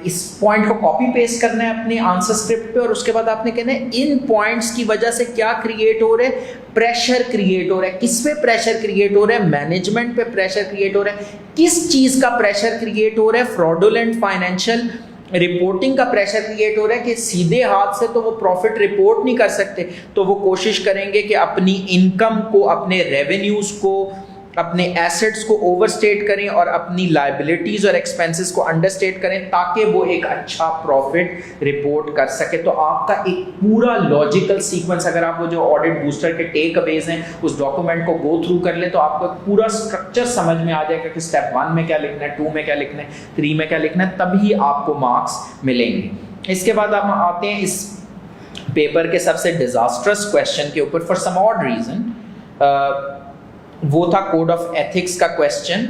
इस पॉइंट को कॉपी पेस्ट करना है अपने आंसर स्क्रिप्ट पे, और उसके बाद आपने कहना है इन पॉइंट्स की वजह से क्या क्रिएट हो रहा है, प्रेशर क्रिएट हो रहा है। किस पे प्रेशर क्रिएट हो रहा है? मैनेजमेंट पे प्रेशर क्रिएट हो रहा है। किस चीज का प्रेशर क्रिएट हो रहा है? फ्रॉडुलेंट फाइनेंशियल रिपोर्टिंग का प्रेशर क्रिएट हो रहा है कि सीधे हाथ से तो वो प्रॉफिट रिपोर्ट नहीं कर सकते, तो वो कोशिश करेंगे कि अपनी इनकम को, अपने रेवेन्यूज को, अपने एसेट्स को ओवरस्टेट करें और अपनी लायबिलिटीज और एक्सपेंसेस को अंडरस्टेट करें ताकि वो एक अच्छा प्रॉफिट रिपोर्ट कर सके। तो आपका एक पूरा लॉजिकल सीक्वेंस, अगर आप वो जो ऑडिट बूस्टर के टेक अवेज हैं उस डॉक्यूमेंट को गो थ्रू कर ले तो आपको पूरा स्ट्रक्चर समझ में आ जाएगा कि स्टेप 1 में क्या लिखना है, 2 में क्या लिखना है, 3 में क्या लिखना है, तभी आपको मार्क्स मिलेंगे। इसके बाद हम आते हैं इस पेपर के सबसे डिजास्ट्रस क्वेश्चन के ऊपर फॉर सम ऑड रीजन। वो था कोड ऑफ एथिक्स का क्वेश्चन।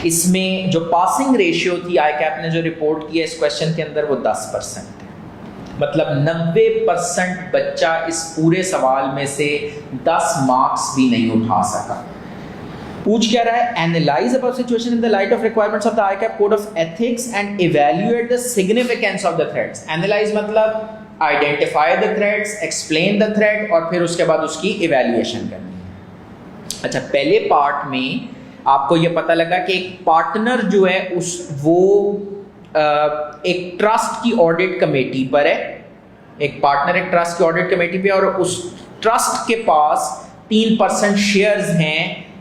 इसमें जो पासिंग रेशियो थी ICAP ने जो रिपोर्ट किया इस क्वेश्चन के अंदर वो 10% है। मतलब 90% बच्चा इस पूरे सवाल में से 10 मार्क्स भी नहीं उठा सका। पूछ क्या रहा है? Analyse about situation in the light of requirements of the ICAP code of ethics and evaluate the significance of the threats. Analyse मतलब identify the threats, explain the threat और फिर उसके बाद उसकी इवैल्यूएशन करनी है। अच्छा, पहले पार्ट में आपको यह पता लगा कि एक पार्टनर जो है एक ट्रस्ट की ऑडिट कमेटी पर है, एक पार्टनर एक ट्रस्ट की ऑडिट कमेटी पे, और उस ट्रस्ट के पास 3% शेयर्स हैं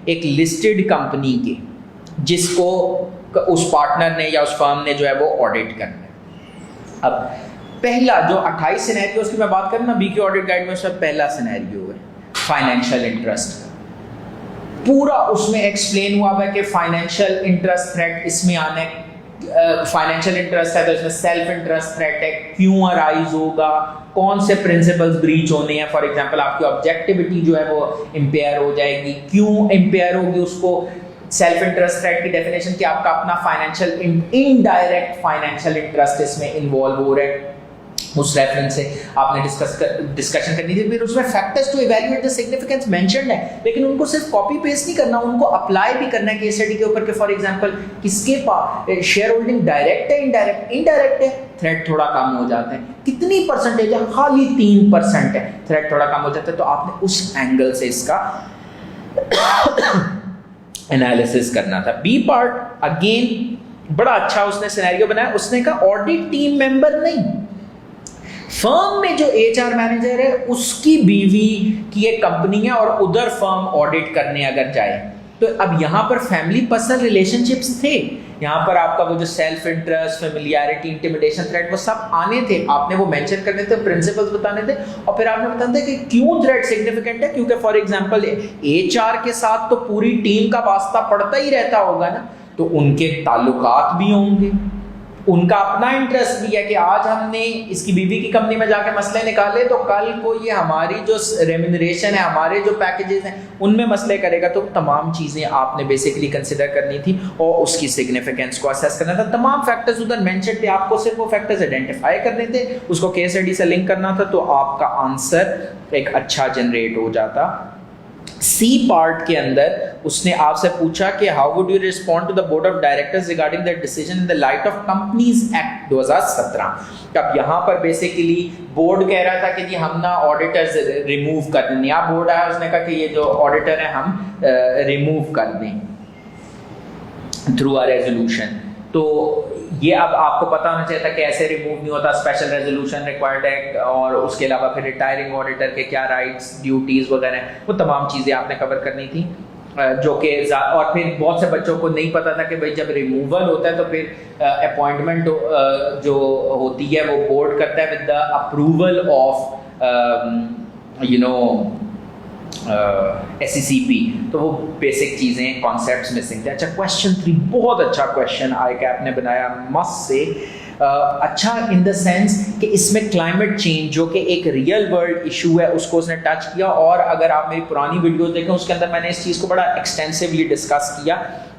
एक लिस्टेड कंपनी के, जिसको उस पार्टनर ने या उस फर्म ने जो है वो ऑडिट करना है। अब पहला जो 28 सिनेरियोस की मैं बात करूं ना बीके ऑडिट गाइड में, उसमें पहला सिनेरियो है फाइनेंशियल इंटरेस्ट। पूरा उसमें एक्सप्लेन हुआ है कि फाइनेंशियल इंटरेस्ट थ्रेट इसमें आने, फाइनेंशियल इंटरेस्ट है तो इसमें सेल्फ इंटरेस्ट थ्रेट है, क्यों अराइज होगा, कौन से प्रिंसिपल्स ब्रीच होने हैं। फॉर एग्जांपल आपकी ऑब्जेक्टिविटी जो है वो इम्पेयर हो जाएगी, क्यों इम्पेयर होगी, उसको सेल्फ इंटरेस्ट थ्रेट की डेफिनेशन कि आपका अपना फाइनेंशियल इनडायरेक्ट फाइनेंशियल इंटरेस्ट इसमें इन्वॉल्व हो रहा है, उस रेफरेंस से आपने डिस्कशन करनी थी। फिर उसमें factors to evaluate the significance mentioned है, लेकिन उनको सिर्फ कॉपी पेस्ट नहीं करना, उनको अप्लाई भी करना है केस स्टडी के ऊपर कि फॉर एग्जांपल किसके पास शेयर होल्डिंग डायरेक्ट है, इनडायरेक्ट है, थ्रेट थोड़ा कम हो जाता है, कितनी परसेंटेज है, खाली 3% है, थ्रेट थोड़ा कम हो जाता है। तो आपने उस एंगल से इसका एनालिसिस करना था। बी पार्ट अगेन बड़ा अच्छा उसने सिनेरियो बनाया, उसने कहा ऑडिट टीम मेंबर नहीं, फर्म में जो एचआर मैनेजर है उसकी बीवी की एक कंपनी है और उधर फर्म ऑडिट करने अगर जाए तो अब यहाँ पर फैमिली पर्सनल रिलेशनशिप्स थे, यहाँ पर आपका वो जो self interest, familiarity, intimidation threat वो सब आने थे, आपने वो मेंशन करने थे, प्रिंसिपल्स बताने थे, और फिर आपने बताना था कि क्यों थ्रेट सिग्निफिकेंट है, क्योंकि फॉर एग्जांपल एचआर के साथ तो पूरी टीम का वास्ता पड़ता ही रहता होगा ना, तो उनके ताल्लुकात भी होंगे, उनका अपना इंटरेस्ट भी है कि आज हमने इसकी बीवी की कंपनी में जाके मसले निकाले तो कल को ये हमारी जो रेम्यूनरेशन है, हमारे जो पैकेजेस हैं उनमें मसले करेगा। तो तमाम चीज़ें आपने बेसिकली कंसिडर करनी थी और उसकी सिग्निफिकेंस को असेस करना था। तमाम फैक्टर्स उधर मेंशन थे, आपको सिर्फ वो फैक्टर्स आइडेंटिफाई करने थे, उसको केस स्टडी से लिंक करना था, तो आपका आंसर एक अच्छा जनरेट हो जाता। सी पार्ट के अंदर उसने आपसे पूछा कि how would you respond to the board of directors regarding the decision in the light of companies act 2017। अब यहाँ पर बेसिकली बोर्ड कह रहा था कि जी हम ना ऑडिटर्स रिमूव कर दें, यहाँ बोर्ड आया उसने कहा कि ये जो ऑडिटर है हम रिमूव कर दें थ्रू अ रेजोल्यूशन। तो ये अब आपको पता होना चाहिए था कि ऐसे रिमूव नहीं होता, स्पेशल रेजोल्यूशन रिक्वायर्ड है, और उसके अलावा फिर रिटायरिंग ऑडिटर के क्या राइट्स, ड्यूटीज वगैरह, वो तमाम चीज़ें आपने कवर करनी थी। जो कि और फिर बहुत से बच्चों को नहीं पता था कि भाई जब रिमूवल होता है तो फिर अपॉइंटमेंट जो होती है वो बोर्ड करता है with the approval of SECP। तो वो बेसिक चीज़ें कॉन्सेप्ट्स मिसिंग थे। अच्छा, क्वेश्चन 3 बहुत अच्छा क्वेश्चन ICAP ने बनाया, मस्त से अच्छा इन द सेंस कि इसमें क्लाइमेट चेंज जो कि एक रियल वर्ल्ड इशू है उसको उसने टच किया, और अगर आप मेरी पुरानी वीडियोस देखें उसके अंदर मैंने इस चीज़ को बड़ा एक्सटेंसिवली डिस्कस किया।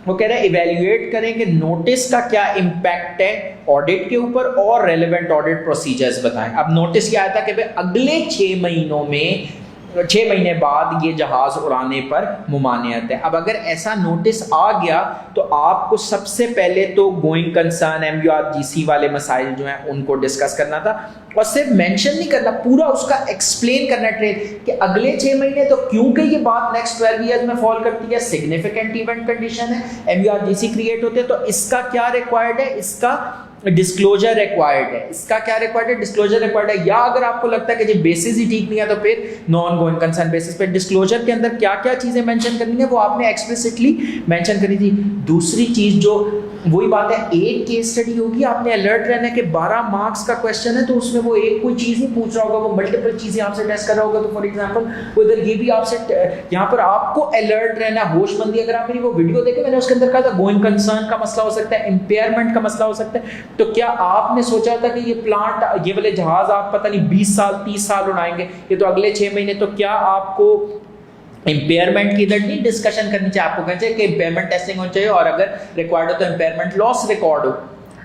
वो कह रहे हैं इवेल्युएट करें कि नोटिस का क्या इम्पैक्ट है ऑडिट के ऊपर और रेलेवेंट ऑडिट प्रोसीजर्स बताएं। अब नोटिस क्या आया था कि भाई अगले 6 महीनों में 6 महीने बाद ये जहाज उड़ाने पर मुमानियत है। अब अगर ऐसा नोटिस आ गया तो आपको सबसे पहले तो गोइंग कंसर्न MURGC वाले मसाइल जो हैं उनको डिस्कस करना था, और सिर्फ मेंशन नहीं करना, पूरा उसका एक्सप्लेन करना ट्रेड कि अगले 6 महीने तो क्योंकि ये बात नेक्स्ट 12 ईयर्स में फॉल करती है, सिग्निफिकेंट इवेंट कंडीशन है, MURGC क्रिएट होते हैं, तो इसका क्या रिक्वायर्ड है, इसका डिस्क्लोजर रिक्वायर्ड है, इसका क्या रिक्वायर्ड है, डिस्क्लोजर रिक्वायर्ड है। या अगर आपको लगता है कि जी बेसिस ही ठीक नहीं है तो फिर नॉन गोइंग कंसर्न बेसिस पे डिस्क्लोजर के अंदर क्या क्या चीजें मेंशन करनी है वो आपने एक्सप्लिसिटली मेंशन करी थी। दूसरी चीज जो वही बात है, एक केस स्टडी होगी, आपने अलर्ट रहना है कि 12 मार्क्स का क्वेश्चन है तो उसमें वो एक कोई चीज नहीं पूछ रहा होगा, वो मल्टीपल चीजें आपसे टेस्ट कर रहा होगा। तो फॉर एग्जांपल वो इधर ये भी आपसे यहाँ पर आपको अलर्ट रहना, होशमंदी। अगर आप मेरी वो वीडियो देखे, मैंने उसके अंदर कहा था गोइंग कंसर्न का मसला हो सकता है, इंपेयरमेंट का मसला हो सकता है। तो क्या आपने सोचा था कि ये प्लांट, ये वाले जहाज आप पता नहीं 20 साल 30 साल उड़ाएंगे, ये तो अगले 6 महीने, तो क्या आपको इंपेयरमेंट की इधर नहीं डिस्कशन करनी चाहिए, आपको कहना चाहिए कि इंपेयरमेंट टेस्टिंग होनी चाहिए और अगर रिक्वायर्ड हो तो इंपेयरमेंट लॉस रिकॉर्ड हो।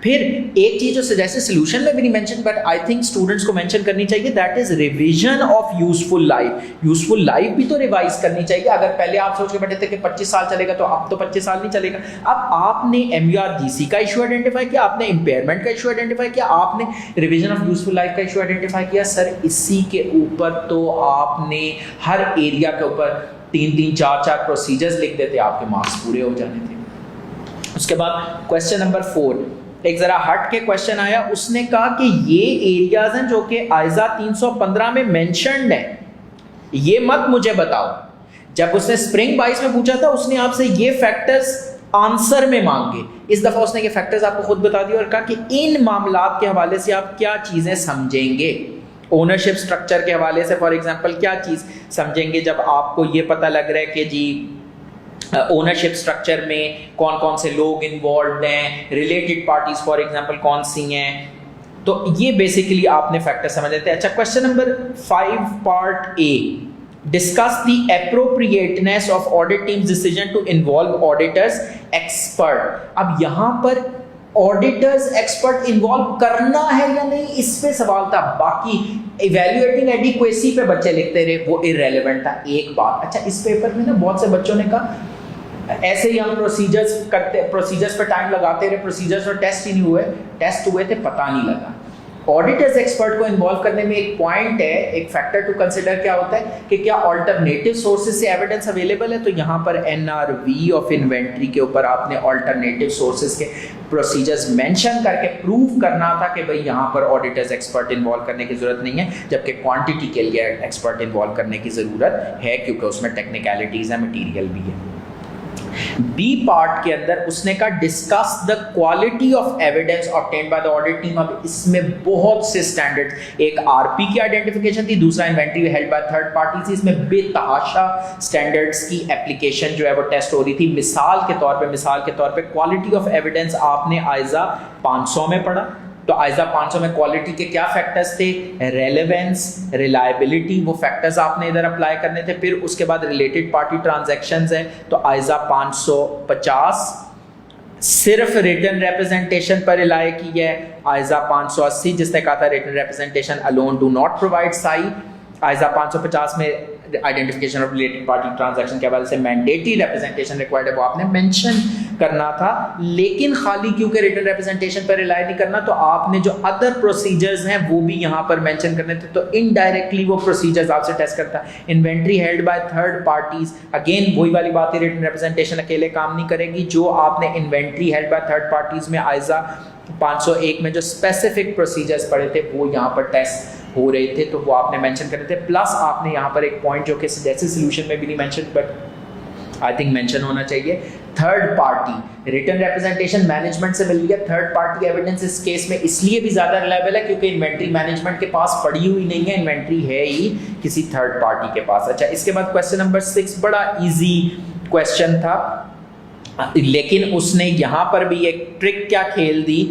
फिर एक चीज जो सजेस्टेड सोल्यूशन में भी नहीं mention, but I think students को मेंशन करनी चाहिए, that is revision of useful life. Useful life भी तो रिवाइज करनी चाहिए। अगर पहले आप सोच के बैठे थे कि 25 साल चलेगा तो अब तो 25 साल नहीं चलेगा। अब आपने MURGC का इशू आइडेंटिफाई किया, आपने इंपेयरमेंट का इशू आइडेंटिफाई किया, आपने रिवीजन ऑफ यूजफुल लाइफ का इशू आइडेंटिफाई किया। सर इसी के ऊपर तो आपने हर एरिया के ऊपर 3-3 4-4 प्रोसीजर्स लिख देते, आपके मार्क्स पूरे हो जाने थे। उसके बाद क्वेश्चन नंबर 4 एक जरा हट के क्वेश्चन आया, उसने कहा कि ये एरियाज हैं जो कि आइजा 315 में मेंशन्ड है, ये मत मुझे बताओ। जब उसने स्प्रिंग 22 में पूछा था उसने आपसे ये फैक्टर्स आंसर में मांगे, इस दफा उसने ये फैक्टर्स आपको खुद बता दिए और कहा कि इन मामलात के हवाले से आप क्या चीजें समझेंगे, ओनरशिप स्ट्रक्चर के हवाले से फॉर एग्जांपल क्या चीज समझेंगे जब आपको ये पता लग रहा है कि जी ओनरशिप स्ट्रक्चर में कौन कौन से लोग इन्वॉल्व हैं, रिलेटेड पार्टीज फॉर एग्जांपल कौन सी हैं, तो ये बेसिकली आपने फैक्टर समझ लेते हैं। अच्छा, question number 5 part A, discuss the appropriateness of audit teams decision to involve auditors expert. अब यहां पर ऑडिटर्स एक्सपर्ट इन्वॉल्व करना है या नहीं, इस पे सवाल था। बाकी इवैल्यूएटिंग एडिक्वेसी पे बच्चे लिखते रहे, वो इररेलेवेंट था। एक बात, अच्छा इस पेपर में ना बहुत से बच्चों ने कहा ऐसे ही हम प्रोसीजर्स पे टाइम लगाते रहे, प्रोसीजर्स और टेस्ट ही नहीं हुए, टेस्ट हुए थे पता नहीं लगा। ऑडिटर्स एक्सपर्ट को इन्वॉल्व करने में एक पॉइंट है, एक फैक्टर टू कंसिडर क्या होता है कि क्या ऑल्टरनेटिव सोर्सेज से एविडेंस अवेलेबल है। तो यहाँ पर एनआरवी ऑफ इन्वेंट्री के ऊपर आपने ऑल्टरनेटिव सोर्सेज के प्रोसीजर्स मेंशन करके प्रूव करना था कि भाई यहाँ पर ऑडिटर्स एक्सपर्ट इन्वॉल्व करने की जरूरत नहीं है, जबकि क्वांटिटी के लिए एक्सपर्ट इन्वॉल्व करने की जरूरत है क्योंकि उसमें टेक्निकलिटीज है, मटीरियल भी है। बी पार्ट के अंदर उसने कहा discuss the quality of evidence obtained by the audit team. अब इसमें बहुत से स्टैंडर्ड्स, एक आरपी की आइडेंटिफिकेशन थी, दूसरा inventory held by third party थी। इसमें बेतहाशा स्टैंडर्ड्स की एप्लीकेशन जो है वो टेस्ट हो रही थी। मिसाल के तौर पे क्वालिटी ऑफ एविडेंस आपने आइजा 500 में पढ़ा, तो आइजा 500 में क्वालिटी के क्या फैक्टर्स थे, रेलेवेंस, रिलायबिलिटी, वो फैक्टर्स आपने इधर अप्लाई करने थे। फिर उसके बाद रिलेटेड पार्टी ट्रांजैक्शंस है, तो आइजा 550 सिर्फ रिटन रिप्रेजेंटेशन पर रिलाय की है। आइजा 580 जिसने कहा था written representation alone do not provide साई। आइजा 550 में identification of related party transaction के हवाले से मैंडेटरी रिप्रेजेंटेशन रिक्वायर्ड है, वो आपने मेंशन करना था। लेकिन खाली क्योंकि रिटन रिप्रेजेंटेशन पर रिलाय नहीं करना, तो आपने जो अदर प्रोसीजर्स हैं वो भी यहाँ पर मेंशन करने थे। तो इनडायरेक्टली वो प्रोसीजर्स आपसे टेस्ट करता है। Inventory held by third parties, again वही वाली बात है, रिटन रिप्रेजेंटेशन अकेले काम नहीं करेगी। जो आपने inventory held by third parties में आइजा 501 में जो स्पेसिफिक प्रोसीजर्स पढ़े थे वो यहाँ पर टेस्ट हो रहे थे, तो वो आपने मेंशन करे थे। प्लस आपने यहाँ पर एक पॉइंट जो कि जैसे सोल्यूशन में भी नहीं mention but I think mention होना चाहिए, third party written representation management से मिल गया। थर्ड पार्टी एविडेंस इस केस में इसलिए भी ज्यादा रिलायबल है क्योंकि इन्वेंट्री मैनेजमेंट के पास पड़ी हुई नहीं है, इन्वेंट्री है ही किसी थर्ड पार्टी के पास। अच्छा, इसके बाद क्वेश्चन नंबर 6 बड़ा इजी क्वेश्चन था, लेकिन उसने यहां पर भी एक ट्रिक क्या खेल दी।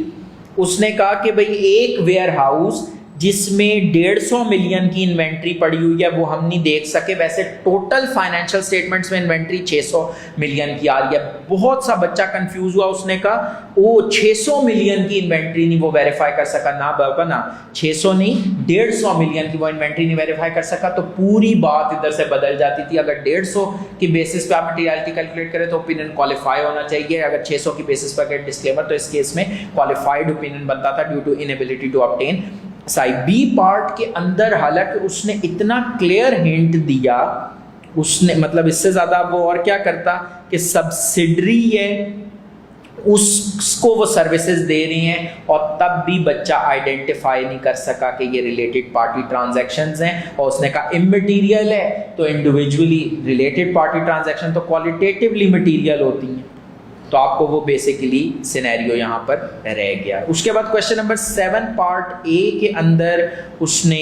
उसने कहा कि भाई एक वेयर हाउस जिसमें 150 मिलियन की इन्वेंट्री पड़ी हुई है वो हम नहीं देख सके, वैसे टोटल फाइनेंशियल स्टेटमेंट्स में इन्वेंट्री 600 मिलियन की आ रही है। बहुत सा बच्चा कंफ्यूज हुआ, उसने कहा वो 600 मिलियन की इन्वेंट्री नहीं वो वेरीफाई कर सका। ना बाबा ना, 600 नहीं 150 मिलियन की वो इन्वेंट्री नहीं वेरीफाई कर सका, तो पूरी बात इधर से बदल जाती थी। अगर 150 की बेसिस पे आप मटेरियलिटी कैलकुलेट करें तो ओपिनियन क्वालिफाई होना चाहिए, अगर 600 की बेसिस पर अगर डिस्क्लेमर, तो इस केस में क्वालिफाइड ओपिनियन बनता था due to inability to obtain साई। बी पार्ट के अंदर हालांकि उसने इतना क्लियर हिंट दिया, उसने मतलब इससे ज्यादा वो और क्या करता कि सब्सिडरी है उसको वो सर्विसेज दे रही हैं, और तब भी बच्चा आइडेंटिफाई नहीं कर सका कि ये रिलेटेड पार्टी ट्रांजैक्शंस हैं। और उसने कहा इमटेरियल है, तो इंडिविजुअली रिलेटेड पार्टी ट्रांजैक्शन तो क्वालिटेटिवली मटेरियल होती हैं, तो आपको वो बेसिकली सिनेरियो यहाँ पर रह गया। उसके बाद क्वेश्चन नंबर 7 पार्ट ए के अंदर उसने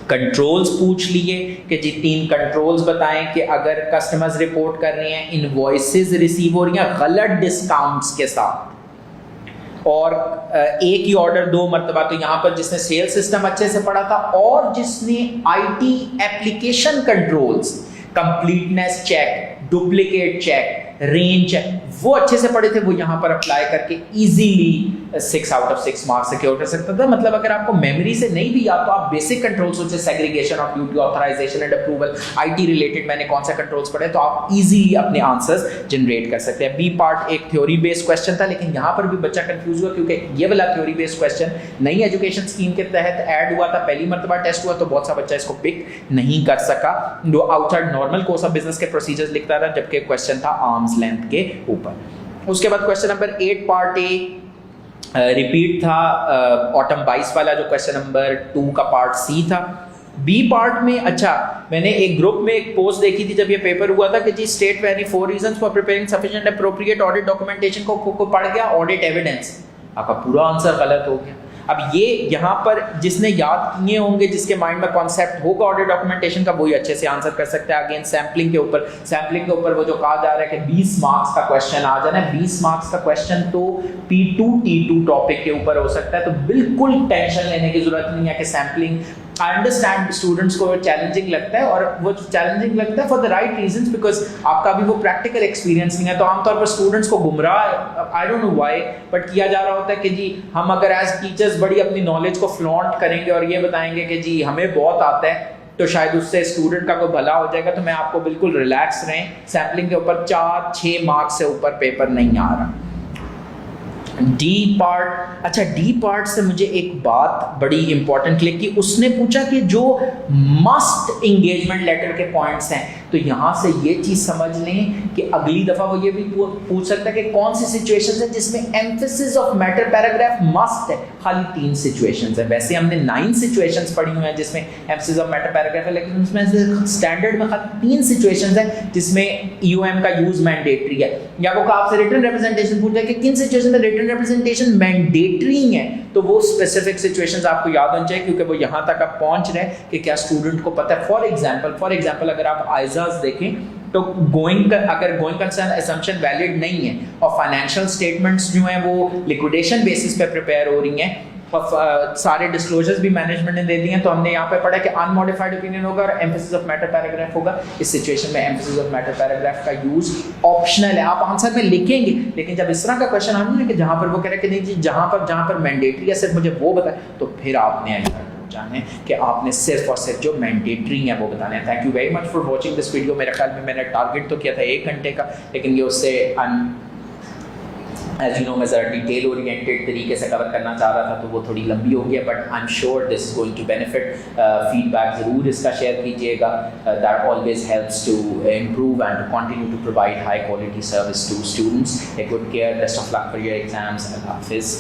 कंट्रोल्स पूछ लिए कि जी 3 कंट्रोल्स बताएं कि अगर कस्टमर्स रिपोर्ट कर रहे हैं इनवॉइसेस रिसीव हो रही हैं गलत डिस्काउंट्स के साथ, और एक ही ऑर्डर 2 मरतबा, तो यहाँ पर जिसने सेल सिस्टम अच्छे से पढ़ा था और जिसने IT application controls, completeness check, duplicate check, range वो अच्छे से पढ़े थे, वो यहाँ पर अप्लाई करके easily 6 out of 6 marks secure कर सकता था। मतलब अगर आपको मेमोरी से नहीं भी याद तो आप बेसिक कंट्रोल्स जैसे segregation of duty, authorisation and approval, IT related मैंने कौन सा कंट्रोल्स पढ़े, तो आप इजीली अपने आंसर्स जनरेट कर सकते हैं। बी पार्ट एक थ्योरी बेस्ड क्वेश्चन था, लेकिन यहाँ पर भी बच्चा कंफ्यूज हुआ क्योंकि ये वाला थ्योरी बेस्ड क्वेश्चन नई एजुकेशन स्कीम के तहत ऐड हुआ था, पहली मरतबा टेस्ट हुआ, तो बहुत सा बच्चा इसको पिक नहीं कर सका। जो outside normal course of business के प्रोसीजर्स लिखता था, जबकि क्वेश्चन था आर्म्स लेंथ के ऊपर। उसके बाद question number 8 part A repeat था, ऑटम 22 वाला जो क्वेश्चन नंबर 2 का पार्ट सी था, बी पार्ट में अच्छा, मैंने एक ग्रुप में एक पोस्ट देखी थी जब ये पेपर हुआ था कि जी स्टेट वेरी 4 reasons for preparing sufficient appropriate audit documentation को पढ़ गया, ऑडिट एविडेंस, आपका पूरा आंसर गलत हो गया। अब ये यहाँ पर जिसने याद किए होंगे, जिसके माइंड में कॉन्सेप्ट होगा ऑडिट डॉक्यूमेंटेशन का, वही अच्छे से आंसर कर सकता है। अगेन सैम्पलिंग के ऊपर वो जो कहा जा रहा है कि 20 मार्क्स का क्वेश्चन आ जाना है, 20 मार्क्स का क्वेश्चन तो P2 T2 टॉपिक के ऊपर हो सकता है, तो बिल्कुल टेंशन लेने की जरूरत नहीं है कि सैम्पलिंग, आई अंडरस्टैंड स्टूडेंट्स को चैलेंजिंग लगता है, और वो चैलेंजिंग लगता है for the right reasons, because आपका भी वो प्रैक्टिकल एक्सपीरियंस नहीं है। तो आमतौर पर स्टूडेंट्स को गुमराह, I don't know why, but किया जा रहा होता है कि जी हम अगर एज टीचर्स बड़ी अपनी नॉलेज को फ्लॉन्ट करेंगे और ये बताएंगे कि जी हमें बहुत आता है, तो शायद उससे स्टूडेंट का कोई भला हो जाएगा। तो मैं आपको बिल्कुल रिलैक्स रहें, सैम्पलिंग के ऊपर 4-6 मार्क्स से ऊपर पेपर नहीं आ रहा। डी पार्ट, अच्छा डी पार्ट से मुझे एक बात बड़ी इंपॉर्टेंट क्लिक की, उसने पूछा कि जो मस्ट एंगेजमेंट लेटर के पॉइंट्स हैं, तो यहाँ से ये चीज़ समझ लें कि अगली दफ़ा वो ये भी पूछ सकता है कि कौन सी सिचुएशंस हैं जिसमें emphasis of matter paragraph must है। खाली 3 सिचुएशंस हैं, वैसे हमने 9 सिचुएशंस पढ़ी हुई हैं जिसमें एम्फेसिस ऑफ मैटर पैराग्राफ है, लेकिन उसमें से स्टैंडर्ड में खाली 3 सिचुएशंस हैं जिसमें यूएम का यूज मैंडेटरी है। या वो आपसे रिटन रिप्रेजेंटेशन पूछ रहा है कि किन सिचुएशन में रिटन रिप्रेजेंटेशन मैंडेटरी है, तो वो स्पेसिफिक सिचुएशंस आपको याद होनी चाहिए, क्योंकि वो यहाँ तक आप पहुँच रहे हैं कि क्या स्टूडेंट को पता है। फॉर एग्जाम्पल अगर आप आइजाज देखें तो अगर गोइंग कंसर्न असम्पशन वैलिड नहीं है और फाइनेंशियल स्टेटमेंट्स जो हैं वो लिक्विडेशन बेसिस पे प्रिपेयर हो रही हैं और सारे डिस्क्लोजर्स भी मैनेजमेंट ने दे दिए हैं, तो हमने यहाँ पे पढ़ा कि अनमॉडिफाइड ओपिनियन होगा और एम्फेसिस ऑफ मैटर पैराग्राफ होगा। इस सिचुएशन में एम्फेसिस ऑफ मैटर पैराग्राफ का यूज ऑप्शनल है, आप आंसर में लिखेंगे, लेकिन जब इस तरह का क्वेश्चन आ जाए कि जहाँ पर वो कह रहे हैं कि नहीं जी जहाँ पर मैंडेटरी है सिर्फ मुझे वो बताए, तो फिर आपने जाने कि आपने सिर्फ और सिर्फ जो मैंडेटरी है वो बताने हैं। Thank you very much for watching this video. मेरे ख्याल में मैंने टारगेट तो किया था 1 घंटे का, लेकिन ये उससे एज यू नो मैं ज़रा डिटेल ओरिएंटेड तरीके से कवर करना चाह रहा था, तो वो थोड़ी लंबी हो गई, but I am sure this is going to benefit. Feedback ज़रूर इसका शेयर कीजिएगा, that always helps to improve and to continue to provide high quality service to students. Take good care, best of luck for your exams, अल्लाह हाफिज़।